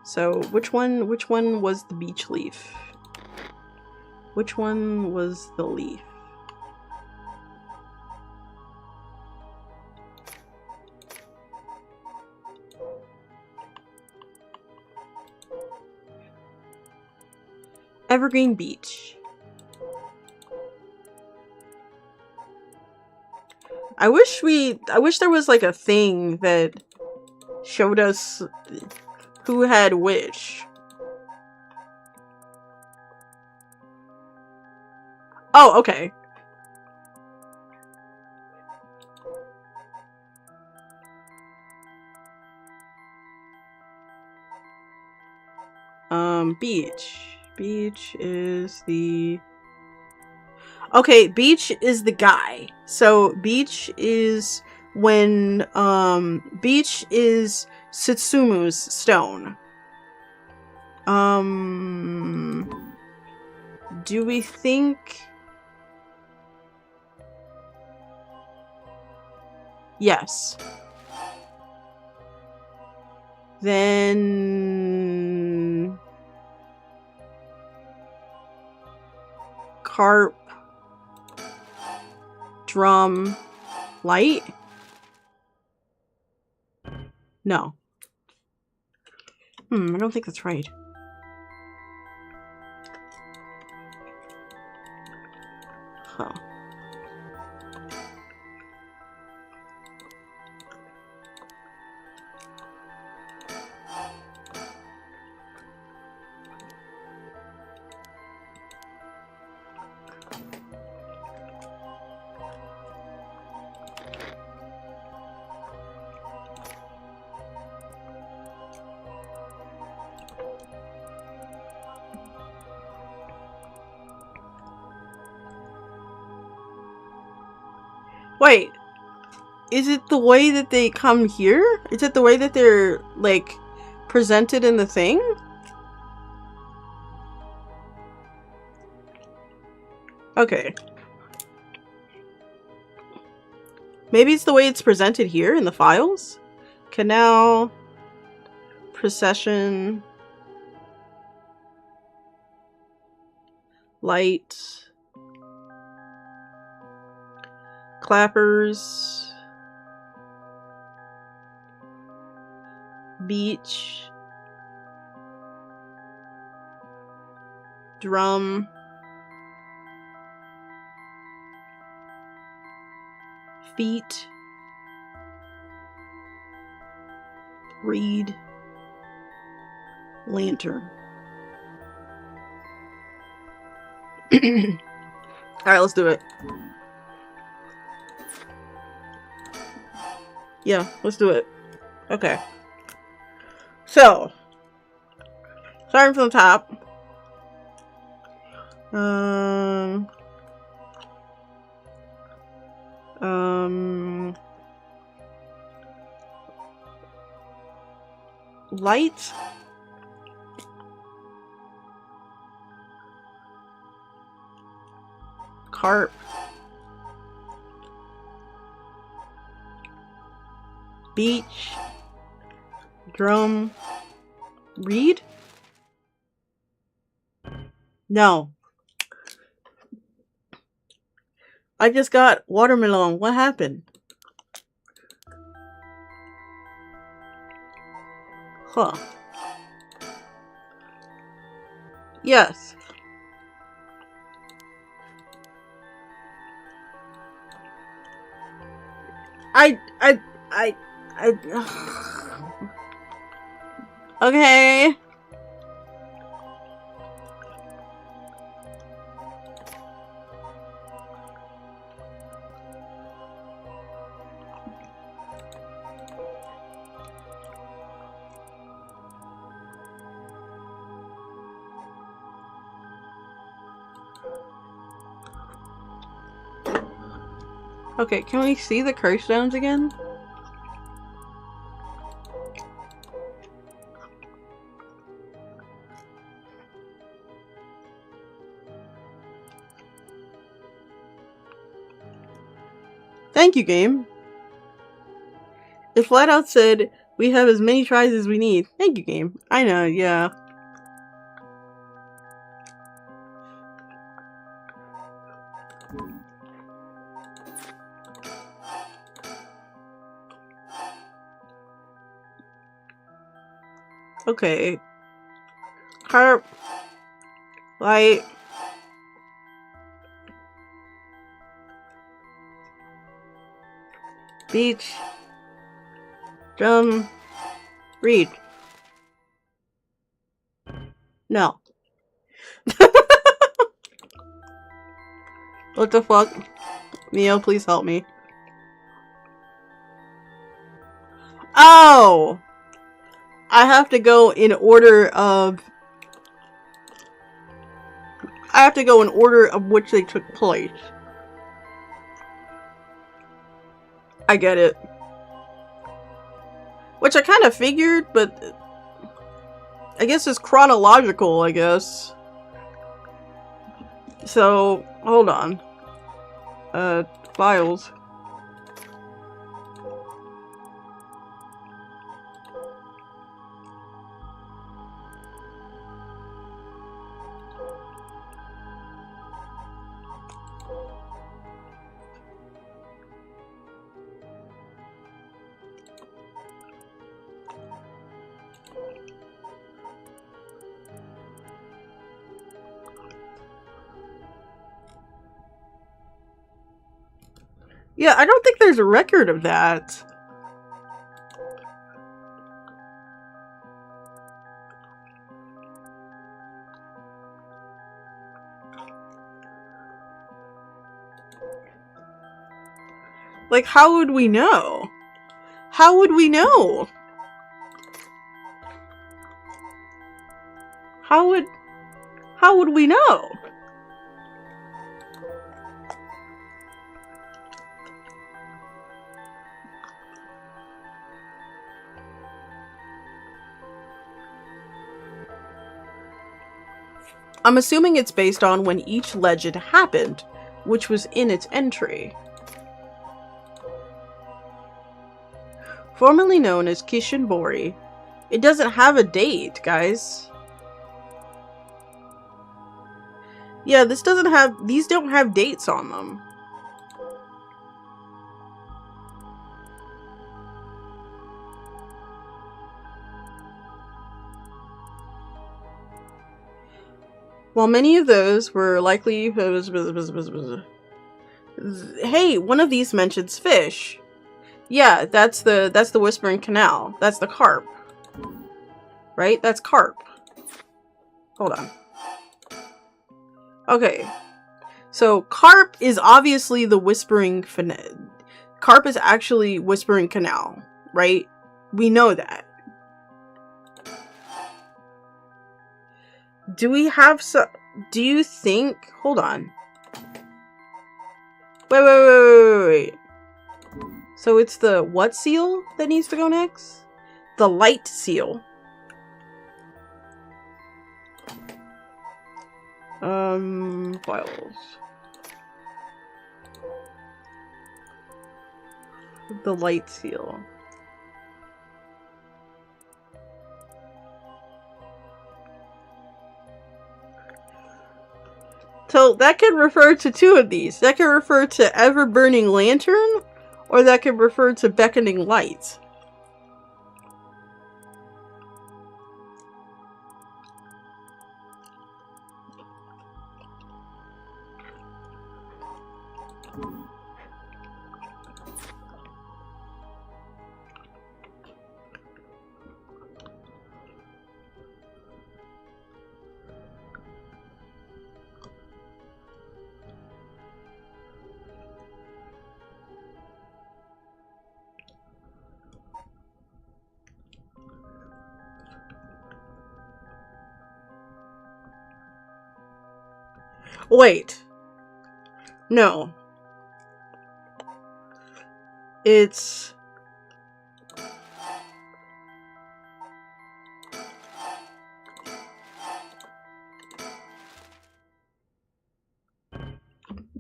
So which one was the beech leaf? Which one was the leaf? Evergreen Beach. I wish there was like a thing that showed us who had which. Oh, okay. Beach. Beach is the... Okay, Beach is the guy. So, Beach is when, Beach is Sutsumu's stone. Do we think... Yes. Then... Carp. Drum. Light? No. I don't think that's right. Huh. Wait, is it the way that they come here? Is it the way that they're, like, presented in the thing? Okay. Maybe it's the way it's presented here in the files? Canal, procession, light, clappers, beach, drum, feet, reed, lantern. Alright, let's do it. Yeah, let's do it. Okay. So, starting from the top. Light. Carp. Beach. Drum. Reed? No. I just got watermelon. What happened? Huh. Yes. Okay. Okay, can we see the curse stones again? Thank you, game. It flat out said, we have as many tries as we need. Thank you, game. I know, yeah. Okay. Carp. Light. Beach. Drum. Reed. No. What the fuck? Neo, please help me. Oh! I have to go in order of... I have to go in order of which they took place. I get it. Which I kind of figured, but... I guess it's chronological, I guess. So, hold on. Files. Yeah, I don't think there's a record of that. Like, how would we know? How would we know? How would we know? I'm assuming it's based on when each legend happened, which was in its entry. Formerly known as Kishinbori, it doesn't have a date, guys. Yeah, these don't have dates on them. While many of those were likely... Hey, one of these mentions fish. Yeah, that's the Whispering Canal. That's the carp. Right? That's carp. Hold on. Okay. So, carp is obviously the Whispering... Carp is actually Whispering Canal, right? We know that. Do we have some... Do you think... Hold on. Wait. So it's the what seal that needs to go next? The light seal. Files. The light seal. So that could refer to two of these. That could refer to ever-burning lantern, or that could refer to beckoning light. Wait. No. It's...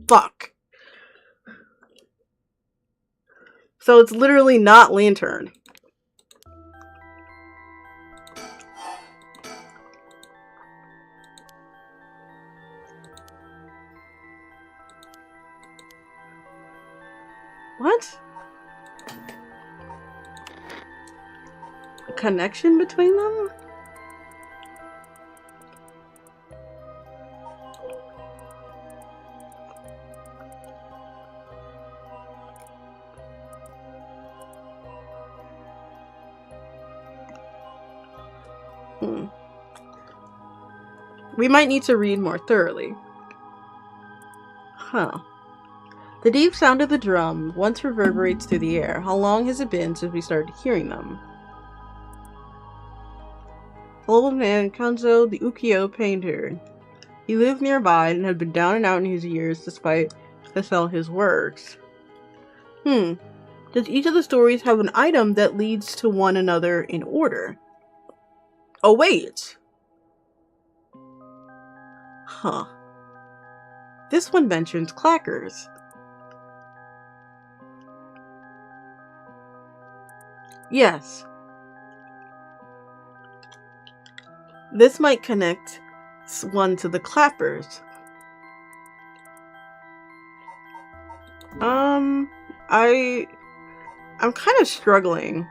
Fuck. So it's literally not lantern. What? A connection between them? We might need to read more thoroughly. Huh. The deep sound of the drum once reverberates through the air. How long has it been since we started hearing them? Old man Kanzo, the ukiyo painter. He lived nearby and had been down and out in his years despite to sell his works. Does each of the stories have an item that leads to one another in order? Oh, wait. Huh. This one mentions clackers. Yes. This might connect one to the clappers. I'm kind of struggling.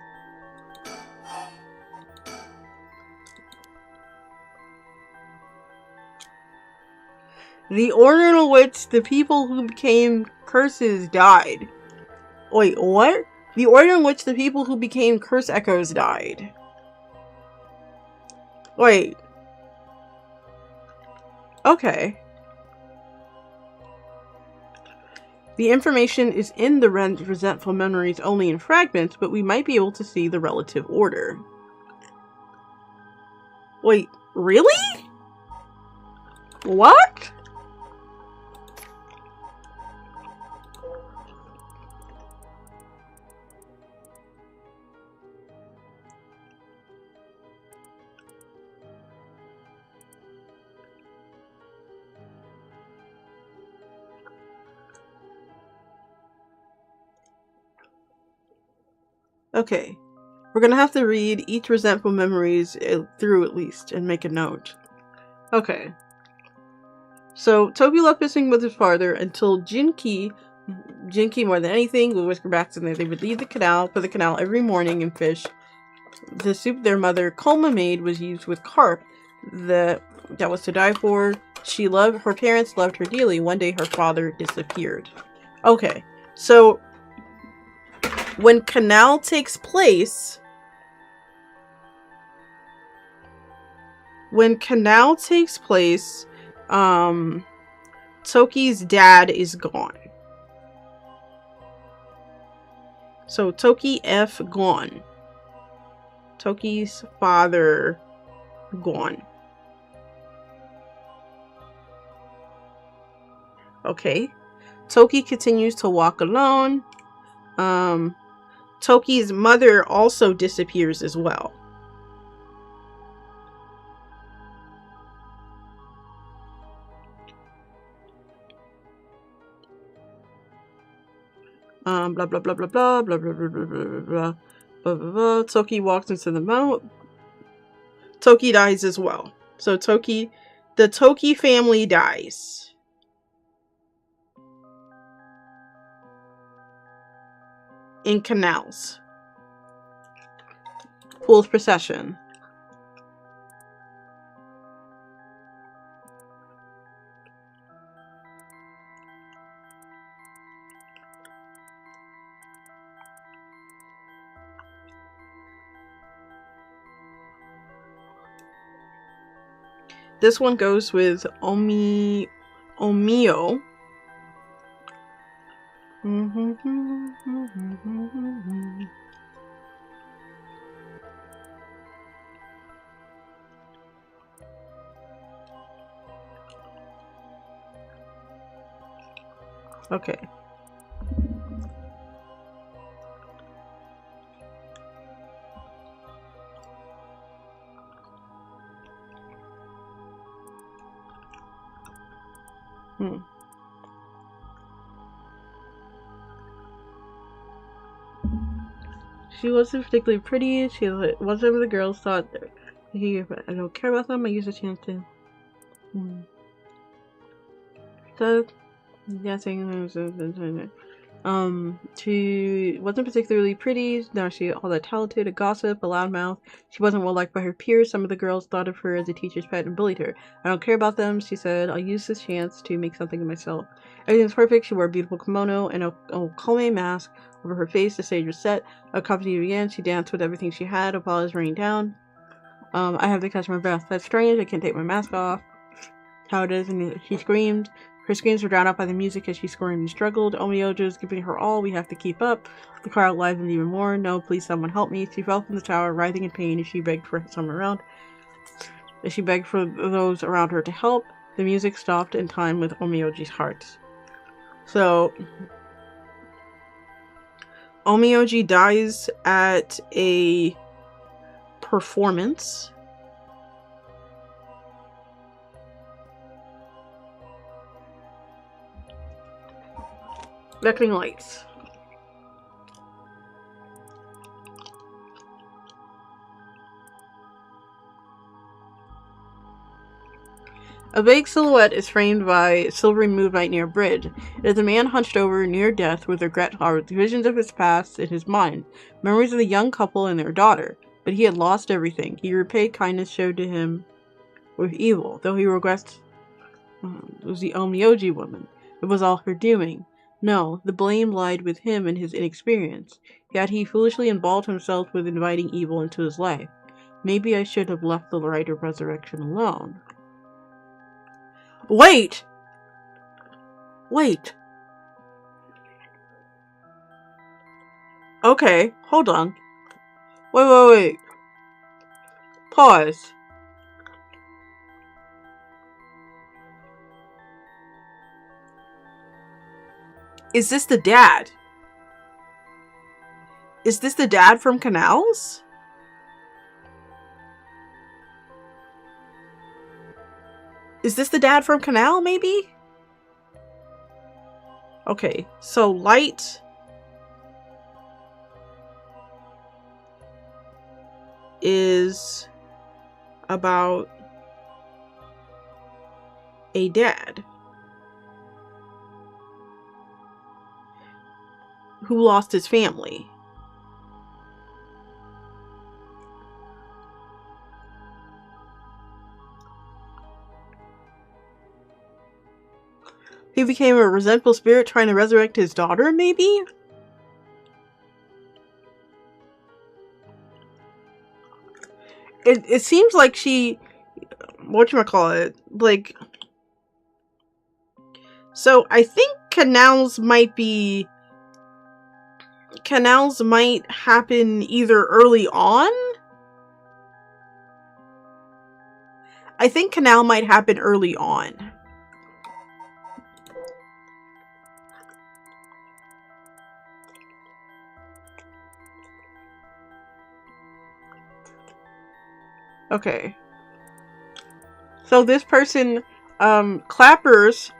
The order in which the people who became curses died. Wait, what? The order in which the people who became curse echoes died. Wait. Okay. The information is in the resentful memories only in fragments, but we might be able to see the relative order. Wait, really? What? Okay. We're gonna have to read each resentful memories through at least and make a note. Okay. So, Toby left fishing with his father until Jinki more than anything would whisper back to them. They would leave the canal for the canal every morning and fish. The soup their mother, Kolma, made was used with carp that was to die for. Her parents loved her dearly. One day her father disappeared. Okay, so when canal takes place, Toki's dad is gone. So Toki F gone. Toki's father gone. Okay. Toki continues to walk alone. Toki's mother also disappears as well. Blah blah blah blah blah blah blah blah blah blah blah blah blah blah. Toki walks into the mount. Toki dies as well. So the Toki family dies. In canals. Fool's procession. This one goes with Omio. Okay. She wasn't particularly pretty. She wasn't some of the girls thought I don't care about them. I use a chance to. So, yeah, she wasn't particularly pretty. Now she all that talented, a gossip, a loudmouth. She wasn't well liked by her peers. Some of the girls thought of her as a teacher's pet and bullied her. I don't care about them, she said. I'll use this chance to make something of myself. Everything's perfect. She wore a beautiful kimono and a Okome mask over her face. The stage was set. A company began. She danced with everything she had. Applause rained down. I have to catch my breath. That's strange. I can't take my mask off. How it is, and she screamed. Her screams were drowned out by the music as she screamed and struggled. Omiojo is giving her all. We have to keep up. The crowd livened even more. No, please, someone help me. She fell from the tower, writhing in pain as she begged for someone around. As she begged for those around her to help, the music stopped in time with Omioji's heart. So, Omioji dies at a performance. Beckoning lights. A vague silhouette is framed by silvery moonlight near a bridge. It is a man hunched over near death with regret or visions of his past in his mind, memories of the young couple and their daughter. But he had lost everything. He repaid kindness showed to him with evil, though he regrets it was the Omioji woman. It was all her doing. No, the blame lied with him and his inexperience. Yet he foolishly involved himself with inviting evil into his life. Maybe I should have left the right of resurrection alone. Wait! Wait. Okay, hold on. Wait. Pause. Is this the dad? Is this the dad from Canals? Is this the dad from Canal, maybe? Okay, so Light is about a dad who lost his family. He became a resentful spirit trying to resurrect his daughter, maybe? It seems like she... whatchamacallit? Like... So, I think Canals might happen either early on? I think Canal might happen early on. Okay. So this person, Clappers,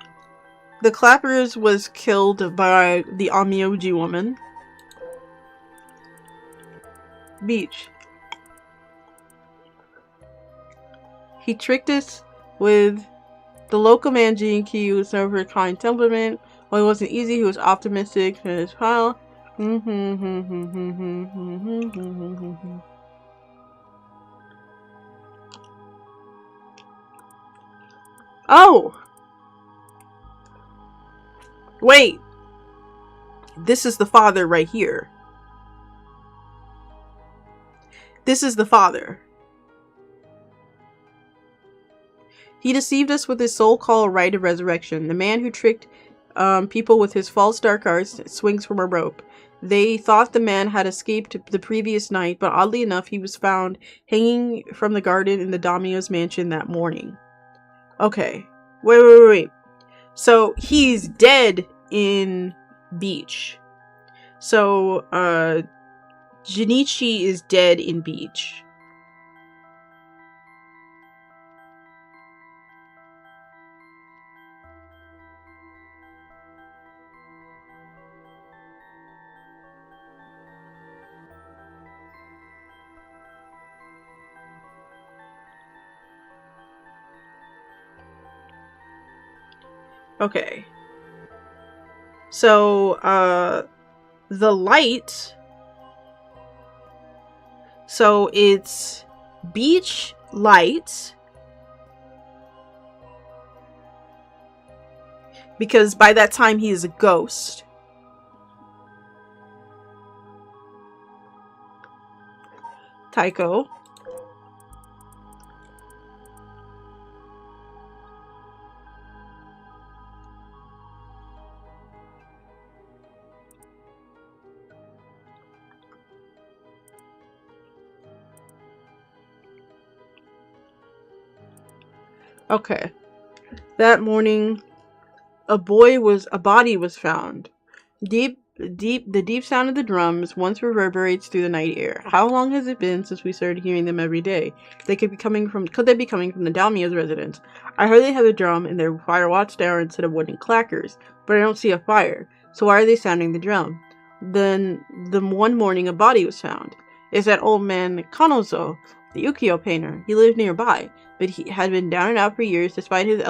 the Clappers was killed by the Amioji woman. Beach. He tricked us with the local man Jinki, who was known for a kind temperament. While it wasn't easy, he was optimistic in his pile. Oh! Wait! This is the father right here. This is the father. He deceived us with his so-called right of resurrection. The man who tricked people with his false dark arts swings from a rope. They thought the man had escaped the previous night, but oddly enough, he was found hanging from the garden in the daimyo's mansion that morning. Okay. Wait. So, he's dead in Beach. So, Jinichi is dead in Beach. Okay. So, the light. So, it's Beach Light. Because by that time, he is a ghost. Taiko. Okay. That morning, a body was found. The deep sound of the drums once reverberates through the night air. How long has it been since we started hearing them every day? Could they be coming from the daimyo's residence? I heard they have a drum in their fire watchtower instead of wooden clackers, but I don't see a fire. So why are they sounding the drum? Then, one morning, a body was found. It's that old man Kanozo, the ukiyo painter. He lived nearby, but he had been down and out for years despite his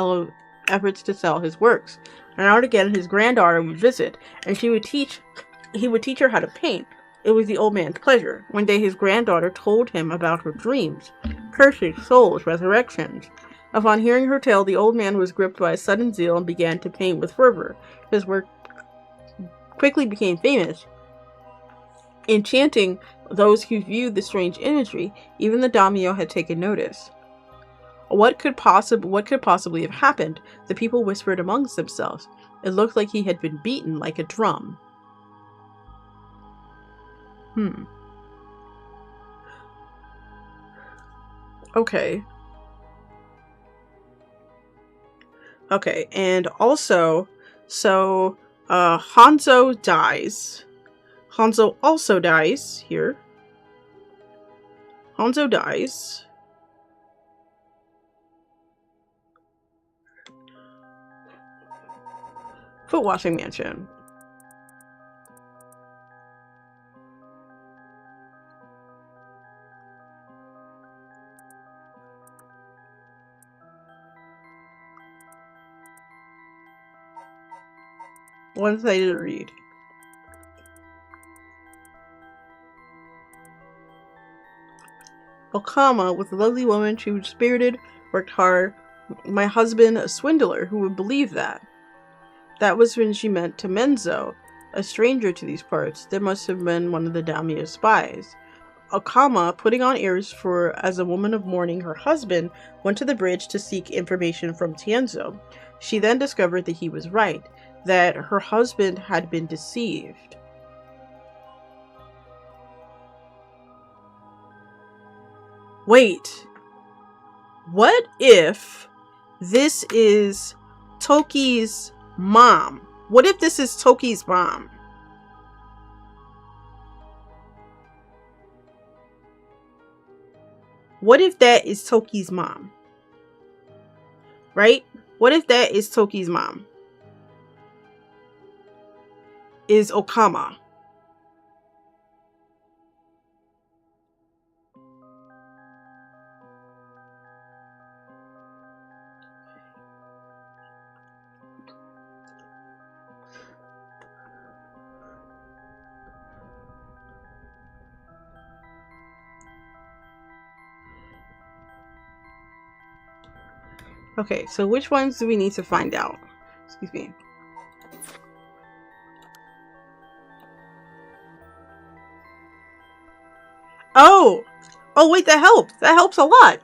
efforts to sell his works. And now and again, his granddaughter would visit, and he would teach her how to paint. It was the old man's pleasure. One day, his granddaughter told him about her dreams, curses, souls, resurrections. Upon hearing her tale, the old man was gripped by a sudden zeal and began to paint with fervor. His work quickly became famous, enchanting those who viewed the strange imagery. Even the daimyo had taken notice. What could possibly have happened? The people whispered amongst themselves. It looked like he had been beaten like a drum. Okay. Okay, and also, so, Hanzo dies. Hanzo also dies here. Hanzo dies. Foot washing mansion. One-sided read. Okama was a lovely woman. She was spirited, worked hard. My husband, a swindler. Who would believe that? That was when she met Temenzo, a stranger to these parts. There must have been one of the daimyo's spies. Okama, putting on airs as a woman of mourning, her husband went to the bridge to seek information from Tienzo. She then discovered that he was right, that her husband had been deceived. Wait, what if this is Toki's mom? What if this is Toki's mom? What if that is Toki's mom? Right? What if that is Toki's mom? Is Okama. Okay, so which ones do we need to find out? Excuse me. Oh! Oh wait, that helps. That helps a lot.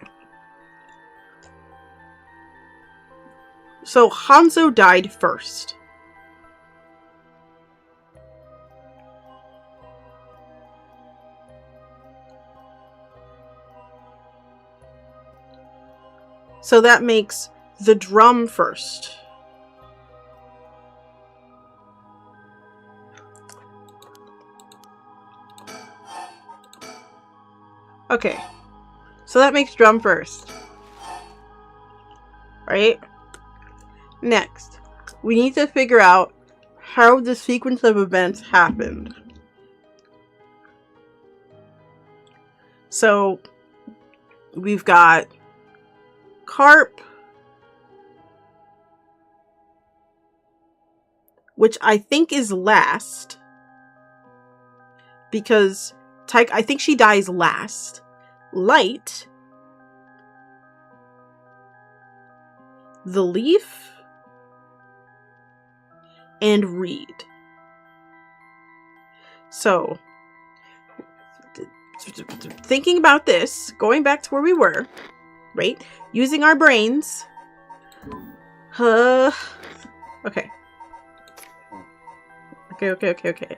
So Hanzo died first. So that makes the drum first. Okay. So that makes drum first. Right? Next, we need to figure out how the sequence of events happened. So we've got Carp, which I think is last, because I think she dies last. Light, the Leaf, and Reed. So, thinking about this, going back to where we were, right? Using our brains. Okay. Okay. Okay.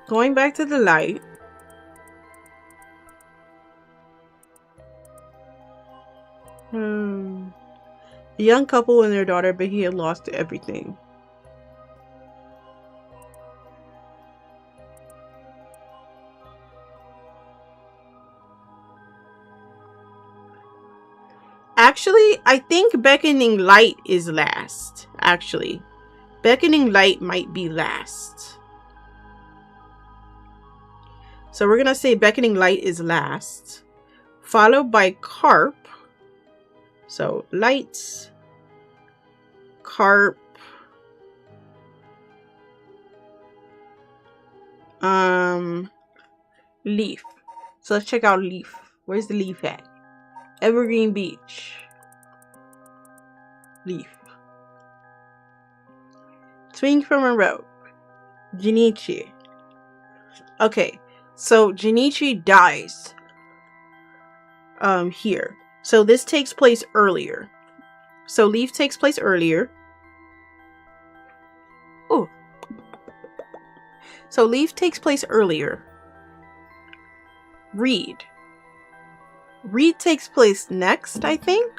Going back to the light. A young couple and their daughter, but he had lost everything. Actually, I think Beckoning Light is last. Actually, Beckoning Light might be last. So we're gonna say Beckoning Light is last, followed by Carp. So Lights, Carp, Leaf. So let's check out Leaf. Where's the Leaf at? Evergreen Beach. Leaf. Swing from a rope. Jinichi. Okay, so Jinichi dies. Here. So this takes place earlier. So Leaf takes place earlier. Oh. So Leaf takes place earlier. Reed. Reed takes place next, I think?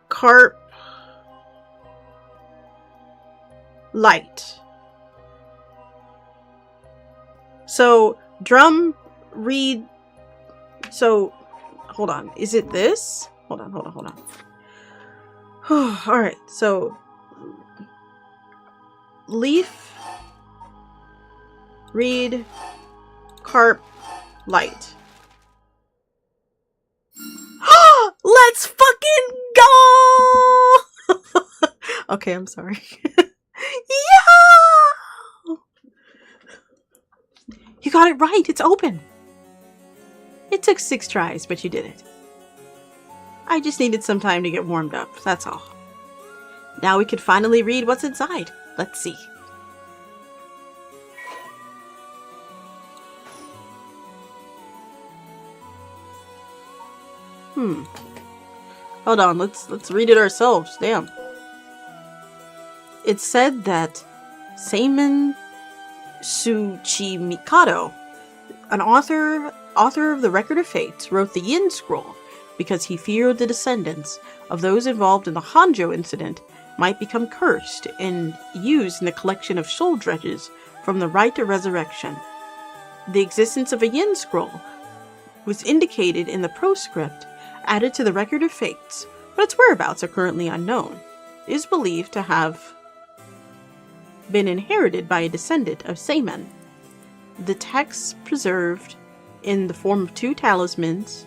Carp. Light. So, Drum, Reed. So, hold on. Is it this? Hold on. Alright, so Leaf, Reed, Carp, Light. Let's fucking go! Okay, I'm sorry. Yeah! You got it right. It's open. It took 6 tries, but you did it. I just needed some time to get warmed up. That's all. Now we can finally read what's inside. Let's see. Hold on, let's read it ourselves. Damn. It said that Seimin Tsuchimikado, an author of the Record of Fates, wrote the Yin Scroll because he feared the descendants of those involved in the Hanjo incident might become cursed and used in the collection of soul dredges from the Rite of Resurrection. The existence of a Yin Scroll was indicated in the proscript added to the Record of Fates, but its whereabouts are currently unknown. It is believed to have been inherited by a descendant of Seimin. The text preserved in the form of 2 talismans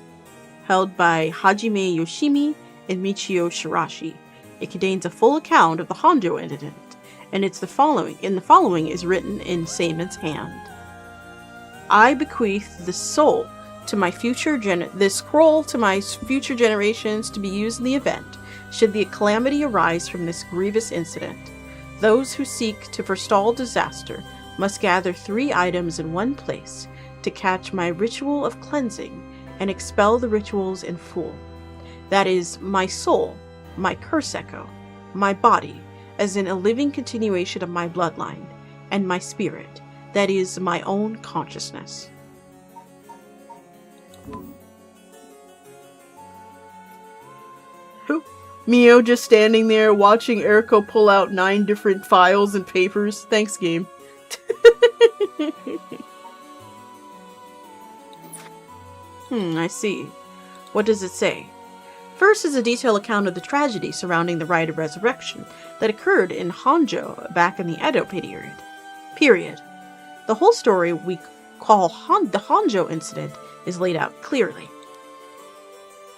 held by Hajime Yoshimi and Michio Shirashi. It contains a full account of the Hanjo incident, and the following is written in Seimin's hand. I bequeath the soul to my this scroll to my future generations to be used in the event, should the calamity arise from this grievous incident. Those who seek to forestall disaster must gather 3 items in one place to catch my ritual of cleansing and expel the rituals in full. That is, my soul, my curse echo, my body, as in a living continuation of my bloodline, and my spirit, that is, my own consciousness. Mio just standing there watching Eriko pull out 9 different files and papers. Thanks, game. I see. What does it say? First is a detailed account of the tragedy surrounding the Rite of Resurrection that occurred in Hanjo back in the Edo period. The whole story we call the Hanjo incident is laid out clearly.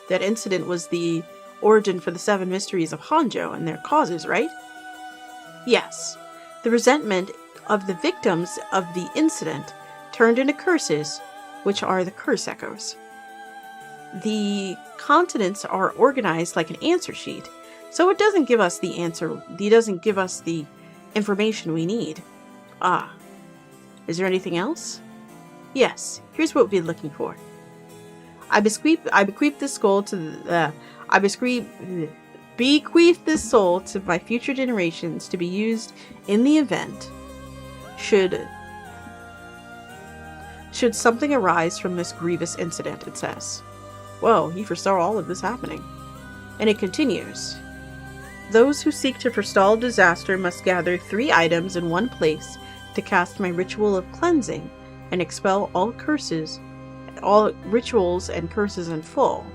That incident was the origin for the 7 mysteries of Hanjo and their causes, right? Yes. The resentment of the victims of the incident turned into curses, which are the curse echoes. The continents are organized like an answer sheet, so it doesn't give us the answer. It doesn't give us the information we need. Ah. Is there anything else? Yes. Here's what we're looking for. I bequeath this soul to bequeath this soul to my future generations to be used in the event should something arise from this grievous incident, it says. Whoa, you foresaw all of this happening. And it continues. Those who seek to forestall disaster must gather 3 items in one place to cast my ritual of cleansing and expel all rituals and curses in full.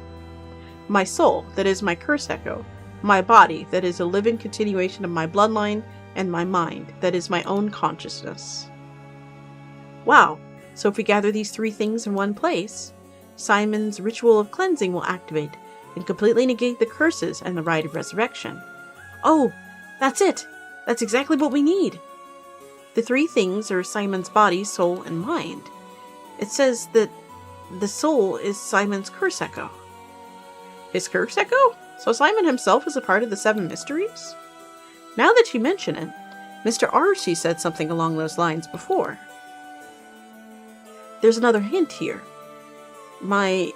My soul, that is my curse echo, my body, that is a living continuation of my bloodline, and my mind, that is my own consciousness. Wow, so if we gather these 3 things in one place, Simon's ritual of cleansing will activate and completely negate the curses and the Rite of Resurrection. Oh, that's it! That's exactly what we need! The 3 things are Simon's body, soul, and mind. It says that the soul is Simon's curse echo. His curse echo? So Simon himself is a part of the 7 mysteries? Now that you mention it, Mr. Archie said something along those lines before. There's another hint here. My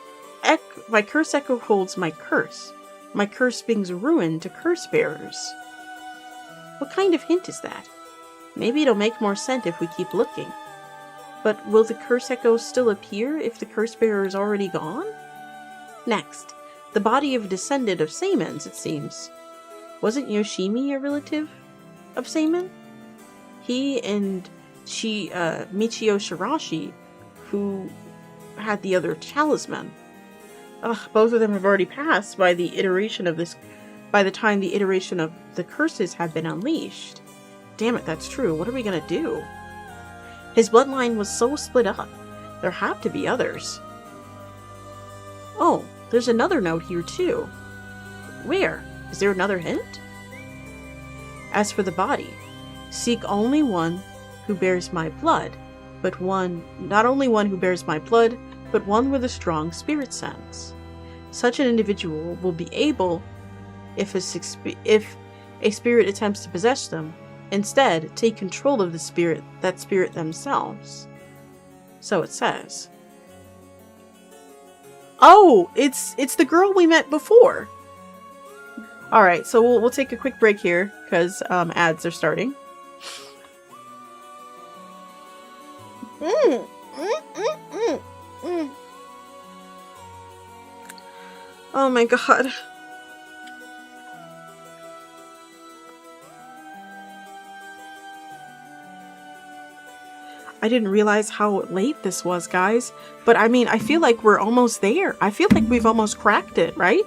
curse echo holds my curse. My curse brings ruin to curse bearers. What kind of hint is that? Maybe it'll make more sense if we keep looking. But will the curse echo still appear if the curse bearer is already gone? Next, the body of a descendant of Seimon's, it seems. Wasn't Yoshimi a relative of Seimon? He and Michio Shirashi, who had the other talisman. Both of them have already passed by the time the iteration of the curses had been unleashed. Damn it, that's true. What are we gonna do? His bloodline was so split up. There have to be others. Oh, there's another note here too. Where? Is there another hint? As for the body, seek only one who bears my blood, not only one who bears my blood, but one with a strong spirit sense. Such an individual will be able, if a spirit attempts to possess them, instead take control of that spirit themselves. So it says. Oh, it's the girl we met before. All right, so we'll take a quick break here because ads are starting. Oh my god. I didn't realize how late this was, guys. But I mean, I feel like we're almost there. I feel like we've almost cracked it, right?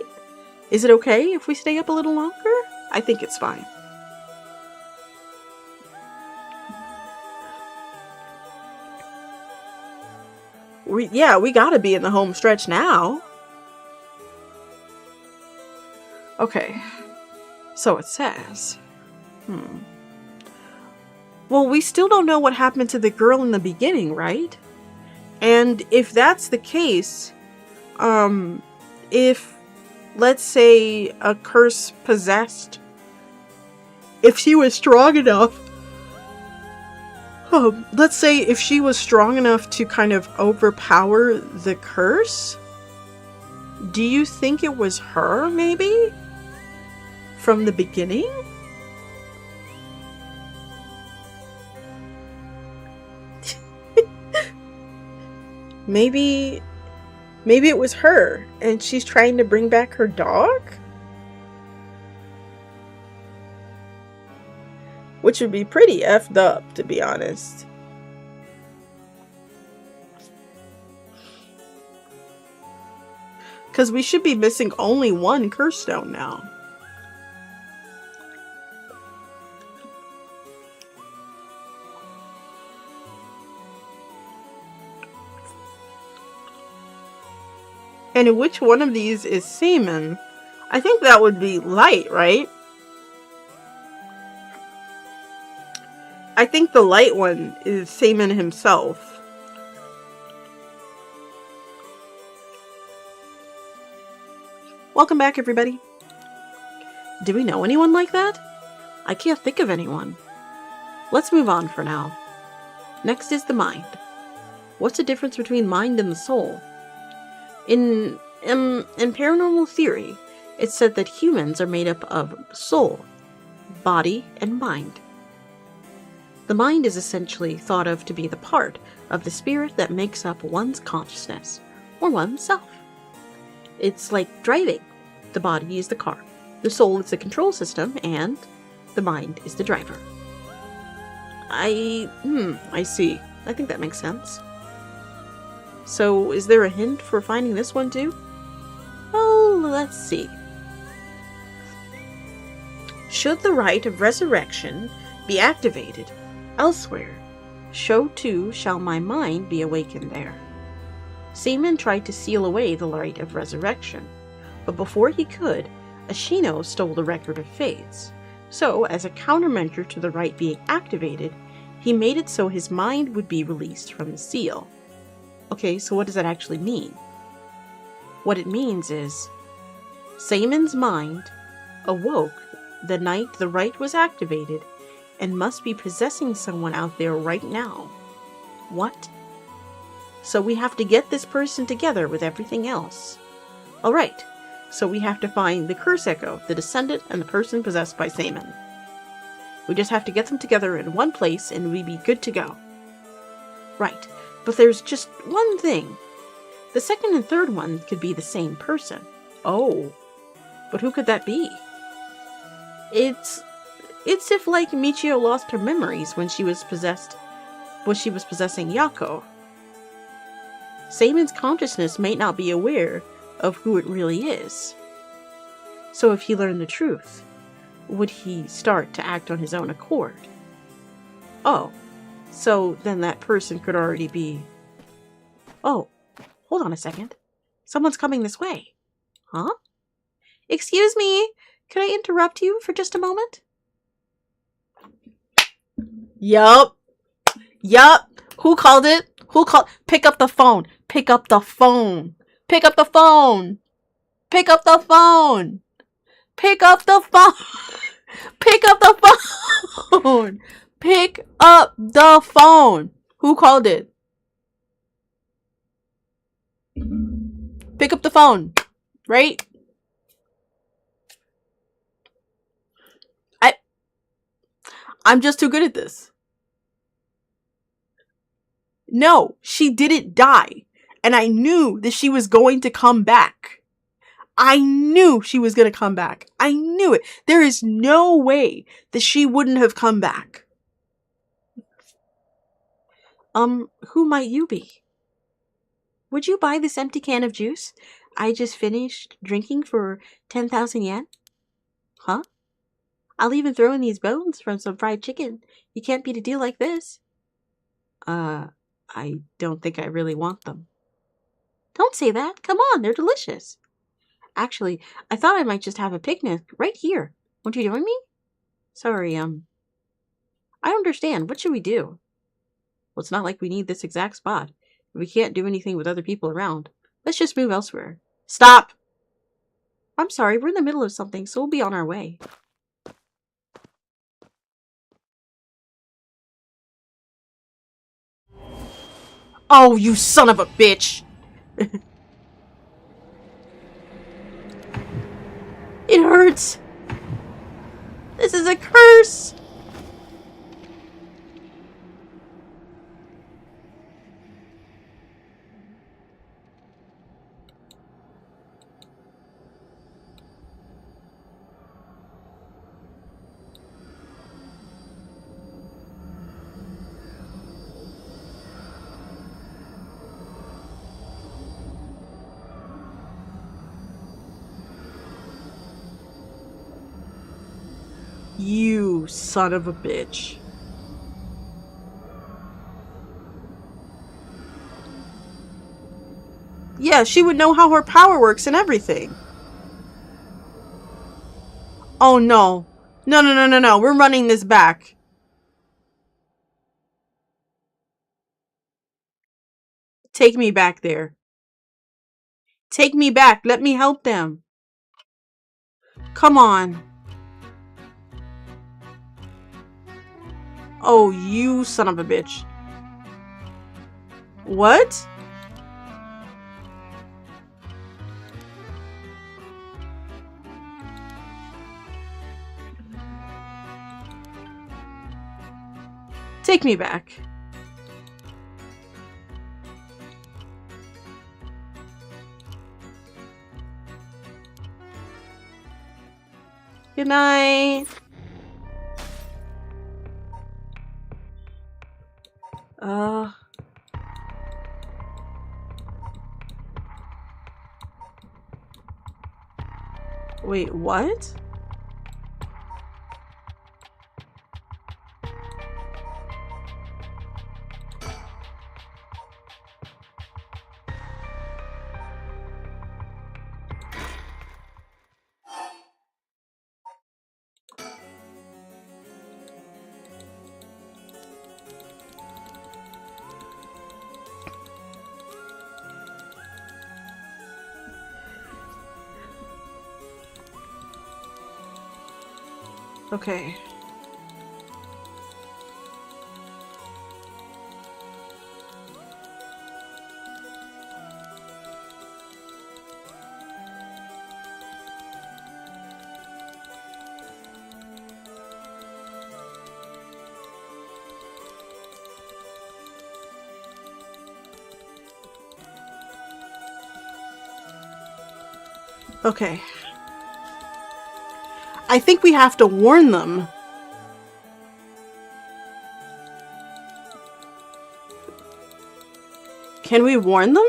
Is it okay if we stay up a little longer? I think it's fine. We gotta be in the home stretch now. Okay. So it says. Well, we still don't know what happened to the girl in the beginning, right? And if that's the case, if, let's say, a curse possessed, if she was strong enough, let's say if she was strong enough to kind of overpower the curse, do you think it was her, maybe? From the beginning? Maybe it was her, and she's trying to bring back her dog? Which would be pretty effed up, to be honest. Because we should be missing only one curse stone now. And which one of these is Seimon? I think that would be Light, right? I think the light one is Seimon himself. Welcome back, everybody. Do we know anyone like that? I can't think of anyone. Let's move on for now. Next is the mind. What's the difference between mind and the soul? In paranormal theory, it's said that humans are made up of soul, body, and mind. The mind is essentially thought of to be the part of the spirit that makes up one's consciousness, or oneself. It's like driving. The body is the car, the soul is the control system, and the mind is the driver. I see. I think that makes sense. So, is there a hint for finding this one too? Well, let's see. Should the rite of resurrection be activated elsewhere, so too shall my mind be awakened there. Seimon tried to seal away the rite of resurrection, but before he could, Ashino stole the record of fates. So, as a countermeasure to the rite being activated, he made it so his mind would be released from the seal. Okay, so what does that actually mean? What it means is, Sayman's mind awoke the night the rite was activated and must be possessing someone out there right now. What? So we have to get this person together with everything else. Alright, so we have to find the curse echo, the descendant, and the person possessed by Sayman. We just have to get them together in one place and we'd be good to go. Right, but there's just one thing. The second and third one could be the same person. Oh, but who could that be? It's if like Michio lost her memories when she was possessing Yako. Sayman's consciousness may not be aware of who it really is. So if he learned the truth, would he start to act on his own accord? Oh, so then that person could already be... Oh, hold on a second. Someone's coming this way. Huh? Excuse me, could I interrupt you for just a moment? Yup. Who called it? Pick up the phone. Pick up the phone. Pick up the phone. Pick up the phone. Pick up the phone. Pick up the phone. Pick up the phone. Who called it? Pick up the phone. Right? I'm just too good at this. No, she didn't die. And I knew that she was going to come back. I knew she was going to come back. I knew it. There is no way that she wouldn't have come back. Who might you be? Would you buy this empty can of juice I just finished drinking for 10,000 yen? Huh? I'll even throw in these bones from some fried chicken. You can't beat a deal like this. I don't think I really want them. Don't say that. Come on, they're delicious. Actually, I thought I might just have a picnic right here. Won't you join me? Sorry, I don't understand. What should we do? Well, it's not like we need this exact spot. We can't do anything with other people around. Let's just move elsewhere. Stop! I'm sorry, we're in the middle of something, so we'll be on our way. Oh, you son of a bitch! It hurts! This is a curse! You son of a bitch. Yeah, she would know how her power works and everything. Oh no. No. We're running this back. Take me back there. Take me back. Let me help them. Come on. Oh, you son of a bitch. What? Take me back. Good night. Wait, what? Okay. Okay. I think we have to warn them. Can we warn them?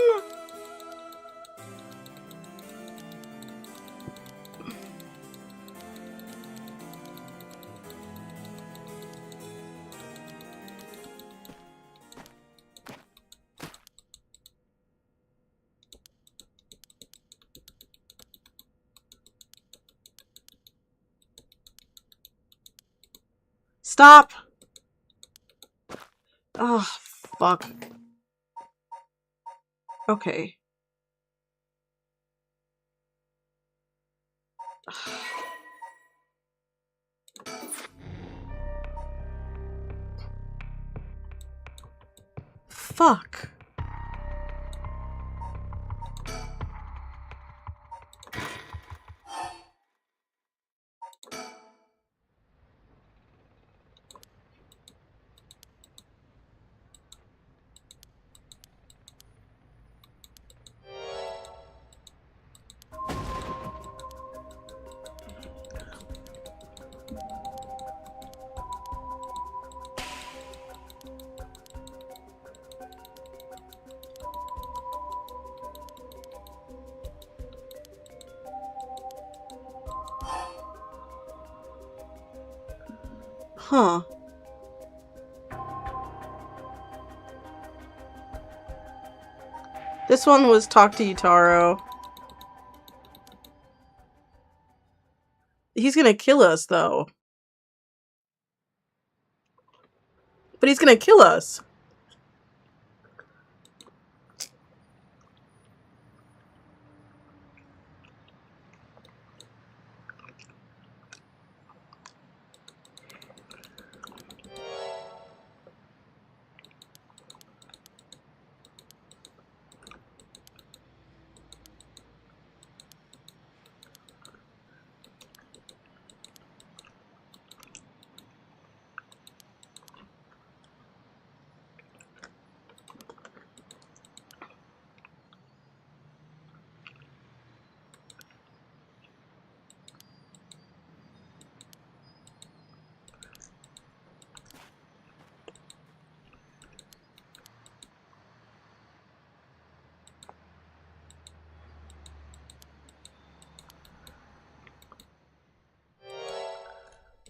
Stop! Oh, fuck. Okay. Fuck. Huh. This one was talk to Utaro. He's gonna kill us, though. But he's gonna kill us.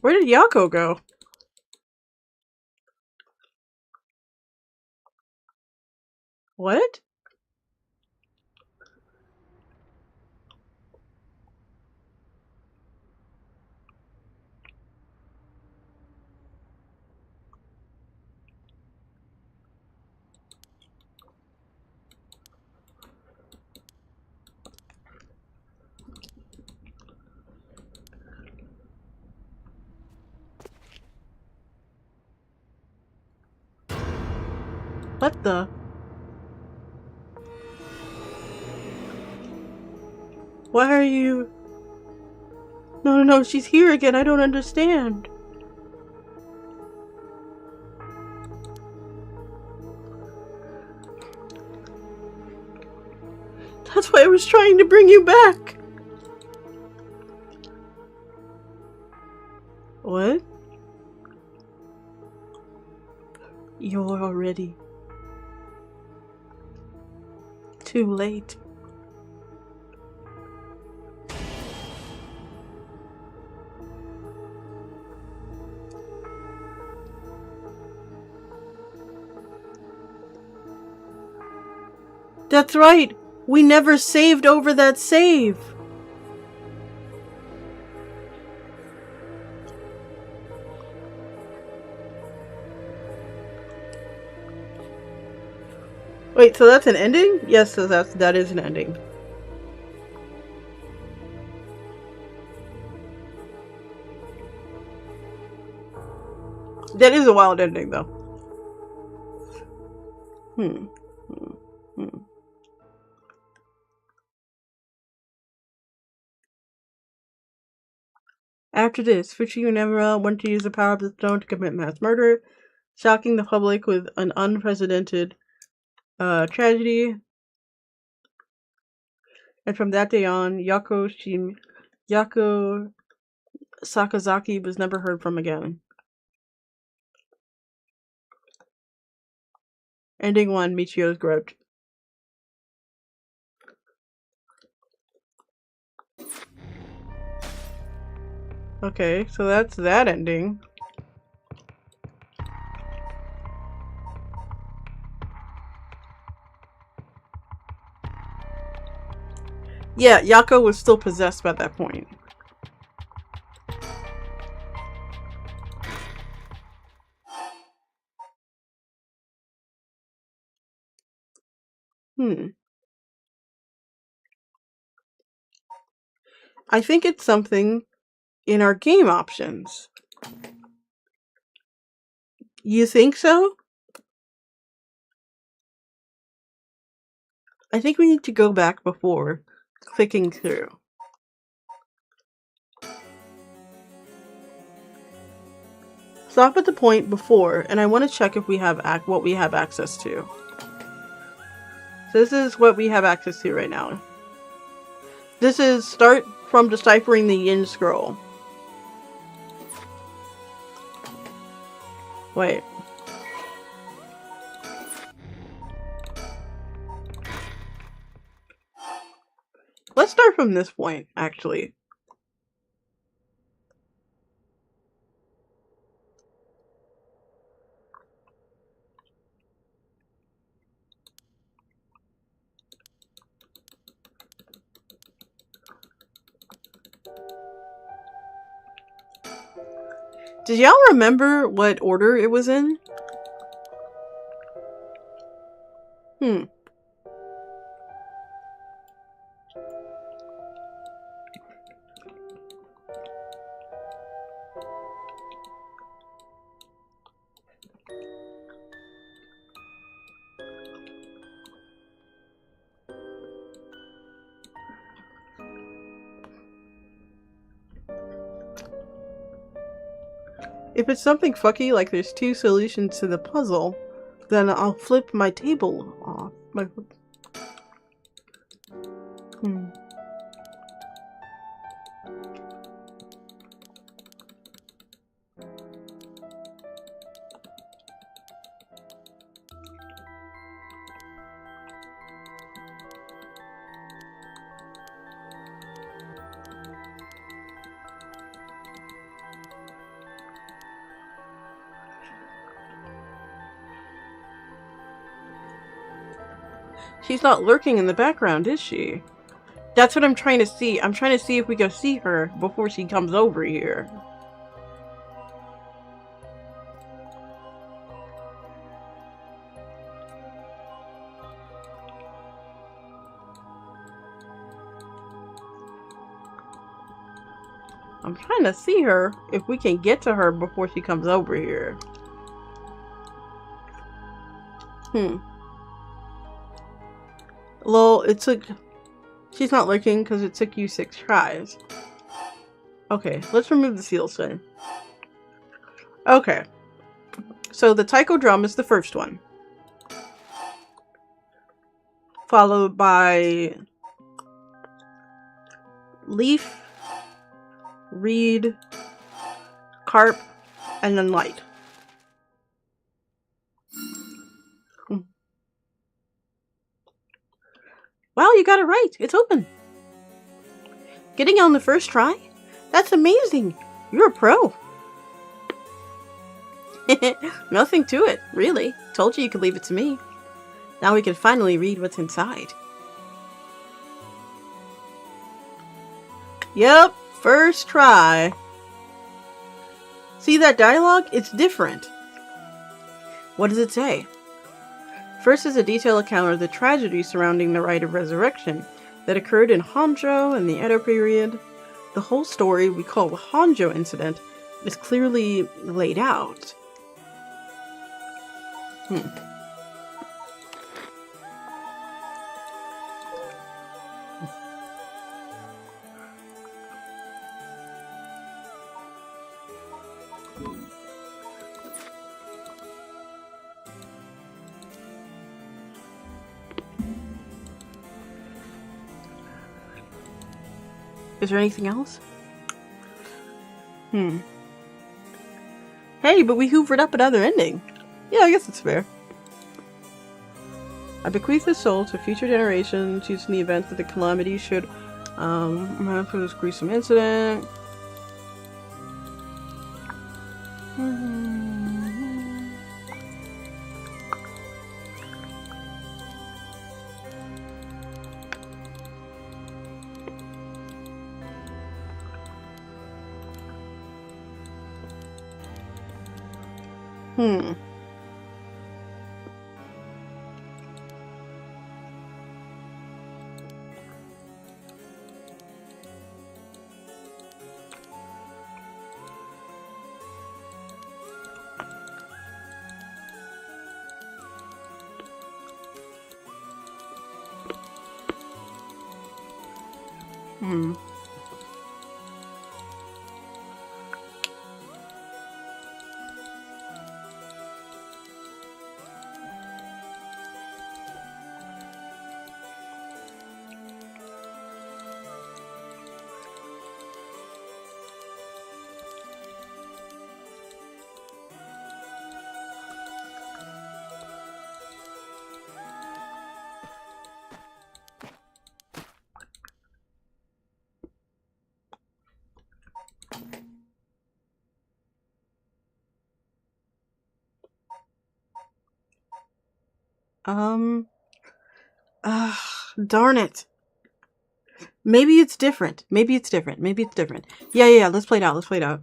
Where did Yako go? What? What the? Why are you... No, she's here again. I don't understand. That's why I was trying to bring you back. What? You're already too late. That's right. We never saved over that save. Wait, so that's an ending? Yes, so that is an ending. That is a wild ending, though. After this, Fushi and Emerald went to use the power of the stone to commit mass murder, shocking the public with an unprecedented tragedy. And from that day on, Yako Sakazaki was never heard from again. Ending 1, Michio's Grudge. Okay, so that's that ending. Yeah, Yako was still possessed by that point. I think it's something in our game options. You think so? I think we need to go back before clicking through. Stop at the point before, and I want to check if we have what we have access to. So this is what we have access to right now. This is start from deciphering the Yin scroll. Wait. Let's start from this point, actually. Did y'all remember what order it was in? If it's something fucky, like there's 2 solutions to the puzzle, then I'll flip my table off. She's not lurking in the background, is she? That's what I'm trying to see. I'm trying to see if we go see her before she comes over here. I'm trying to see her if we can get to her before she comes over here. Lol, it took... She's not lurking because it took you 6 tries. Okay, let's remove the seal stone. Okay. So the taiko drum is the first one. Followed by... leaf, reed, carp, and then light. Wow, you got it right. It's open. Getting on the first try? That's amazing. You're a pro. Nothing to it, really. Told you could leave it to me. Now we can finally read what's inside. Yep, first try. See that dialogue? It's different. What does it say? First is a detailed account of the tragedy surrounding the rite of resurrection that occurred in Honjo in the Edo period. The whole story we call the Honjo incident is clearly laid out. Hmm. Is there anything else? Hmm. Hey, but we hoovered up another ending. Yeah, I guess it's fair. I bequeath his soul to future generations using the event that the calamity should for this gruesome incident. Hmm. Hmm. Darn it. Maybe it's different. Maybe it's different. Maybe it's different. Yeah. Let's play it out. Let's play it out.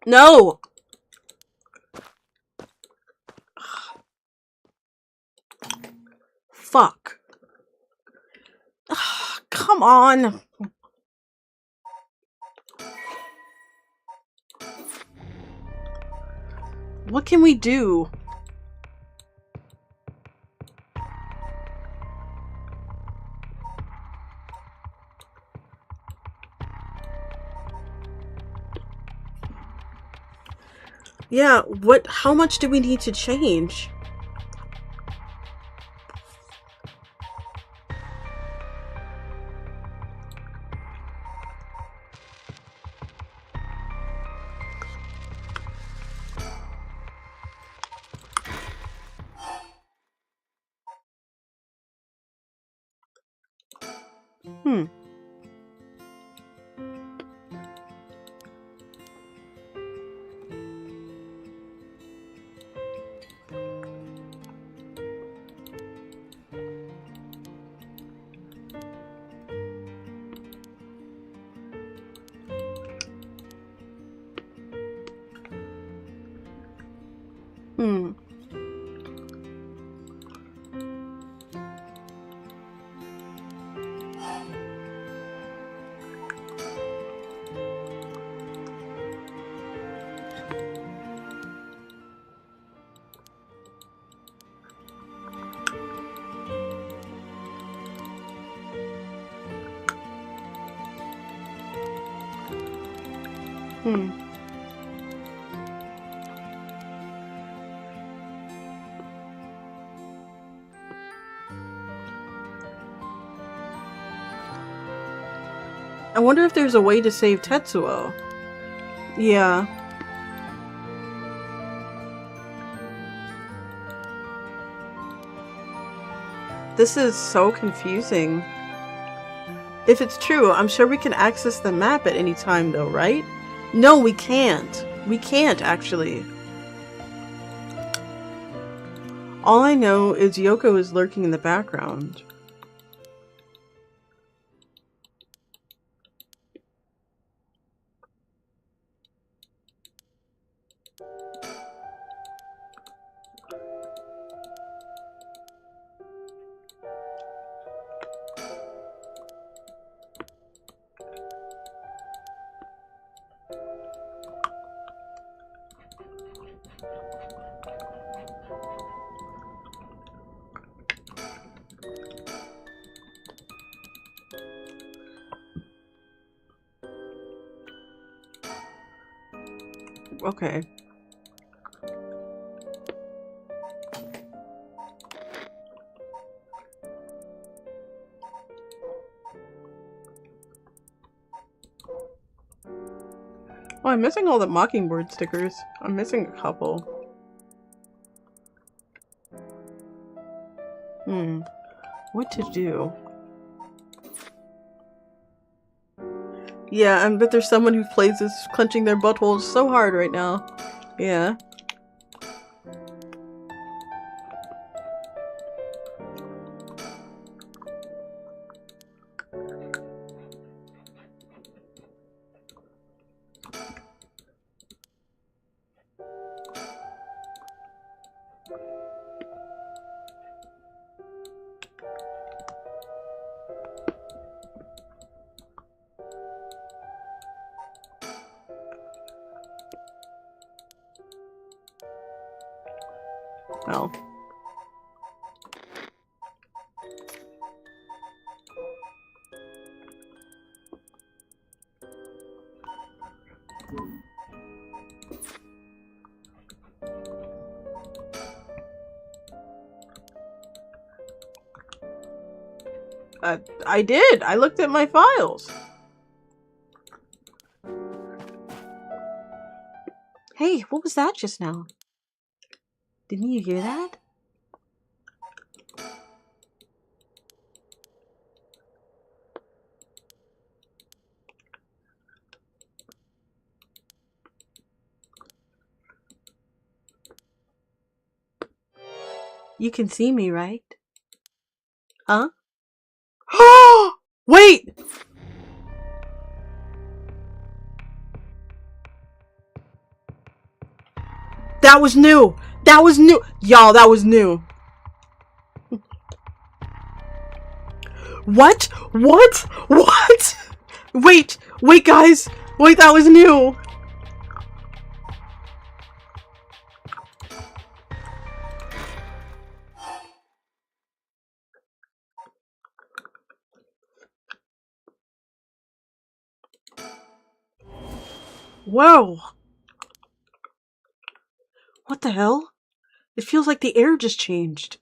No! Fuck. Come on. What can we do? Yeah, how much do we need to change? Hmm. Hmm. Hmm. I wonder if there's a way to save Tetsuo. Yeah. This is so confusing. If it's true, I'm sure we can access the map at any time though, right? No, we can't. We can't, actually. All I know is Yoko is lurking in the background. Okay. Oh, I'm missing all the Mockingbird stickers. I'm missing a couple. What to do? Yeah, I bet there's someone who plays this clenching their buttholes so hard right now. Yeah. Oh. I did. I looked at my files. Hey, what was that just now? Didn't you hear that? You can see me, right? Huh? Wait! That was new! That was new! Y'all, that was new. What? What? What? Wait! Wait, guys! Wait, that was new! Whoa! What the hell? It feels like the air just changed.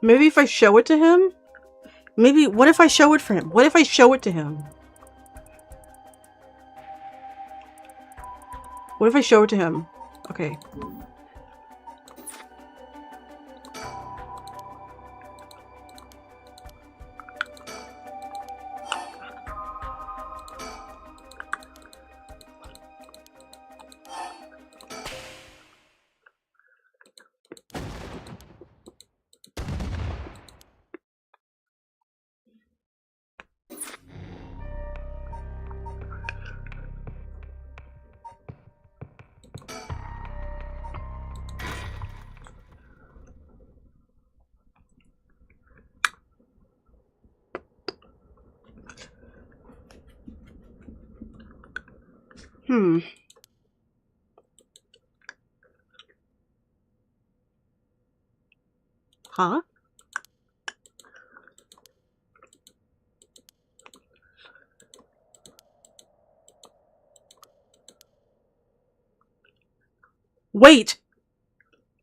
Maybe if I show it to him? Maybe, what if I show it for him? What if I show it to him? What if I show it to him? Okay. Huh? Wait!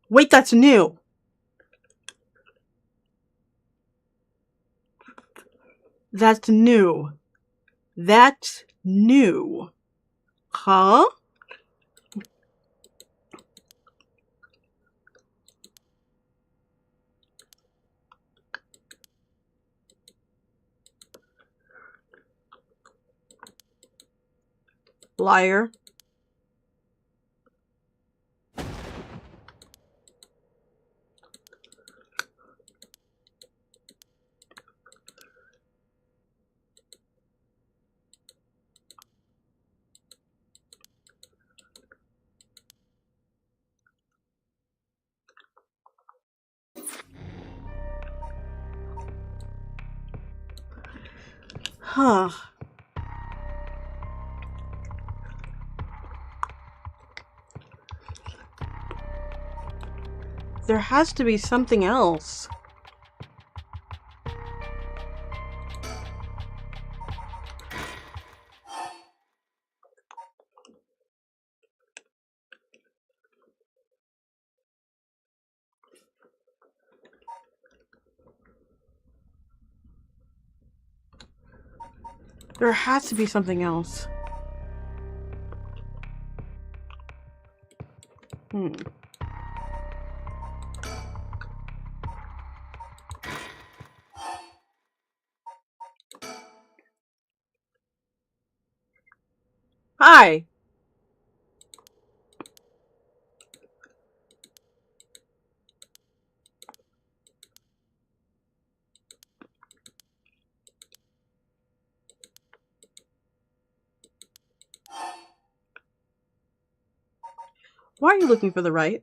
Wait, that's new! That's new. That's new. Huh? Liar. Huh. There has to be something else. There has to be something else. Hi. Why are you looking for the right?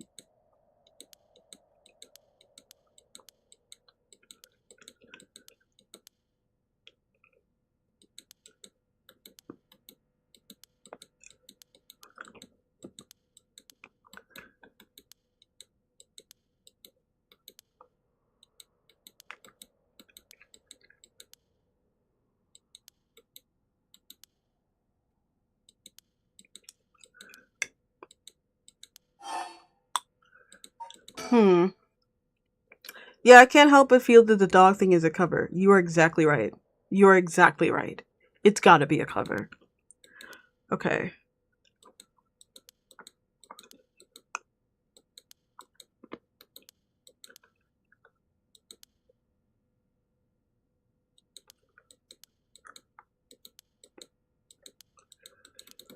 Yeah, I can't help but feel that the dog thing is a cover. You are exactly right. You are exactly right. It's gotta be a cover. Okay.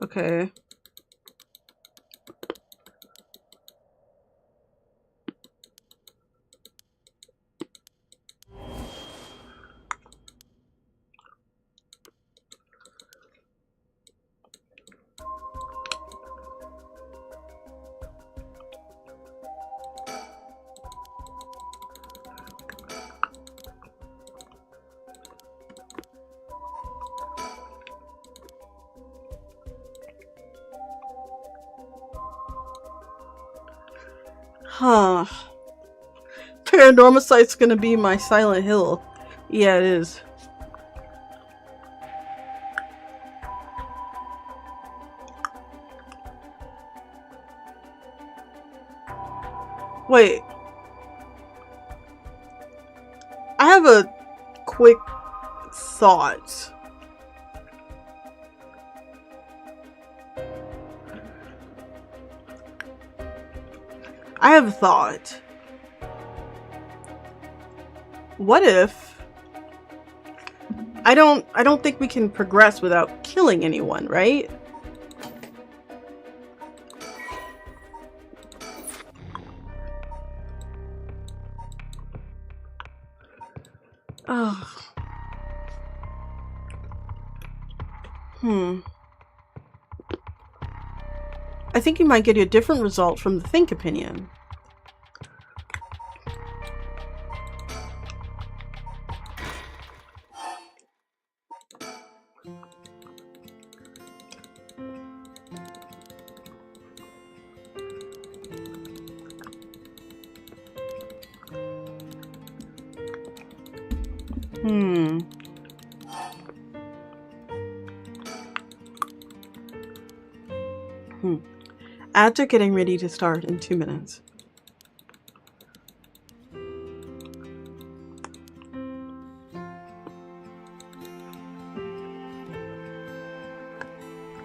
Okay. Huh. Paranormal Site's gonna be my Silent Hill. Yeah, it is. Wait. I have a quick thought. I have a thought. What if I don't think we can progress without killing anyone, right? Oh. I think you might get a different result from the think opinion. Ads are getting ready to start in 2 minutes.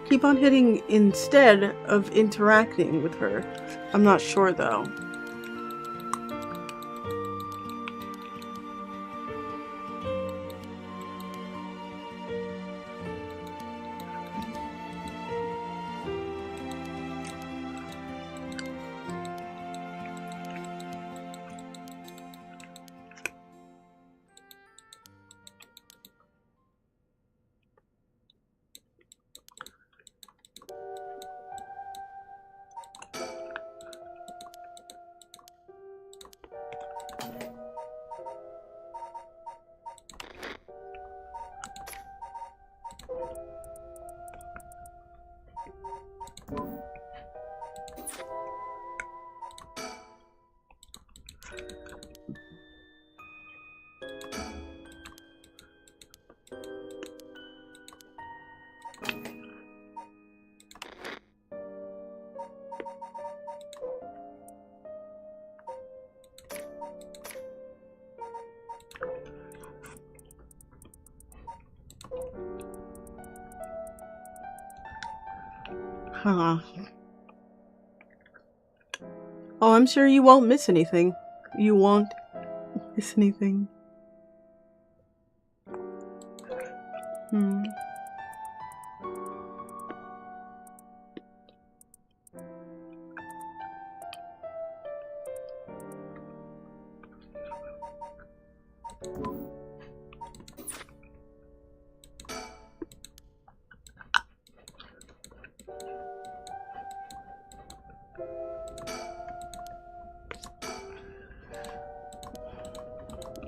Keep on hitting instead of interacting with her. I'm not sure though. Huh. Oh, I'm sure you won't miss anything. You won't miss anything.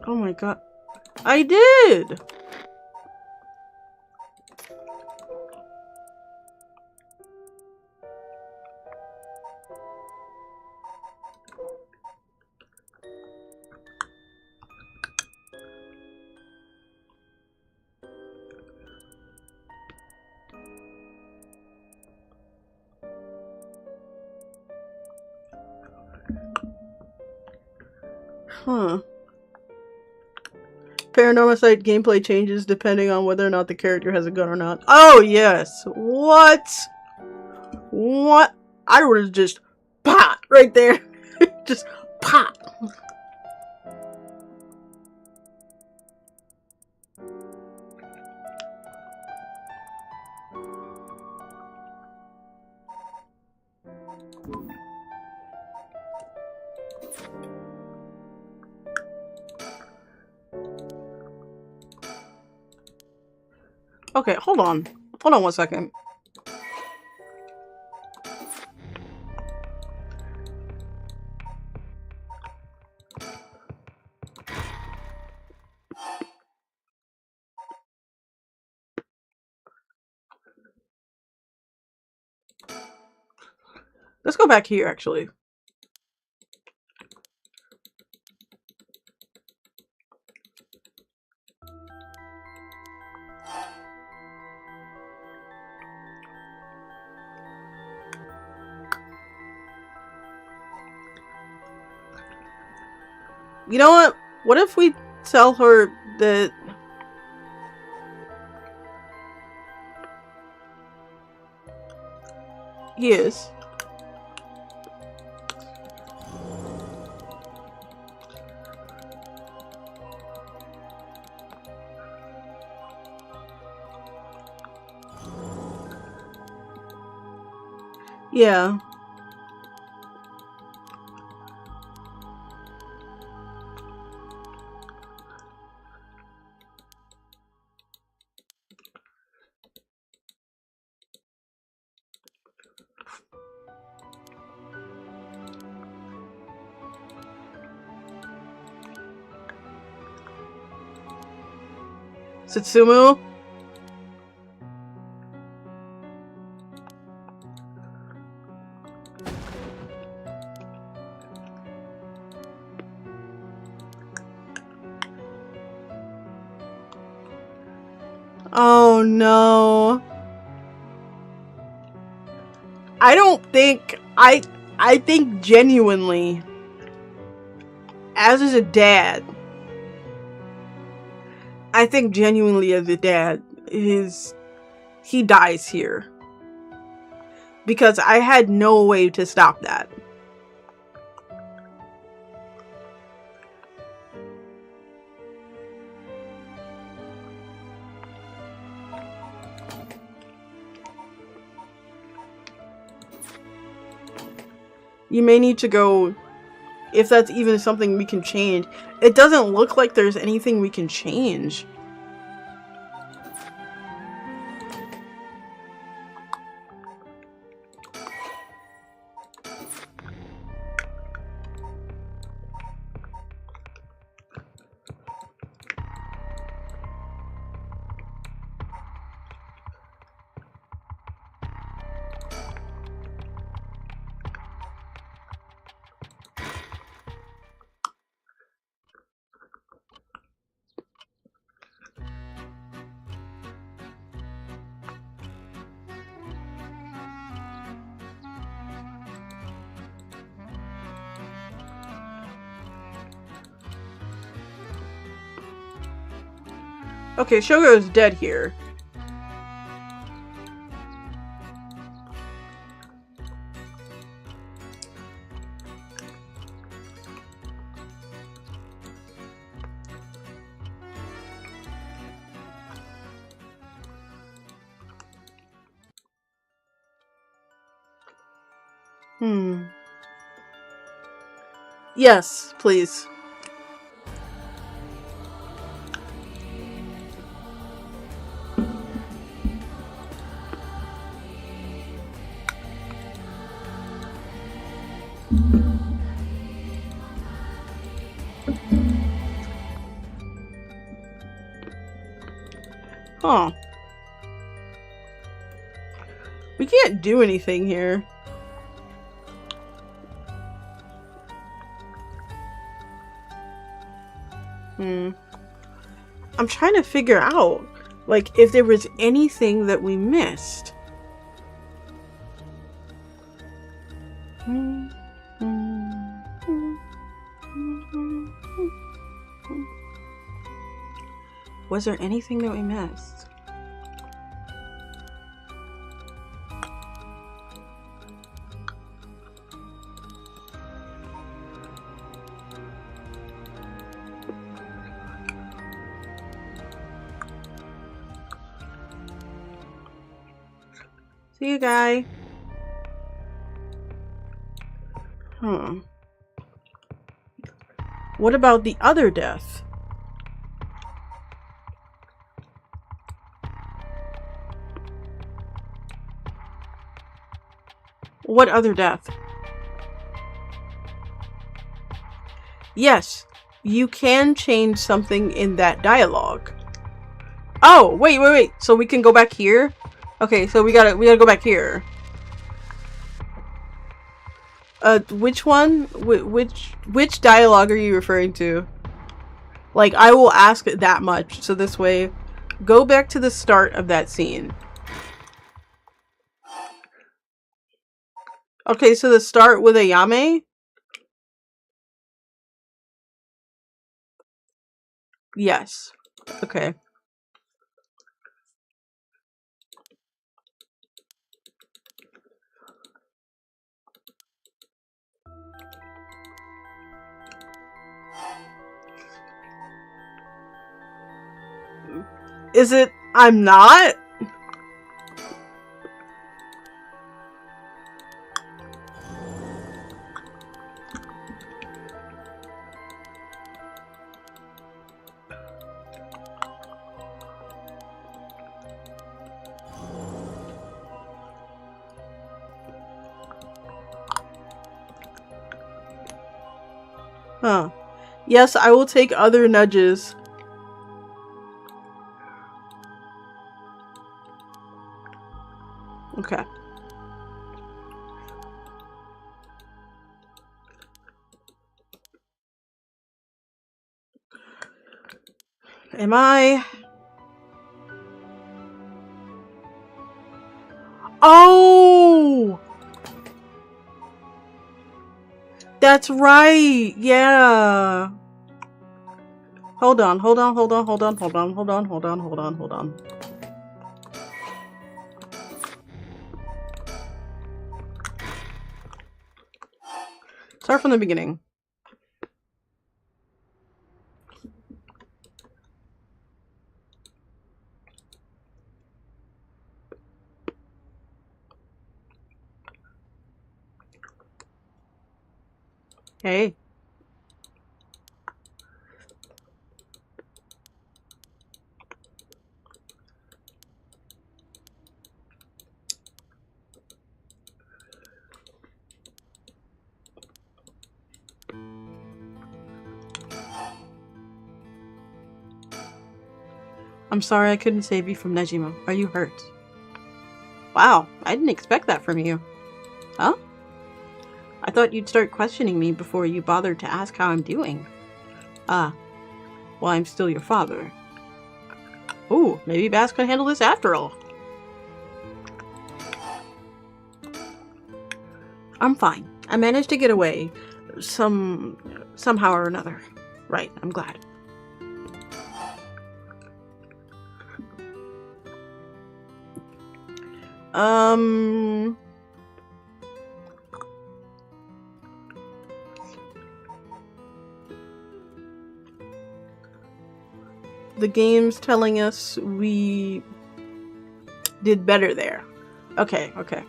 Oh my god. I did! Huh. Paranormal Site gameplay changes depending on whether or not the character has a gun or not. Oh, yes. What? What? I would have just pop right there. Just pop. Okay, hold on. Hold on 1 second. Let's go back here, actually. You know what? What if we tell her that... He is. Yeah. Satsumu? Oh no. I don't think I think genuinely, as a dad, I think genuinely as a dad, he dies here. Because I had no way to stop that. You may need to go, if that's even something we can change. It doesn't look like there's anything we can change. Okay, Shogo is dead here. Yes, please. Huh. We can't do anything here. I'm trying to figure out, like, if there was anything that we missed. Was there anything that we missed? See you, guy. What about the other death? What other death? Yes, you can change something in that dialogue. Oh, wait. So we can go back here? Okay, so we gotta go back here. Which one? Which dialogue are you referring to? Like, I will ask it that much, so this way, go back to the start of that scene. Okay, so the start with Ayame? Yes. Okay. Is it I'm not? Huh. Yes, I will take other nudges. Okay. Am I? Oh! That's right. Yeah. Hold on. Start from the beginning. Hey. I'm sorry I couldn't save you from Nejima. Are you hurt? Wow, I didn't expect that from you. Huh? I thought you'd start questioning me before you bothered to ask how I'm doing. Ah, well, I'm still your father. Ooh, maybe Bass can handle this after all. I'm fine. I managed to get away. Somehow or another. Right, I'm glad. Um... The game's telling us we did better there. Okay, okay.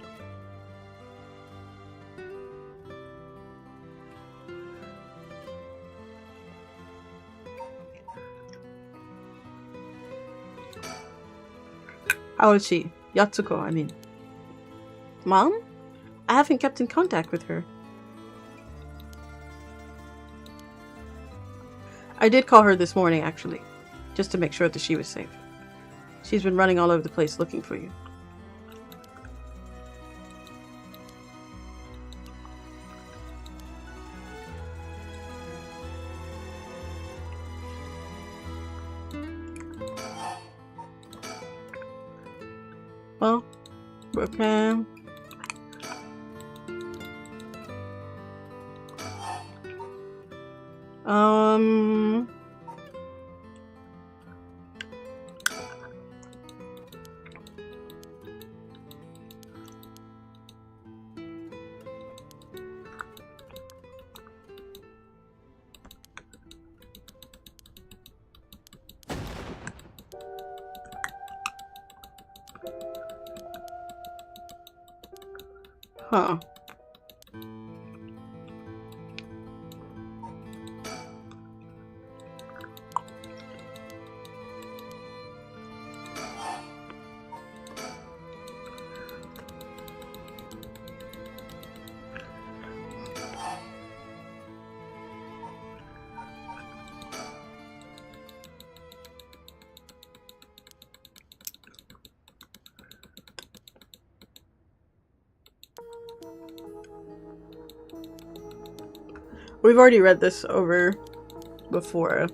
How is she? Yatsuko, I mean. Mom? I haven't kept in contact with her. I did call her this morning, actually, just to make sure that she was safe. She's been running all over the place looking for you. Well, okay. Huh. We've already read this over before.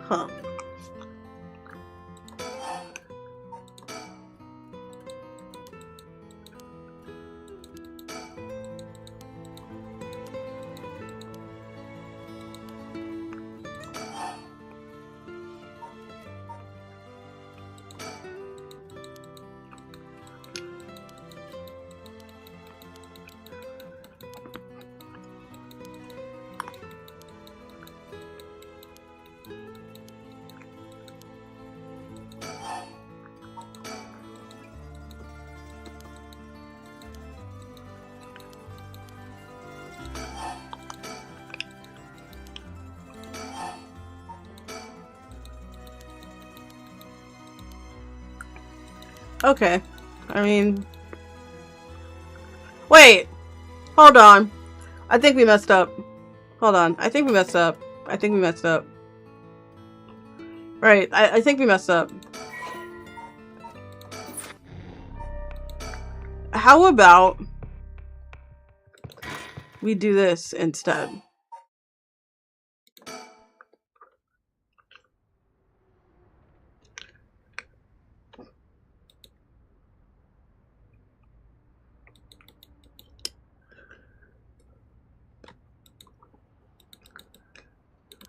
Huh. Okay. I mean... Wait! Hold on. I think we messed up. Hold on. I think we messed up. I think we messed up. Right. I think we messed up. How about we do this instead?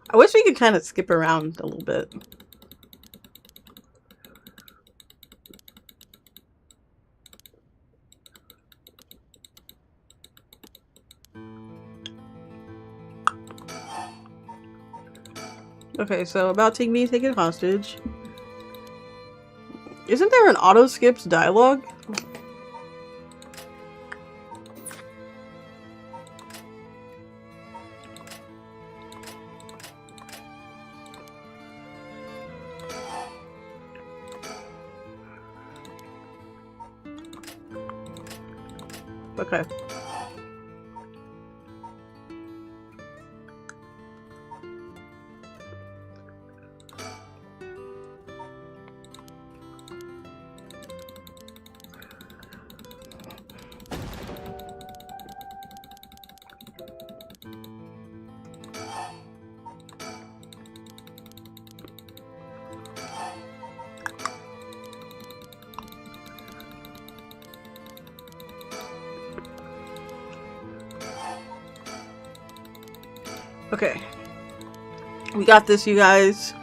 I wish we could kind of skip around a little bit. Okay, so about being taken hostage. Isn't there an auto skips dialogue? Okay. Okay. We got this, you guys.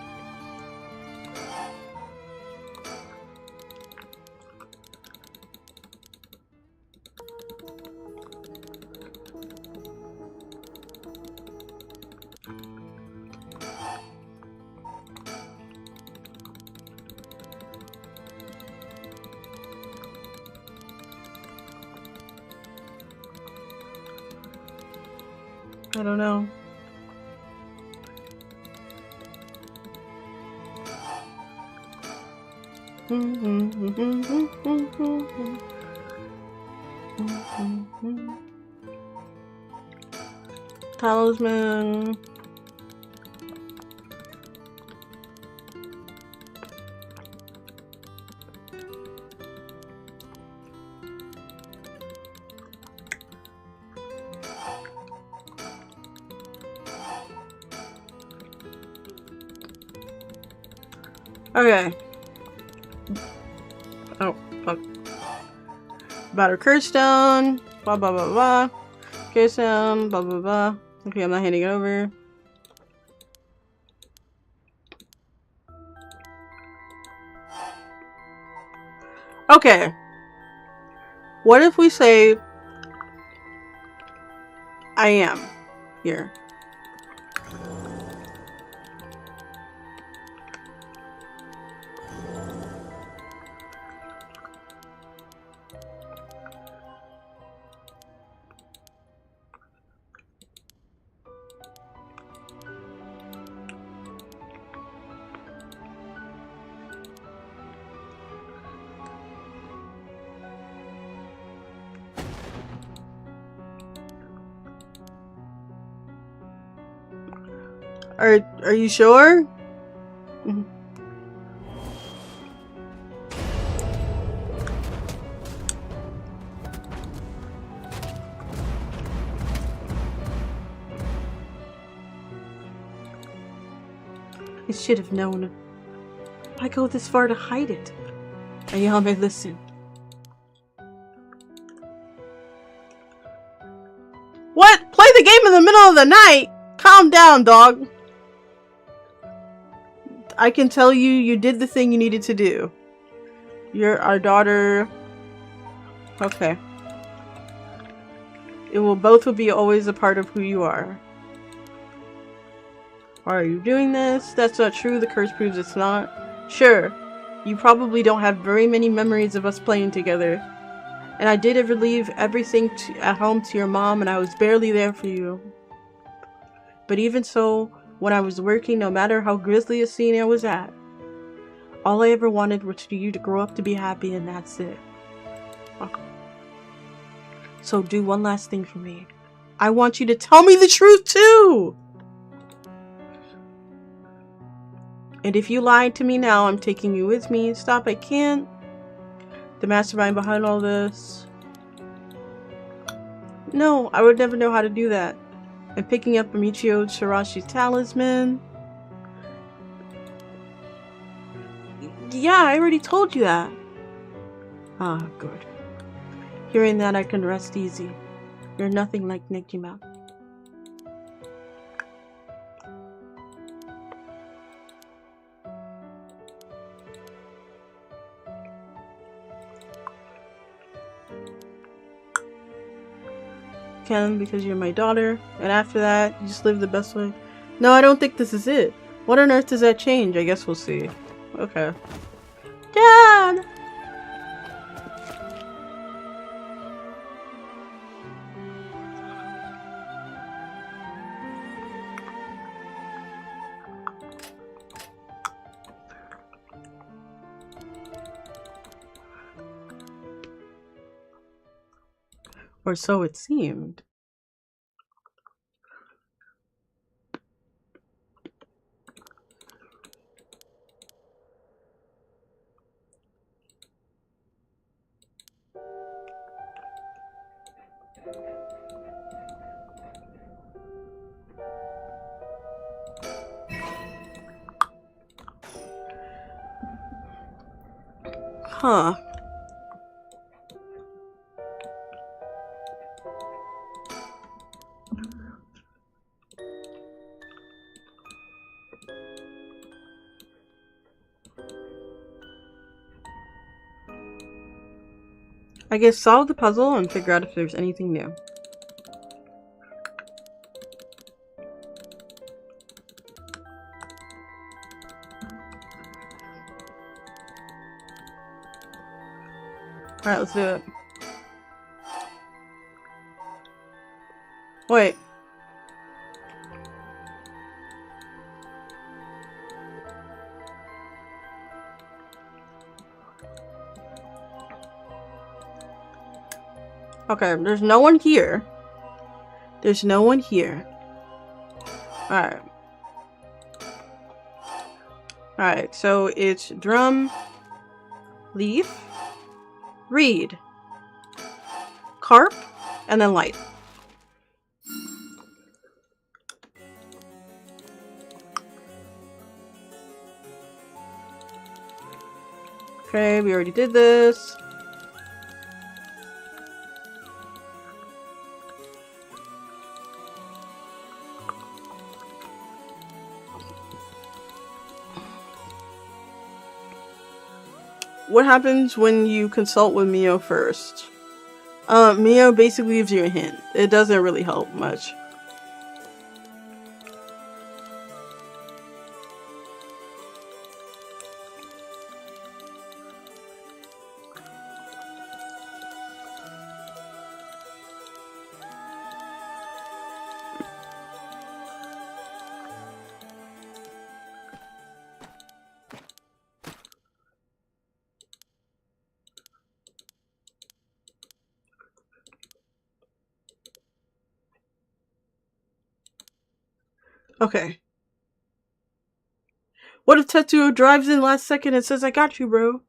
I don't know. Talisman. Okay. Oh, fuck. Battle curse stone. Blah blah blah blah. Curse stone. Blah blah blah. Okay, I'm not handing it over. Okay. What if we say I am here? Are you sure? I should have known. Why go this far to hide it? Ayame, listen. What? Play the game in the middle of the night? Calm down, dog. I can tell you, you did the thing you needed to do. You're our daughter. Okay. It will both will be always a part of who you are. Why are you doing this? That's not true. The curse proves it's not. Sure. You probably don't have very many memories of us playing together. And I did ever leave everything at home to your mom, and I was barely there for you. But even so, when I was working, no matter how grisly a scene I was at, all I ever wanted was for you to grow up to be happy, and that's it. So do one last thing for me. I want you to tell me the truth too! And if you lied to me now, I'm taking you with me. Stop, I can't. The mastermind behind all this. No, I would never know how to do that. I'm picking up Michio Shirashi's talisman. Yeah, I already told you that. Ah, good. Hearing that, I can rest easy. You're nothing like Nikima. Can because you're my daughter, and after that, you just live the best way. No, I don't think this is it. What on earth does that change? I guess we'll see. Okay. Dad! Or so it seemed. Huh. I guess solve the puzzle and figure out if there's anything new. Alright, let's do it. Wait. Okay, there's no one here. There's no one here. Alright. Alright, so it's drum, leaf, reed, carp, and then light. Okay, we already did this. What happens when you consult with Mio first? Mio basically gives you a hint. It doesn't really help much. Okay. What if Tetsuo drives in last second and says, I got you, bro?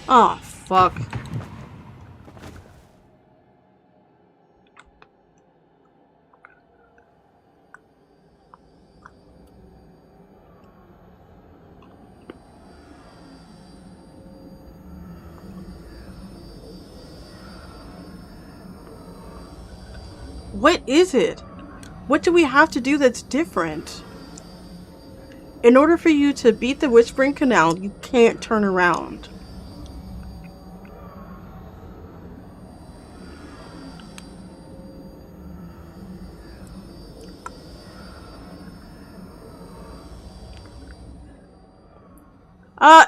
Oh, fuck. What is it? What do we have to do that's different? In order for you to beat the Whispering Canal, you can't turn around.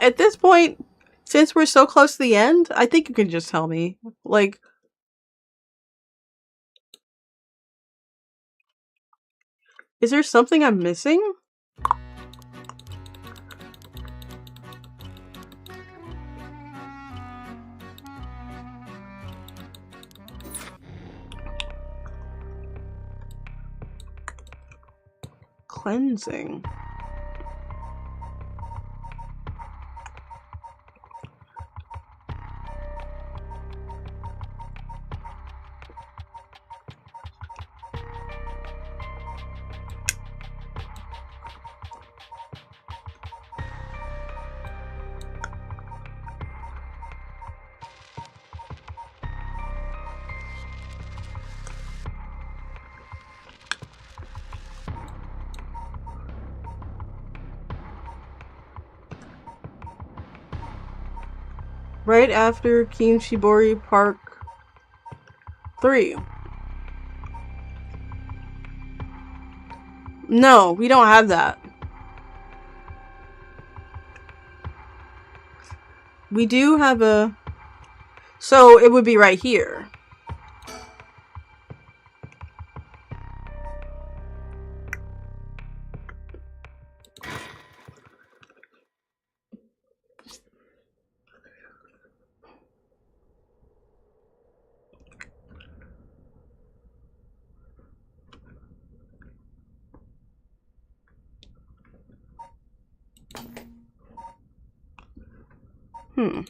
At this point, since we're so close to the end, I think you can just tell me. Like, is there something I'm missing? Cleansing. Right after Kinshibori Park 3. No, we don't have that. We do have a... So it would be right here. Hmm.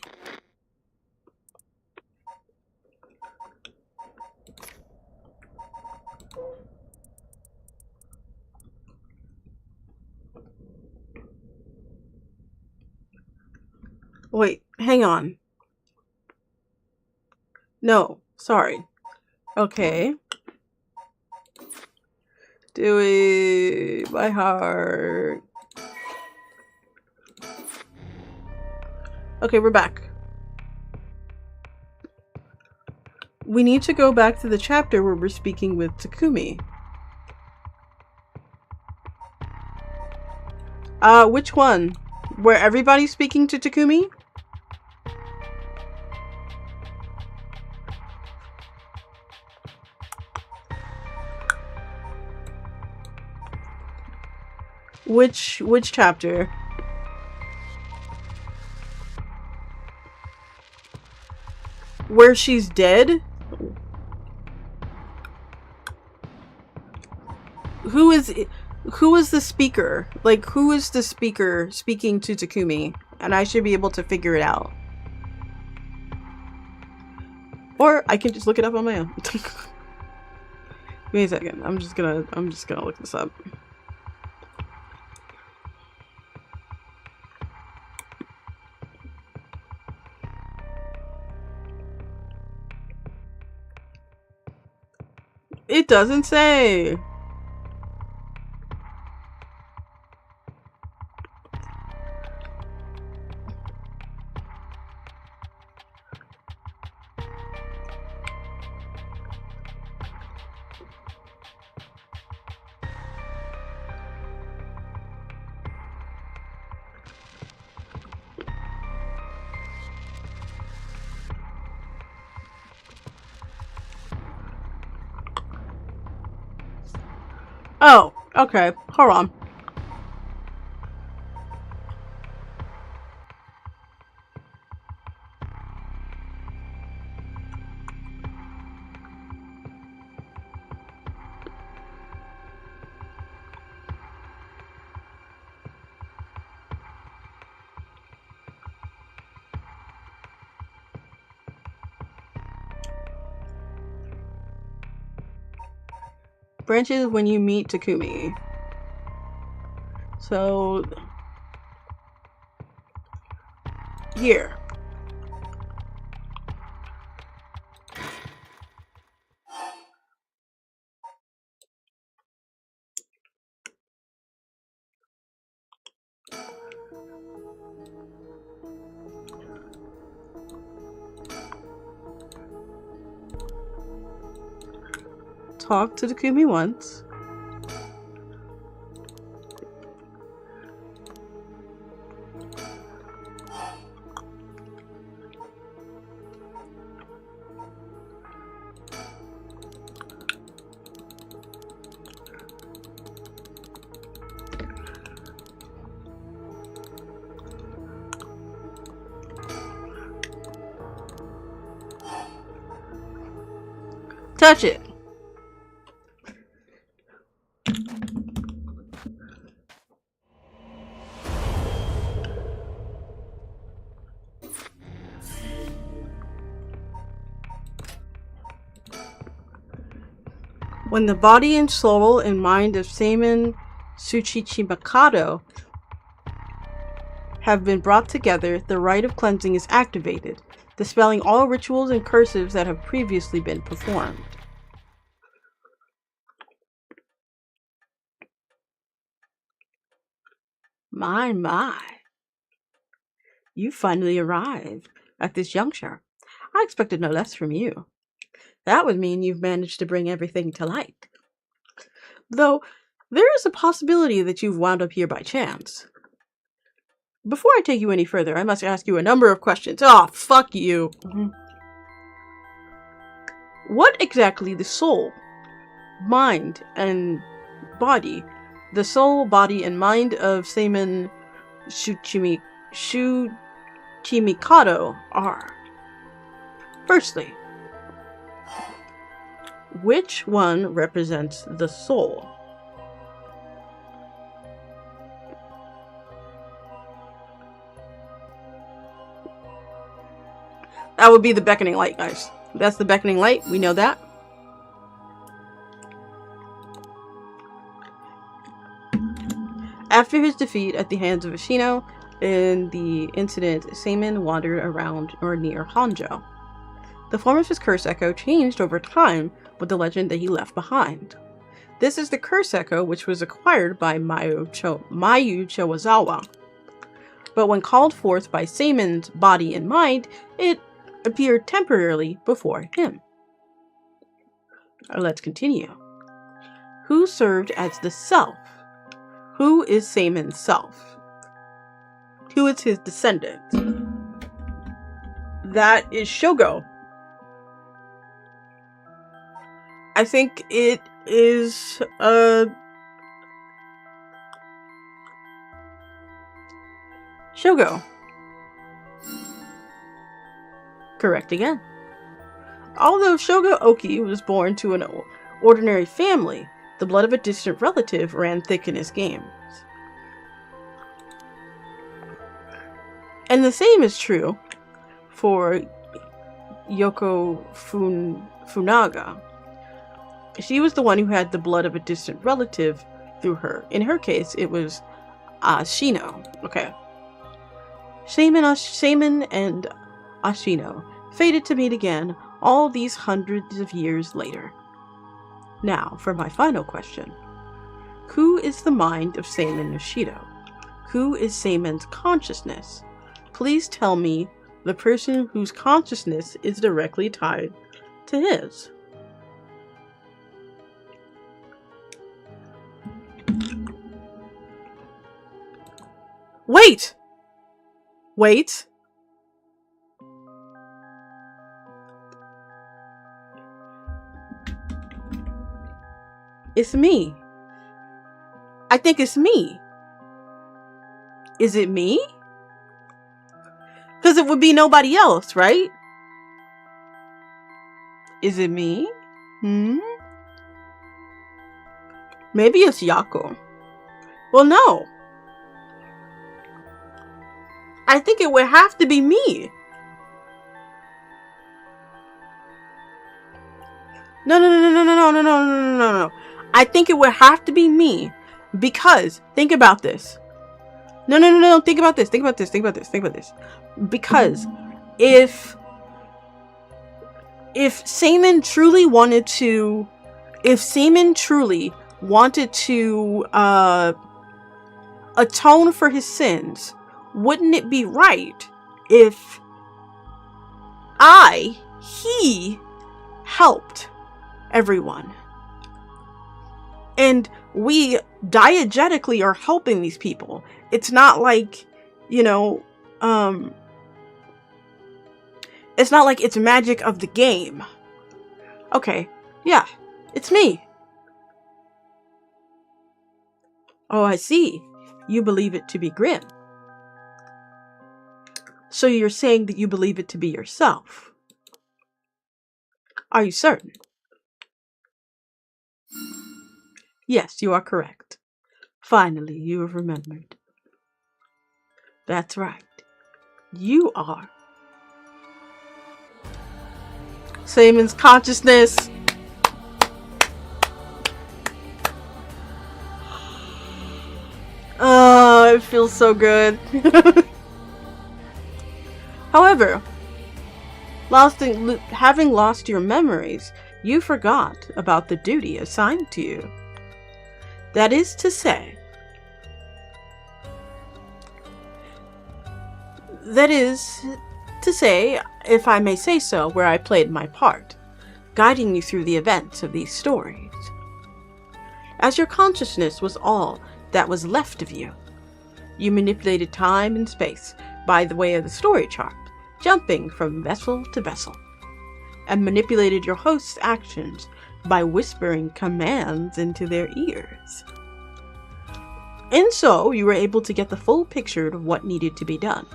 Wait, hang on. No, sorry. Okay. Do it by heart. Okay, we're back. We need to go back to the chapter where we're speaking with Takumi. Which one? Where everybody's speaking to Takumi? Which chapter? Where she's dead? Who is the speaker? Like, who is the speaker speaking to Takumi? And I should be able to figure it out. Or I can just look it up on my own. Give me a second. I'm just gonna look this up. It doesn't say. Oh, okay. Hold on. Branches when you meet Takumi. So here. Talk to Takumi once. Touch it. When the body and soul and mind of Seimin Tsuchichimikado have been brought together, the rite of cleansing is activated, dispelling all rituals and curses that have previously been performed. My. You finally arrived at this juncture. I expected no less from you. That would mean you've managed to bring everything to light. Though, there is a possibility that you've wound up here by chance. Before I take you any further, I must ask you a number of questions. Oh, fuck you. What exactly the soul, mind, and body, the soul, body, and mind of Seimin Tsuchimikado are? Firstly, which one represents the soul? That would be the beckoning light, guys. That's the beckoning light. We know that. After his defeat at the hands of Ashino in the incident, Seimin wandered around or near Honjo. The form of his curse echo changed over time with the legend that he left behind. This is the curse echo which was acquired by Mayu Chowazawa. But when called forth by Seimin's body and mind, it appeared temporarily before him. Let's continue. Who served as the self? Who is Seimin's self? Who is his descendant? That is Shogo. I think it is Shogo. Correct again. Although Shogo Oki was born to an ordinary family, the blood of a distant relative ran thick in his games. And the same is true for Yoko Funaga. She was the one who had the blood of a distant relative through her. In her case, it was Ashino. Okay. Seimin and Ashino fated to meet again all these hundreds of years later. Now, for my final question. Who is the mind of Seimin Nishido? Who is Seimin's consciousness? Please tell me the person whose consciousness is directly tied to his. Wait! Wait! It's me. I think it's me. Is it me? Because it would be nobody else, right? Is it me? Maybe it's Yako. Well, no. I think it would have to be me. No. I think it would have to be me. Because, think about this. No. Think about this. Because if Seimin truly wanted to, atone for his sins, wouldn't it be right if he helped everyone? And we diegetically are helping these people. It's not like, it's not like it's magic of the game. Okay, yeah, it's me. Oh, I see. You believe it to be Grim. So you're saying that you believe it to be yourself. Are you certain? Yes, you are correct. Finally, you have remembered. That's right. You are Seimin's consciousness. Oh, it feels so good. However, having lost your memories, you forgot about the duty assigned to you. That is to say, if I may say so, where I played my part, guiding you through the events of these stories. As your consciousness was all that was left of you, you manipulated time and space by the way of the story chart, jumping from vessel to vessel, and manipulated your host's actions by whispering commands into their ears. And so you were able to get the full picture of what needed to be done.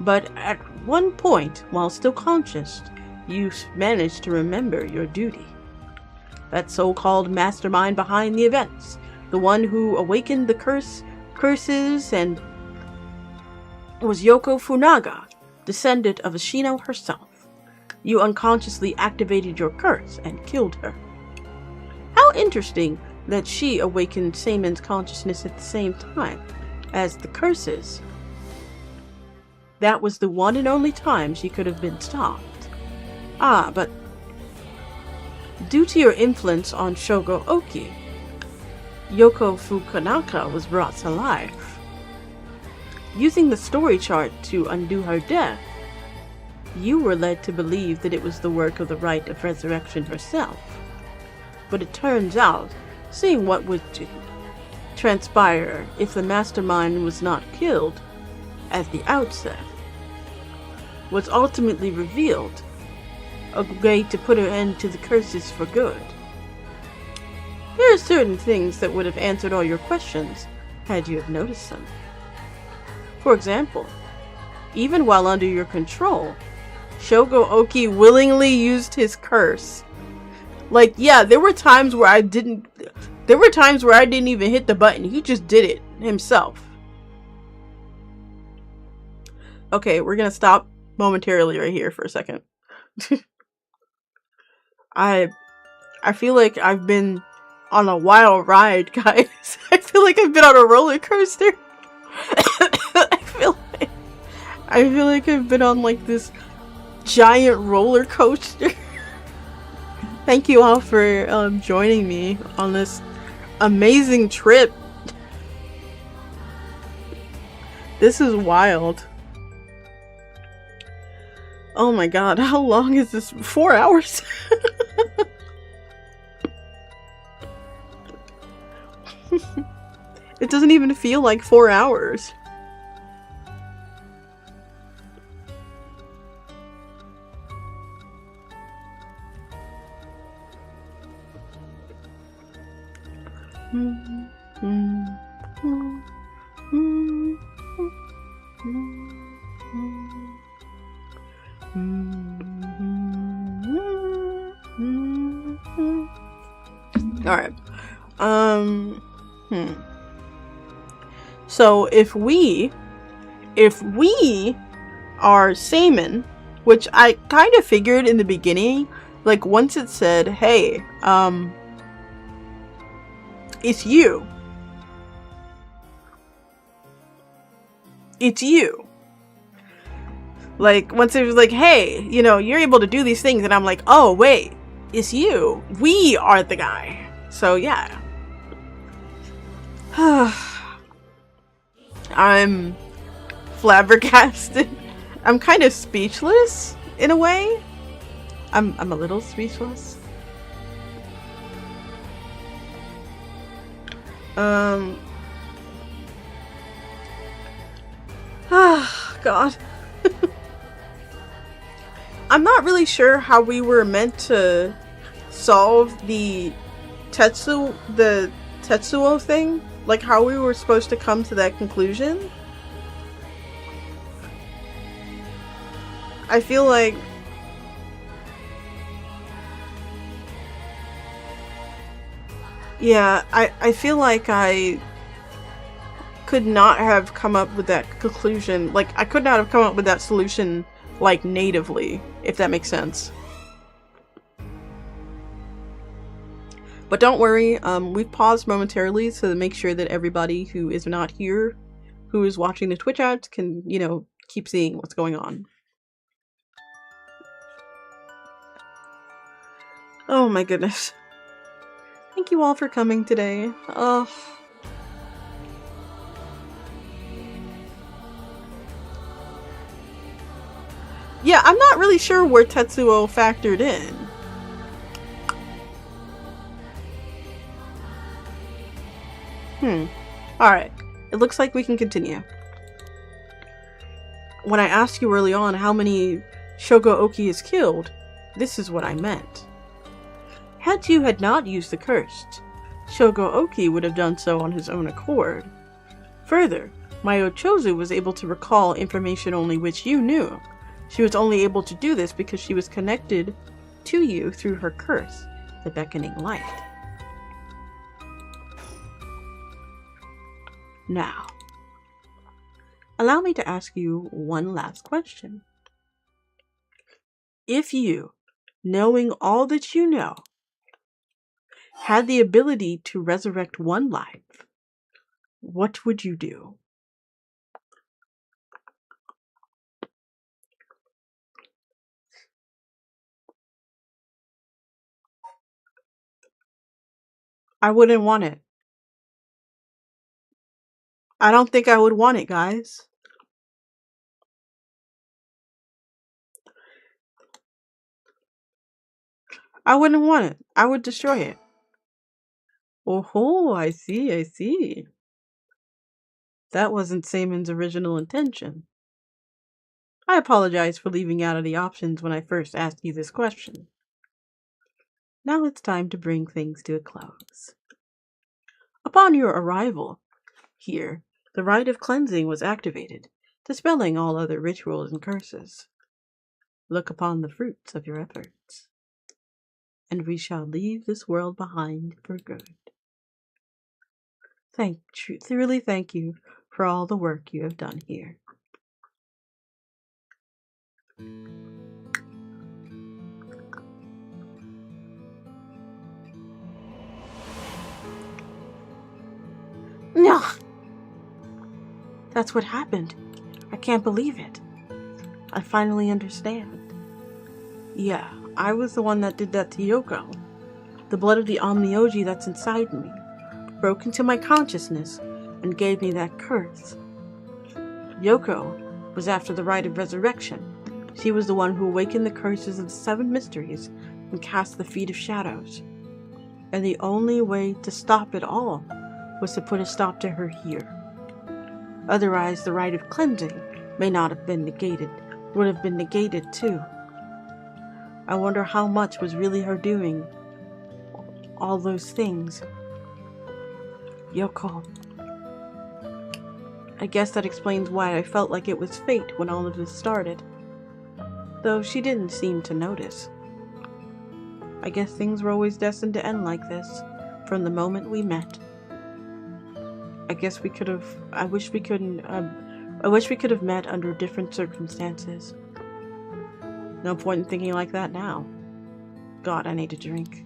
But at one point, while still conscious, you managed to remember your duty. That so-called mastermind behind the events, the one who awakened the curses, and was Yoko Funaga. descendant of Ashino herself. You unconsciously activated your curse and killed her. How interesting that she awakened Seimon's consciousness at the same time as the curses. That was the one and only time she could have been stopped. Ah, but due to your influence on Shogo Oki, Yoko Fukunaga was brought to life. Using the story chart to undo her death, you were led to believe that it was the work of the Rite of Resurrection herself. But it turns out, seeing what would transpire if the mastermind was not killed at the outset, was ultimately revealed a way to put an end to the curses for good. There are certain things that would have answered all your questions had you have noticed them. For example, even while under your control, Shogo Oki willingly used his curse. Like, yeah, there were times where I didn't even hit the button. He just did it himself. Okay, we're gonna stop momentarily right here for a second. I feel like I've been on a wild ride, guys. I feel like I've been on a roller coaster. I feel like I've been on like this giant roller coaster. Thank you all for joining me on this amazing trip. This is wild. Oh my god, how long is this? 4 hours? It doesn't even feel like 4 hours. Alright. So if we are Seimon, which I kind of figured in the beginning, like once it said, hey, it's you. It's you. Like, once it was like, hey, you know, you're able to do these things, and I'm like, oh, wait, it's you. We are the guy. So, yeah. I'm flabbergasted. I'm kind of speechless, in a way. I'm a little speechless. God. I'm not really sure how we were meant to solve the Tetsuo thing. Like, how we were supposed to come to that conclusion. I feel like... Yeah, I feel like I could not have come up with that conclusion. Like, I could not have come up with that solution, like, natively, if that makes sense. But don't worry, we've paused momentarily to make sure that everybody who is not here, who is watching the Twitch ads, can, you know, keep seeing what's going on. Oh my goodness. Thank you all for coming today. Yeah, I'm not really sure where Tetsuo factored in. Alright. It looks like we can continue. When I asked you early on how many Shogo Oki has killed, this is what I meant. Had you had not used the curse, Shogo Oki would have done so on his own accord. Further, Mayo Chozu was able to recall information only which you knew. She was only able to do this because she was connected to you through her curse, the beckoning light. Now, allow me to ask you one last question. If you, knowing all that you know, had the ability to resurrect one life, what would you do? I wouldn't want it. I don't think I would want it, guys. I wouldn't want it. I would destroy it. Oh, I see, I see. That wasn't Samon's original intention. I apologize for leaving out of the options when I first asked you this question. Now it's time to bring things to a close. Upon your arrival here, the rite of cleansing was activated, dispelling all other rituals and curses. Look upon the fruits of your efforts, and we shall leave this world behind for good. Truly thank you for all the work you have done here. No! That's what happened. I can't believe it. I finally understand. Yeah, I was the one that did that to Yoko. The blood of the Omnioji that's inside me broke into my consciousness and gave me that curse. Yoko was after the rite of resurrection. She was the one who awakened the curses of the 7 mysteries and cast the feet of shadows. And the only way to stop it all was to put a stop to her here. Otherwise, the rite of cleansing may not have been negated, would have been negated too. I wonder how much was really her doing all those things. Yoko. I guess that explains why I felt like it was fate when all of this started. Though she didn't seem to notice. I guess things were always destined to end like this, from the moment we met. I wish we could have met under different circumstances. No point in thinking like that now. God, I need a drink.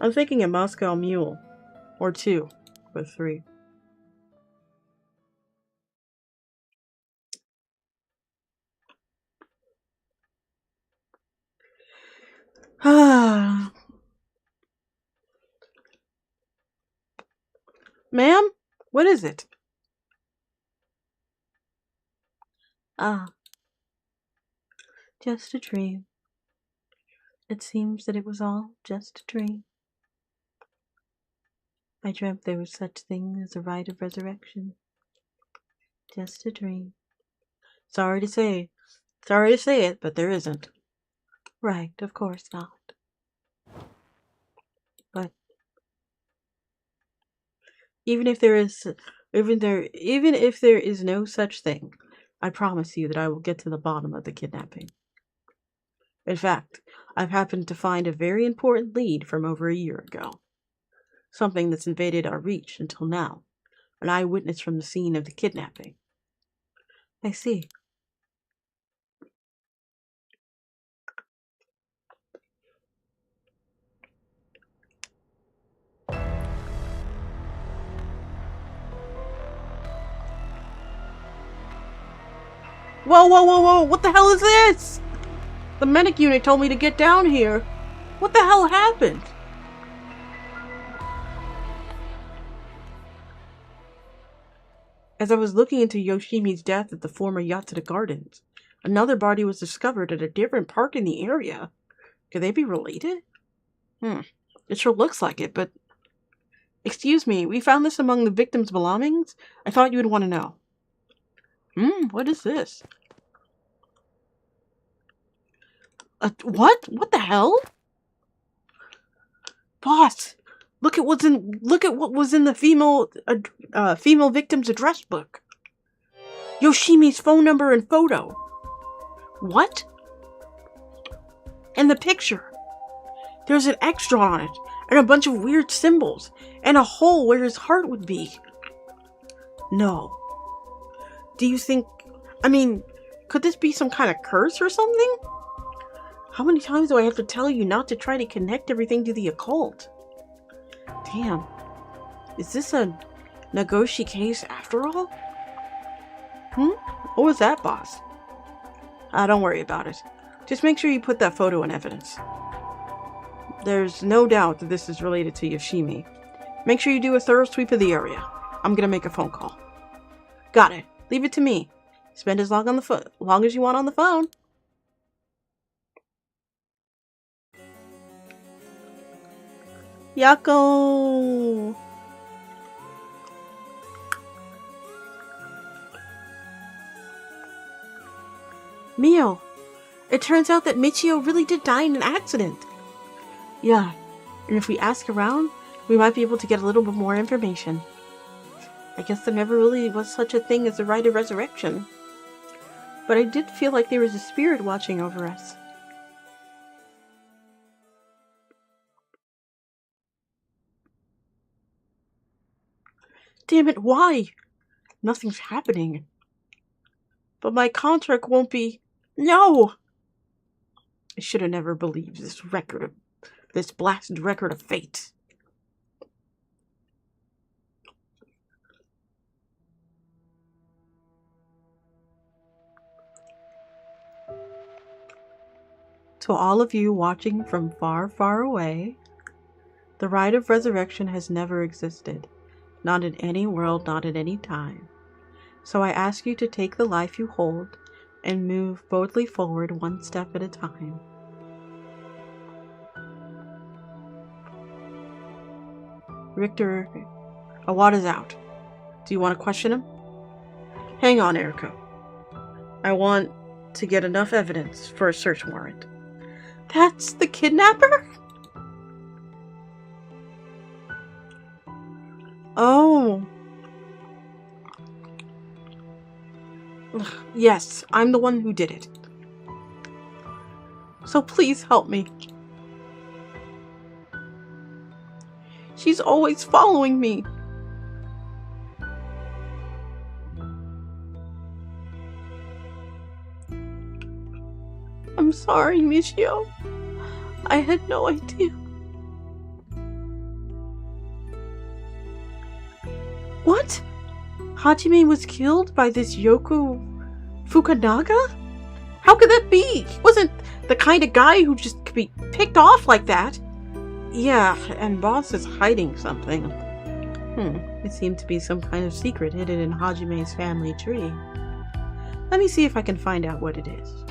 I'm thinking a Moscow Mule. Or 2. Or 3. Ma'am? What is it? Just a dream. It seems that it was all just a dream. I dreamt there was such thing as a rite of resurrection. Just a dream. Sorry to say it, but there isn't. Right, of course not. But even if there is no such thing, I promise you that I will get to the bottom of the kidnapping. In fact, I've happened to find a very important lead from over a year ago. Something that's invaded our reach until now. An eyewitness from the scene of the kidnapping. I see. Whoa! What the hell is this? The medic unit told me to get down here. What the hell happened? As I was looking into Yoshimi's death at the former Yatsuda Gardens, another body was discovered at a different park in the area. Could they be related? It sure looks like it, but... Excuse me, we found this among the victim's belongings? I thought you would want to know. What is this? What? What the hell? Boss, look at what was in the female victim's address book. Yoshimi's phone number and photo. What? And the picture. There's an X drawn on it, and a bunch of weird symbols, and a hole where his heart would be. No. Do you think... Could this be some kind of curse or something? How many times do I have to tell you not to try to connect everything to the occult? Damn. Is this a Nagoshi case after all? What was that, boss? Don't worry about it. Just make sure you put that photo in evidence. There's no doubt that this is related to Yoshimi. Make sure you do a thorough sweep of the area. I'm gonna make a phone call. Got it. Leave it to me. Spend as long as you want on the phone. Yako! Mio! It turns out that Michio really did die in an accident. Yeah, and if we ask around, we might be able to get a little bit more information. I guess there never really was such a thing as the rite of resurrection. But I did feel like there was a spirit watching over us. Damn it, why? Nothing's happening. But my contract won't be... No! I should have never believed this blasted record of fate. To all of you watching from far, far away, the rite of resurrection has never existed. Not in any world, not at any time. So I ask you to take the life you hold and move boldly forward one step at a time. Richter, Awada's out. Do you want to question him? Hang on, Eriko. I want to get enough evidence for a search warrant. That's the kidnapper? Oh. Ugh, yes, I'm the one who did it. So please help me. She's always following me. I'm sorry, Michio. I had no idea. What? Hajime was killed by this Yoko Fukunaga? How could that be? He wasn't the kind of guy who just could be picked off like that. Yeah, and boss is hiding something. It seemed to be some kind of secret hidden in Hajime's family tree. Let me see if I can find out what it is.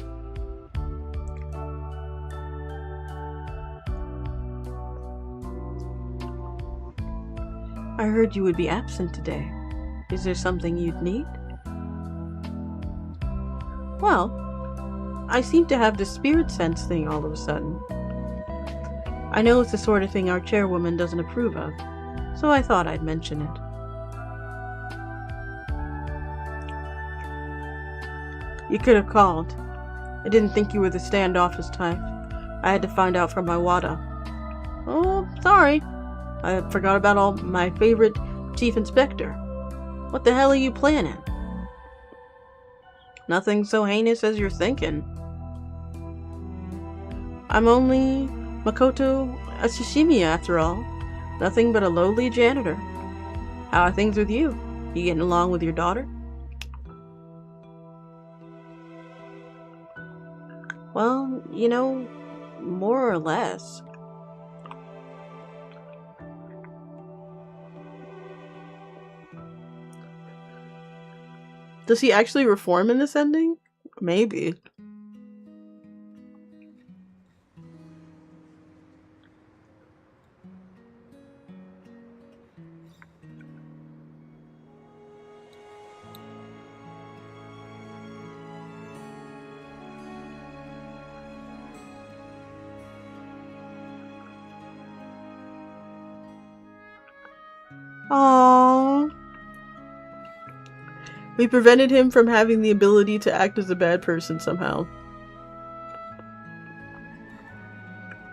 I heard you would be absent today. Is there something you'd need? Well, I seem to have the spirit sense thing all of a sudden. I know it's the sort of thing our chairwoman doesn't approve of, so I thought I'd mention it. You could have called. I didn't think you were the standoffish type. I had to find out from my Wada. Oh, sorry. I forgot about all my favorite chief inspector. What the hell are you planning? Nothing so heinous as you're thinking. I'm only Makoto Ashishimi after all. Nothing but a lowly janitor. How are things with you? You getting along with your daughter? Well, you know, more or less. Does he actually reform in this ending? Maybe. Aww. We prevented him from having the ability to act as a bad person somehow.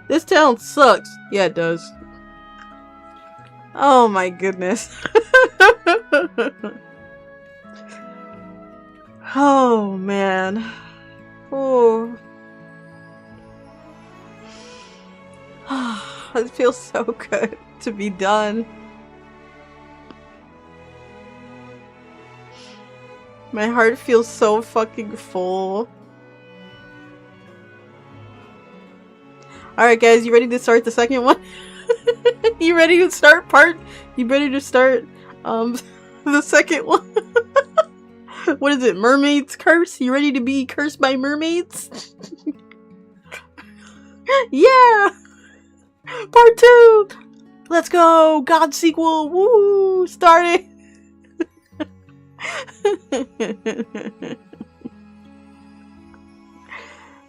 This town sucks. Yeah, it does. Oh my goodness. Oh man. Oh. It feels so good to be done. My heart feels so fucking full. Alright guys, you ready to start the second one? You ready to start the second one? What is it? Mermaid's Curse? You ready to be cursed by mermaids? Yeah! Part 2! Let's go! God sequel! Woo! Starting!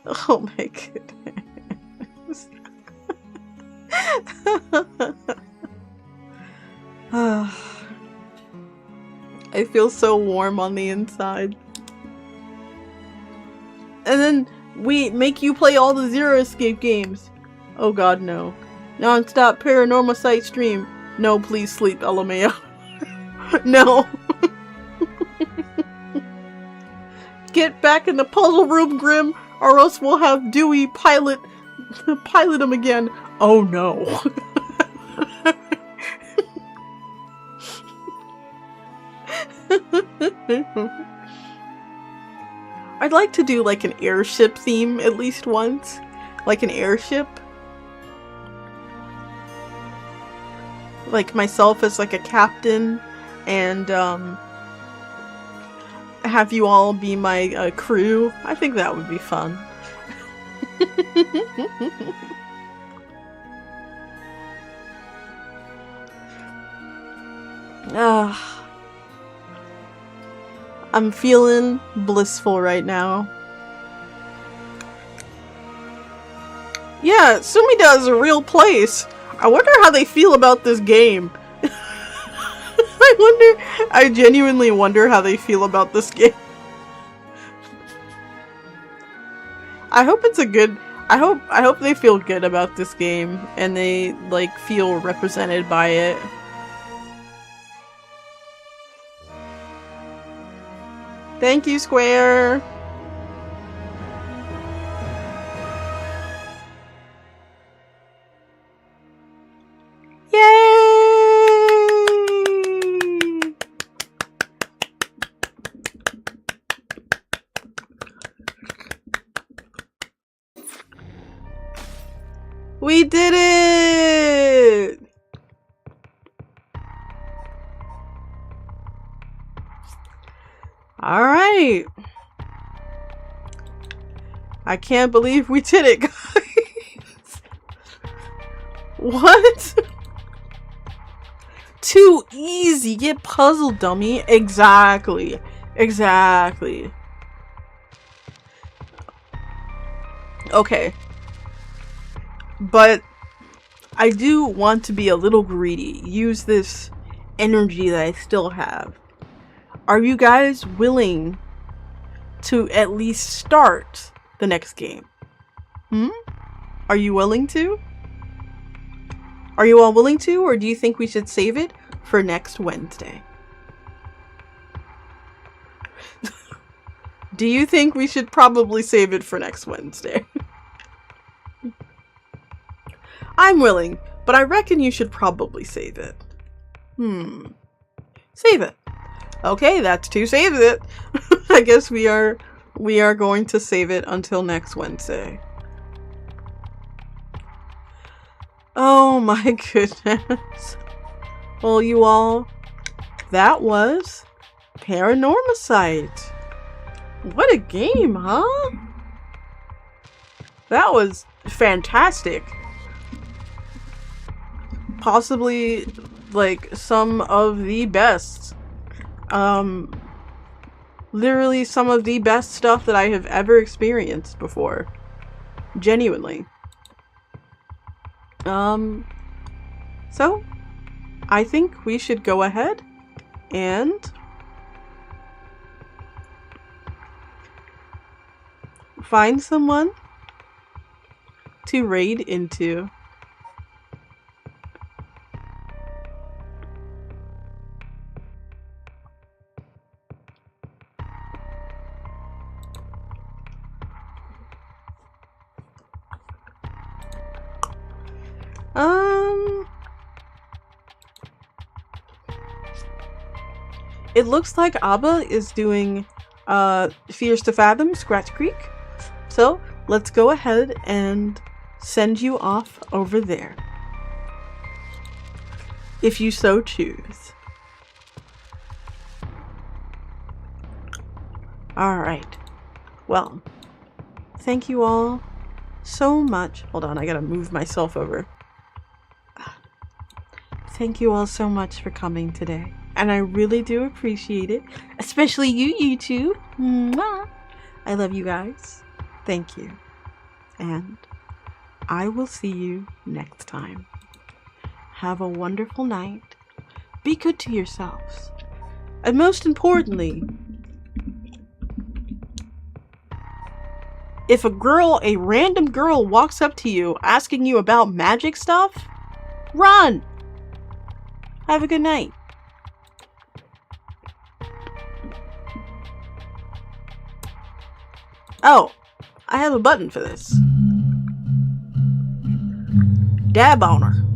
Oh my goodness. I feel so warm on the inside. And then we make you play all the Zero Escape games. Oh god, no. Non-stop paranormal site stream. No, please sleep, LMAO. No. Get back in the puzzle room, Grim, or else we'll have Dewey pilot him again. Oh no. I'd like to do like an airship theme at least once. Like an airship. Like myself as like a captain and have you all be my crew. I think that would be fun. I'm feeling blissful right now. Yeah, Sumida is a real place. I wonder how they feel about this game. I genuinely wonder how they feel about this game. I hope it's a good, I hope they feel good about this game and they like feel represented by it. Thank you, Square. Yay! We did it! Alright. I can't believe we did it, guys. What? Too easy. Get puzzled, dummy. Exactly. Exactly. Okay. But I do want to be a little greedy. Use this energy that I still have. Are you guys willing to at least start the next game? Are you willing to? Are you all willing to, or do you think we should save it for next Wednesday? Do you think we should probably save it for next Wednesday? I'm willing, but I reckon you should probably save it. Save it. Okay, that's two saves it. I guess we are going to save it until next Wednesday. Oh my goodness. Well, you all, that was Paranormicide. What a game, huh? That was fantastic. Possibly, like, some of the best. Literally some of the best stuff that I have ever experienced before. Genuinely. So, I think we should go ahead and find someone to raid into. It looks like Abba is doing Fears to Fathom, Scratch Creek. So let's go ahead and send you off over there, if you so choose. Alright. Well, thank you all so much. Hold on, I gotta move myself over. Thank you all so much for coming today. And I really do appreciate it. Especially you two. Mwah. I love you guys. Thank you. And I will see you next time. Have a wonderful night. Be good to yourselves. And most importantly, if a random girl walks up to you asking you about magic stuff, run! Have a good night. Oh, I have a button for this. Dab on her.